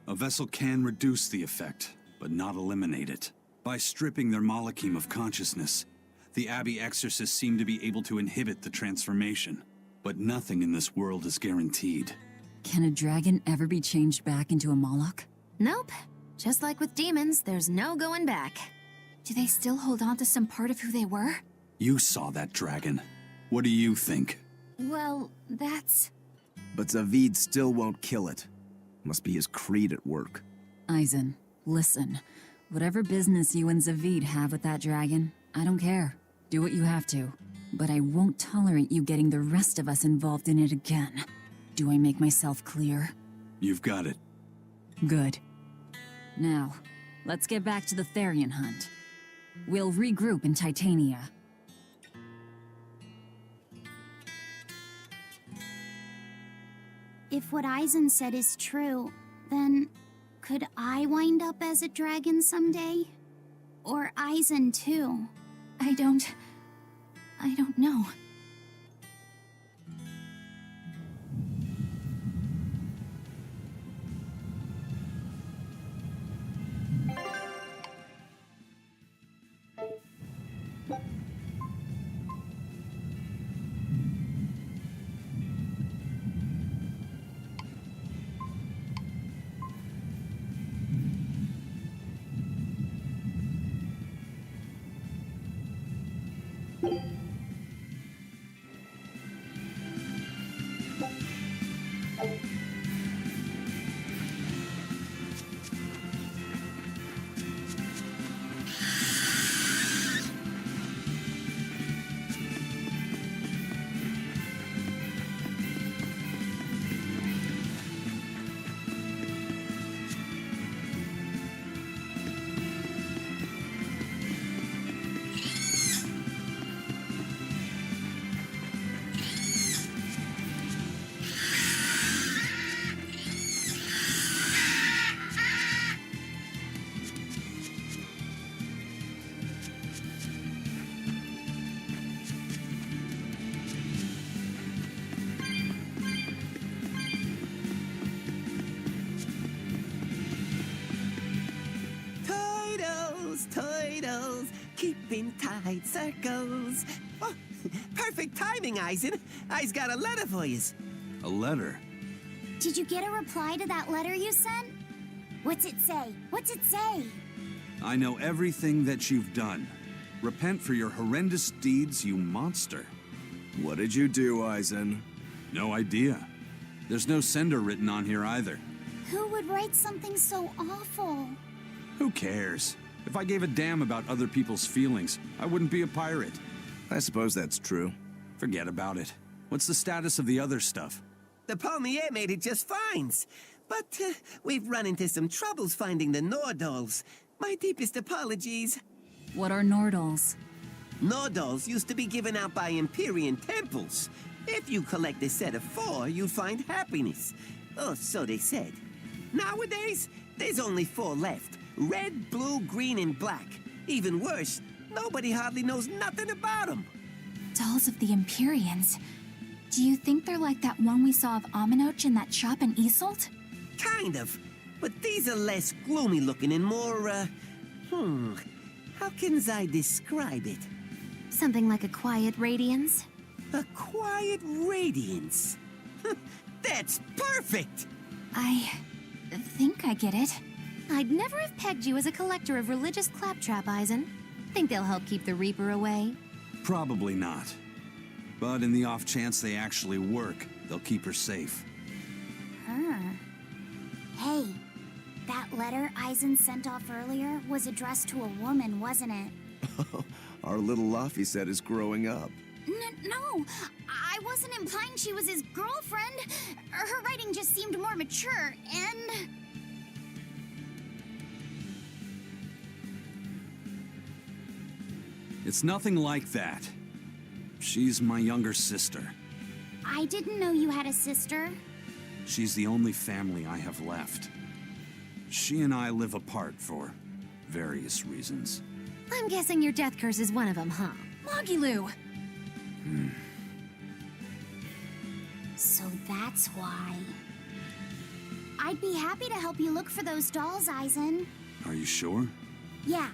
A vessel can reduce the effect, but not eliminate it. By stripping their Malachim of consciousness, the Abbey exorcists seem to be able to inhibit the transformation. But nothing in this world is guaranteed. Can a dragon ever be changed back into a Malak? Nope. Just like with demons, there's no going back. Do they still hold on to some part of who they were? You saw that dragon. What do you think? Well, that's... But Zavid still won't kill it. Must be his creed at work. Eisen, listen. Whatever business you and Zavid have with that dragon, I don't care. Do what you have to. But I won't tolerate you getting the rest of us involved in it again. Do I make myself clear? You've got it. Good. Now, let's get back to the Therian hunt. We'll regroup in Titania. If what Eisen said is true, then could I wind up as a dragon someday? Or Eisen too? I don't know. in tight circles. Oh, perfect timing, Eisen. I's got a letter for yous. A letter? Did you get a reply to that letter you sent? What's it say? What's it say? I know everything that you've done. Repent for your horrendous deeds, you monster. What did you do, Eisen? No idea. There's no sender written on here either. Who would write something so awful? Who cares? If I gave a damn about other people's feelings, I wouldn't be a pirate. I suppose that's true. Forget about it. What's the status of the other stuff? The Palmier made it just fine. But we've run into some troubles finding the Nordals. My deepest apologies. What are Nordals? Nordals used to be given out by Empyrean temples. If you collect a set of 4, you'd find happiness. Oh, so they said. Nowadays, there's only 4 left. Red, blue, green, and black. Even worse, nobody hardly knows nothing about them. Dolls of the Empyreans. Do you think they're like that one we saw of Aminoch in that shop in Isolt? Kind of. But these are less gloomy looking and more, how can I describe it? Something like a quiet radiance? A quiet radiance. That's perfect! I think I get it. I'd never have pegged you as a collector of religious claptrap, Eisen. Think they'll help keep the Reaper away? Probably not. But in the off chance they actually work, they'll keep her safe. Hey, that letter Eisen sent off earlier was addressed to a woman, wasn't it? Our little Laphicet is growing up. No, I wasn't implying she was his girlfriend. Her writing just seemed more mature, and... It's nothing like that. She's my younger sister. I didn't know you had a sister. She's the only family I have left. She and I live apart for various reasons. I'm guessing your death curse is one of them, huh? Mogiloo! So that's why. I'd be happy to help you look for those dolls, Eisen. Are you sure? Yeah.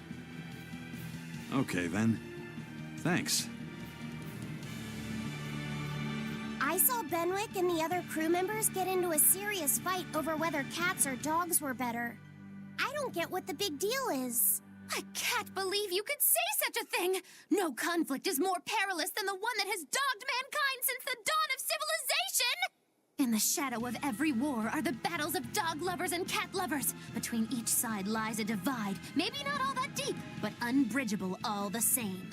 Okay, then. Thanks. I saw Benwick and the other crew members get into a serious fight over whether cats or dogs were better. I don't get what the big deal is. I can't believe you could say such a thing! No conflict is more perilous than the one that has dogged mankind since the dawn of civilization! In the shadow of every war are the battles of dog lovers and cat lovers. Between each side lies a divide, maybe not all that deep, but unbridgeable all the same.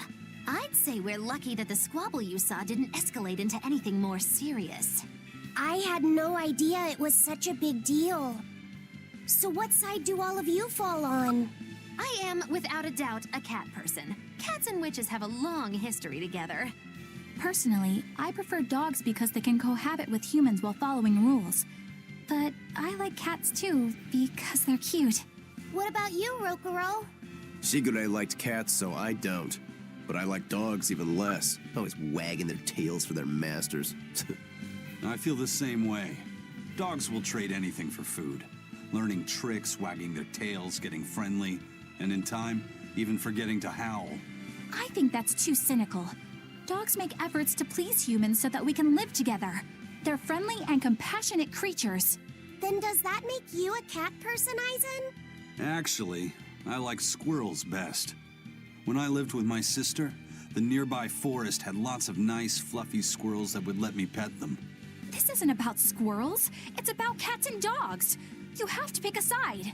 I'd say we're lucky that the squabble you saw didn't escalate into anything more serious. I had no idea it was such a big deal. So what side do all of you fall on? I am, without a doubt, a cat person. Cats and witches have a long history together. Personally, I prefer dogs because they can cohabit with humans while following rules. But I like cats too, because they're cute. What about you, Rokuro? Shigure liked cats, so I don't. But I like dogs even less, always wagging their tails for their masters. I feel the same way. Dogs will trade anything for food. Learning tricks, wagging their tails, getting friendly, and in time, even forgetting to howl. I think that's too cynical. Dogs make efforts to please humans so that we can live together. They're friendly and compassionate creatures. Then does that make you a cat person, Eisen? Actually, I like squirrels best. When I lived with my sister, the nearby forest had lots of nice, fluffy squirrels that would let me pet them. This isn't about squirrels. It's about cats and dogs. You have to pick a side.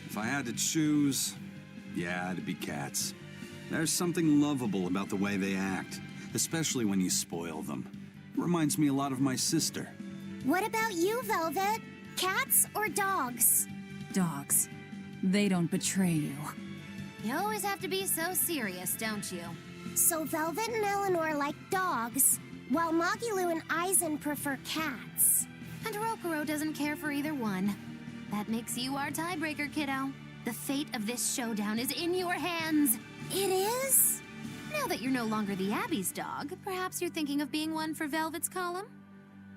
If I had to choose, yeah, it'd be cats. There's something lovable about the way they act, especially when you spoil them. Reminds me a lot of my sister. What about you, Velvet? Cats or dogs? Dogs. They don't betray you. You always have to be so serious, don't you? So Velvet and Eleanor like dogs, while Mogiloo and Eisen prefer cats. And Rokuro doesn't care for either one. That makes you our tiebreaker, kiddo. The fate of this showdown is in your hands. It is? Now that you're no longer the Abbey's dog, perhaps you're thinking of being one for Velvet's column?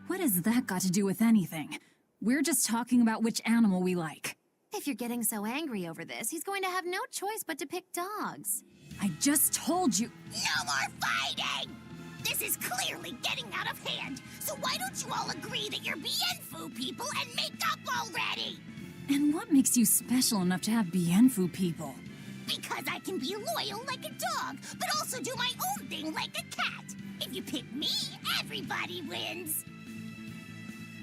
What has that got to do with anything? We're just talking about which animal we like. If you're getting so angry over this, he's going to have no choice but to pick dogs. I just told you. No more fighting! This is clearly getting out of hand, so why don't you all agree that you're Bienfu people and make up already? And what makes you special enough to have Bienfu people? Because I can be loyal like a dog, but also do my own thing like a cat. If you pick me, everybody wins.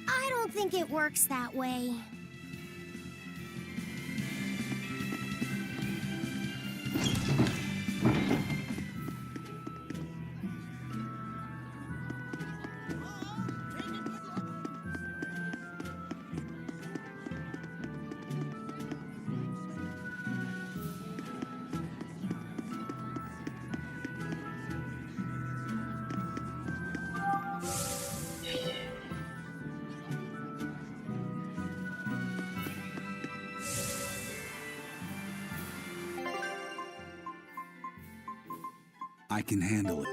I don't think it works that way. I can handle it.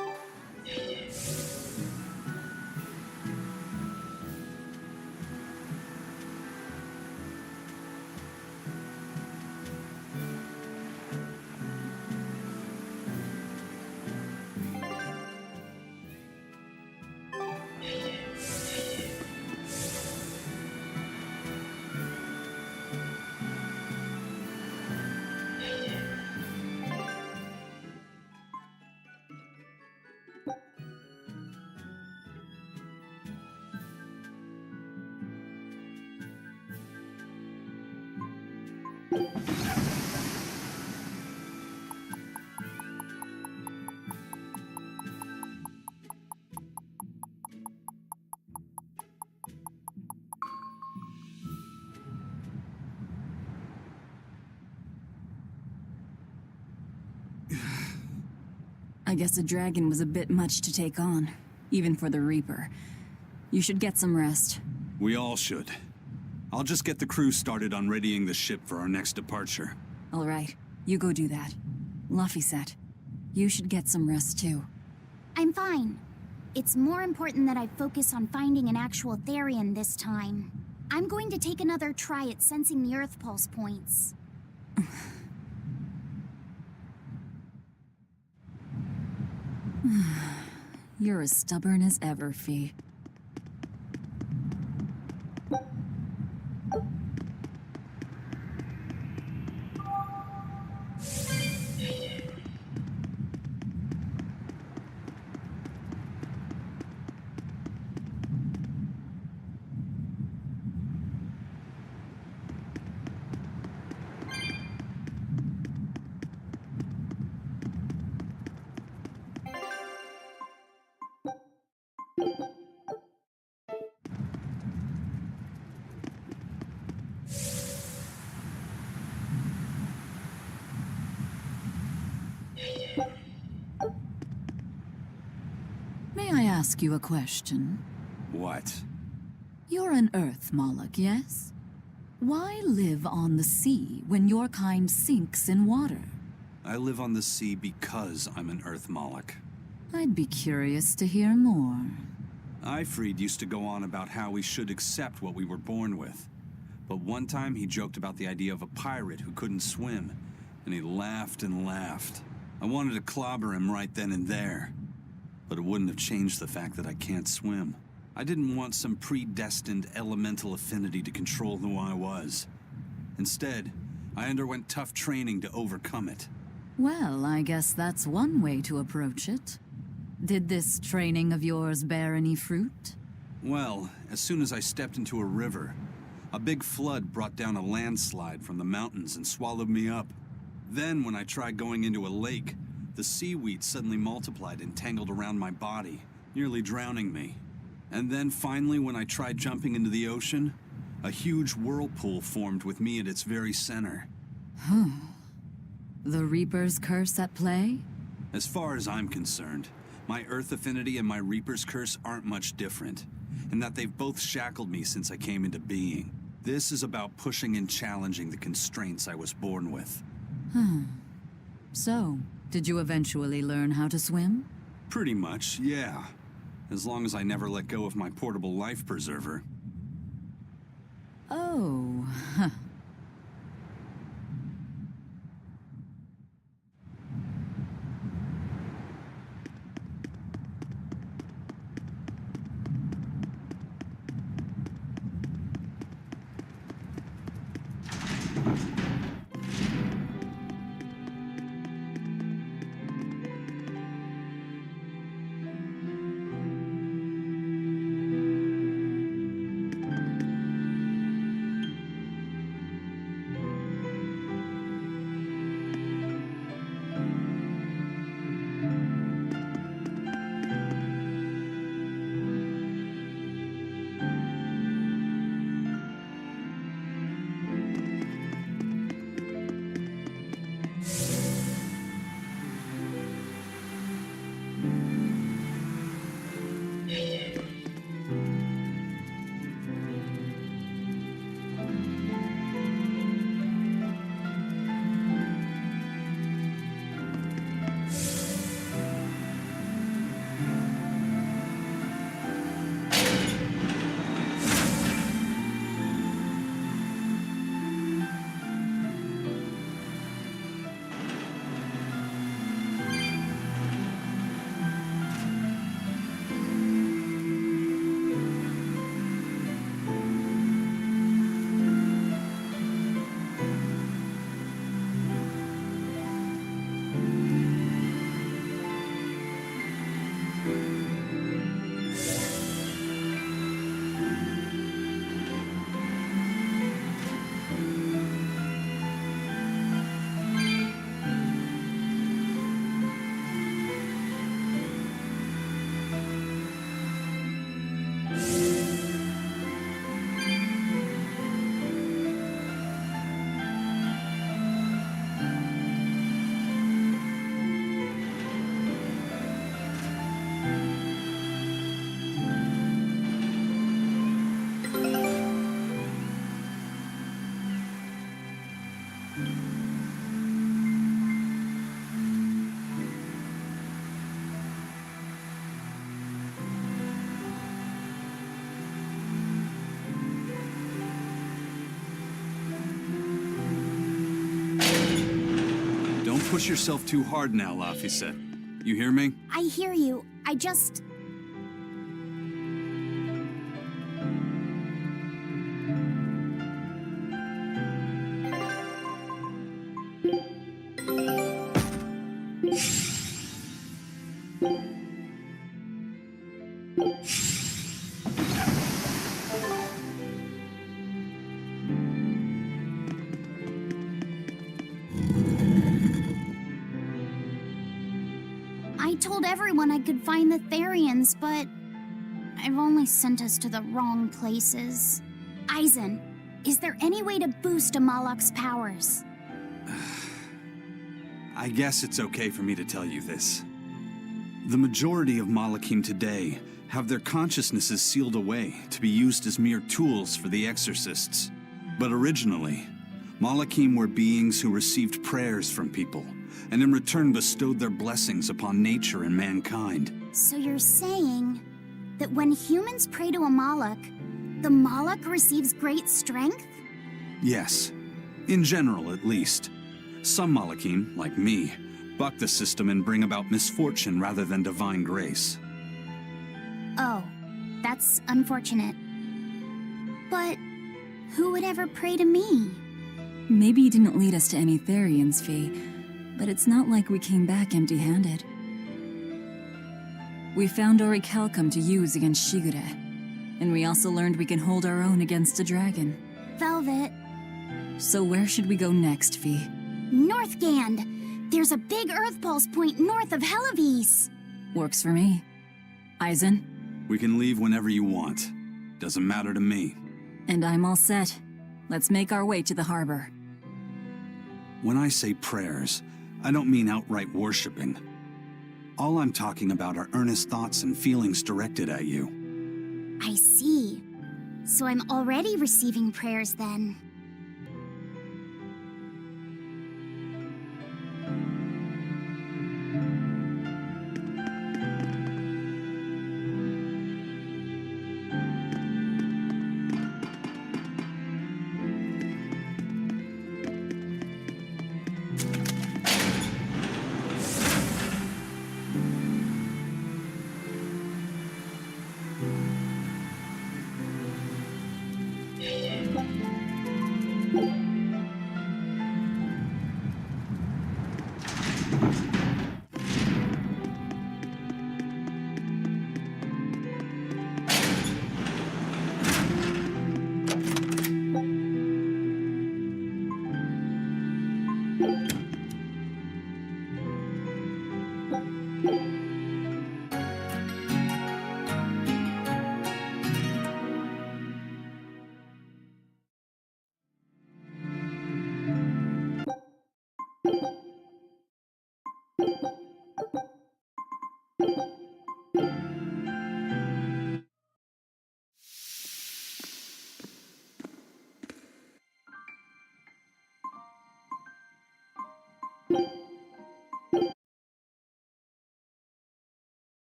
I guess a dragon was a bit much to take on, even for the Reaper. You should get some rest. We all should. I'll just get the crew started on readying the ship for our next departure. All right, you go do that. Laphicet, you should get some rest too. I'm fine. It's more important that I focus on finding an actual Therian this time. I'm going to take another try at sensing the Earth Pulse points. You're as stubborn as ever, Fee. May I ask you a question? What? You're an Earth Moloch, yes? Why live on the sea when your kind sinks in water? I live on the sea because I'm an Earth Moloch. I'd be curious to hear more. Ifrid used to go on about how we should accept what we were born with. But one time he joked about the idea of a pirate who couldn't swim, and he laughed and laughed. I wanted to clobber him right then and there, but it wouldn't have changed the fact that I can't swim. I didn't want some predestined elemental affinity to control who I was. Instead, I underwent tough training to overcome it. Well, I guess that's one way to approach it. Did this training of yours bear any fruit? Well, as soon as I stepped into a river, a big flood brought down a landslide from the mountains and swallowed me up. Then, when I tried going into a lake, the seaweed suddenly multiplied and tangled around my body, nearly drowning me. And then finally, when I tried jumping into the ocean, a huge whirlpool formed with me at its very center. The Reaper's curse at play? As far as I'm concerned, my Earth affinity and my Reaper's curse aren't much different, in that they've both shackled me since I came into being. This is about pushing and challenging the constraints I was born with. So, did you eventually learn how to swim? Pretty much, yeah. As long as I never let go of my portable life preserver. Oh, push yourself too hard now, Laphicet. You hear me? I hear you. I just... I told everyone I could find the Therians, but I've only sent us to the wrong places. Eisen, is there any way to boost Amalok's powers? I guess it's okay for me to tell you this. The majority of Malakim today have their consciousnesses sealed away to be used as mere tools for the exorcists. But originally, Malakim were beings who received prayers from people, and in return bestowed their blessings upon nature and mankind. So you're saying that when humans pray to Amalok, the Malak receives great strength? Yes, in general at least. Some Malakim, like me, buck the system and bring about misfortune rather than divine grace. Oh, that's unfortunate. But who would ever pray to me? Maybe you didn't lead us to any Therians, Fee, but it's not like we came back empty-handed. We found orichalcum to use against Shigure, and we also learned we can hold our own against a dragon. Velvet. So where should we go next, Fee? Northgand! There's a big Earth Pulse point north of Helavis! Works for me. Eisen? We can leave whenever you want. Doesn't matter to me. And I'm all set. Let's make our way to the harbor. When I say prayers, I don't mean outright worshipping. All I'm talking about are earnest thoughts and feelings directed at you. I see. So I'm already receiving prayers then.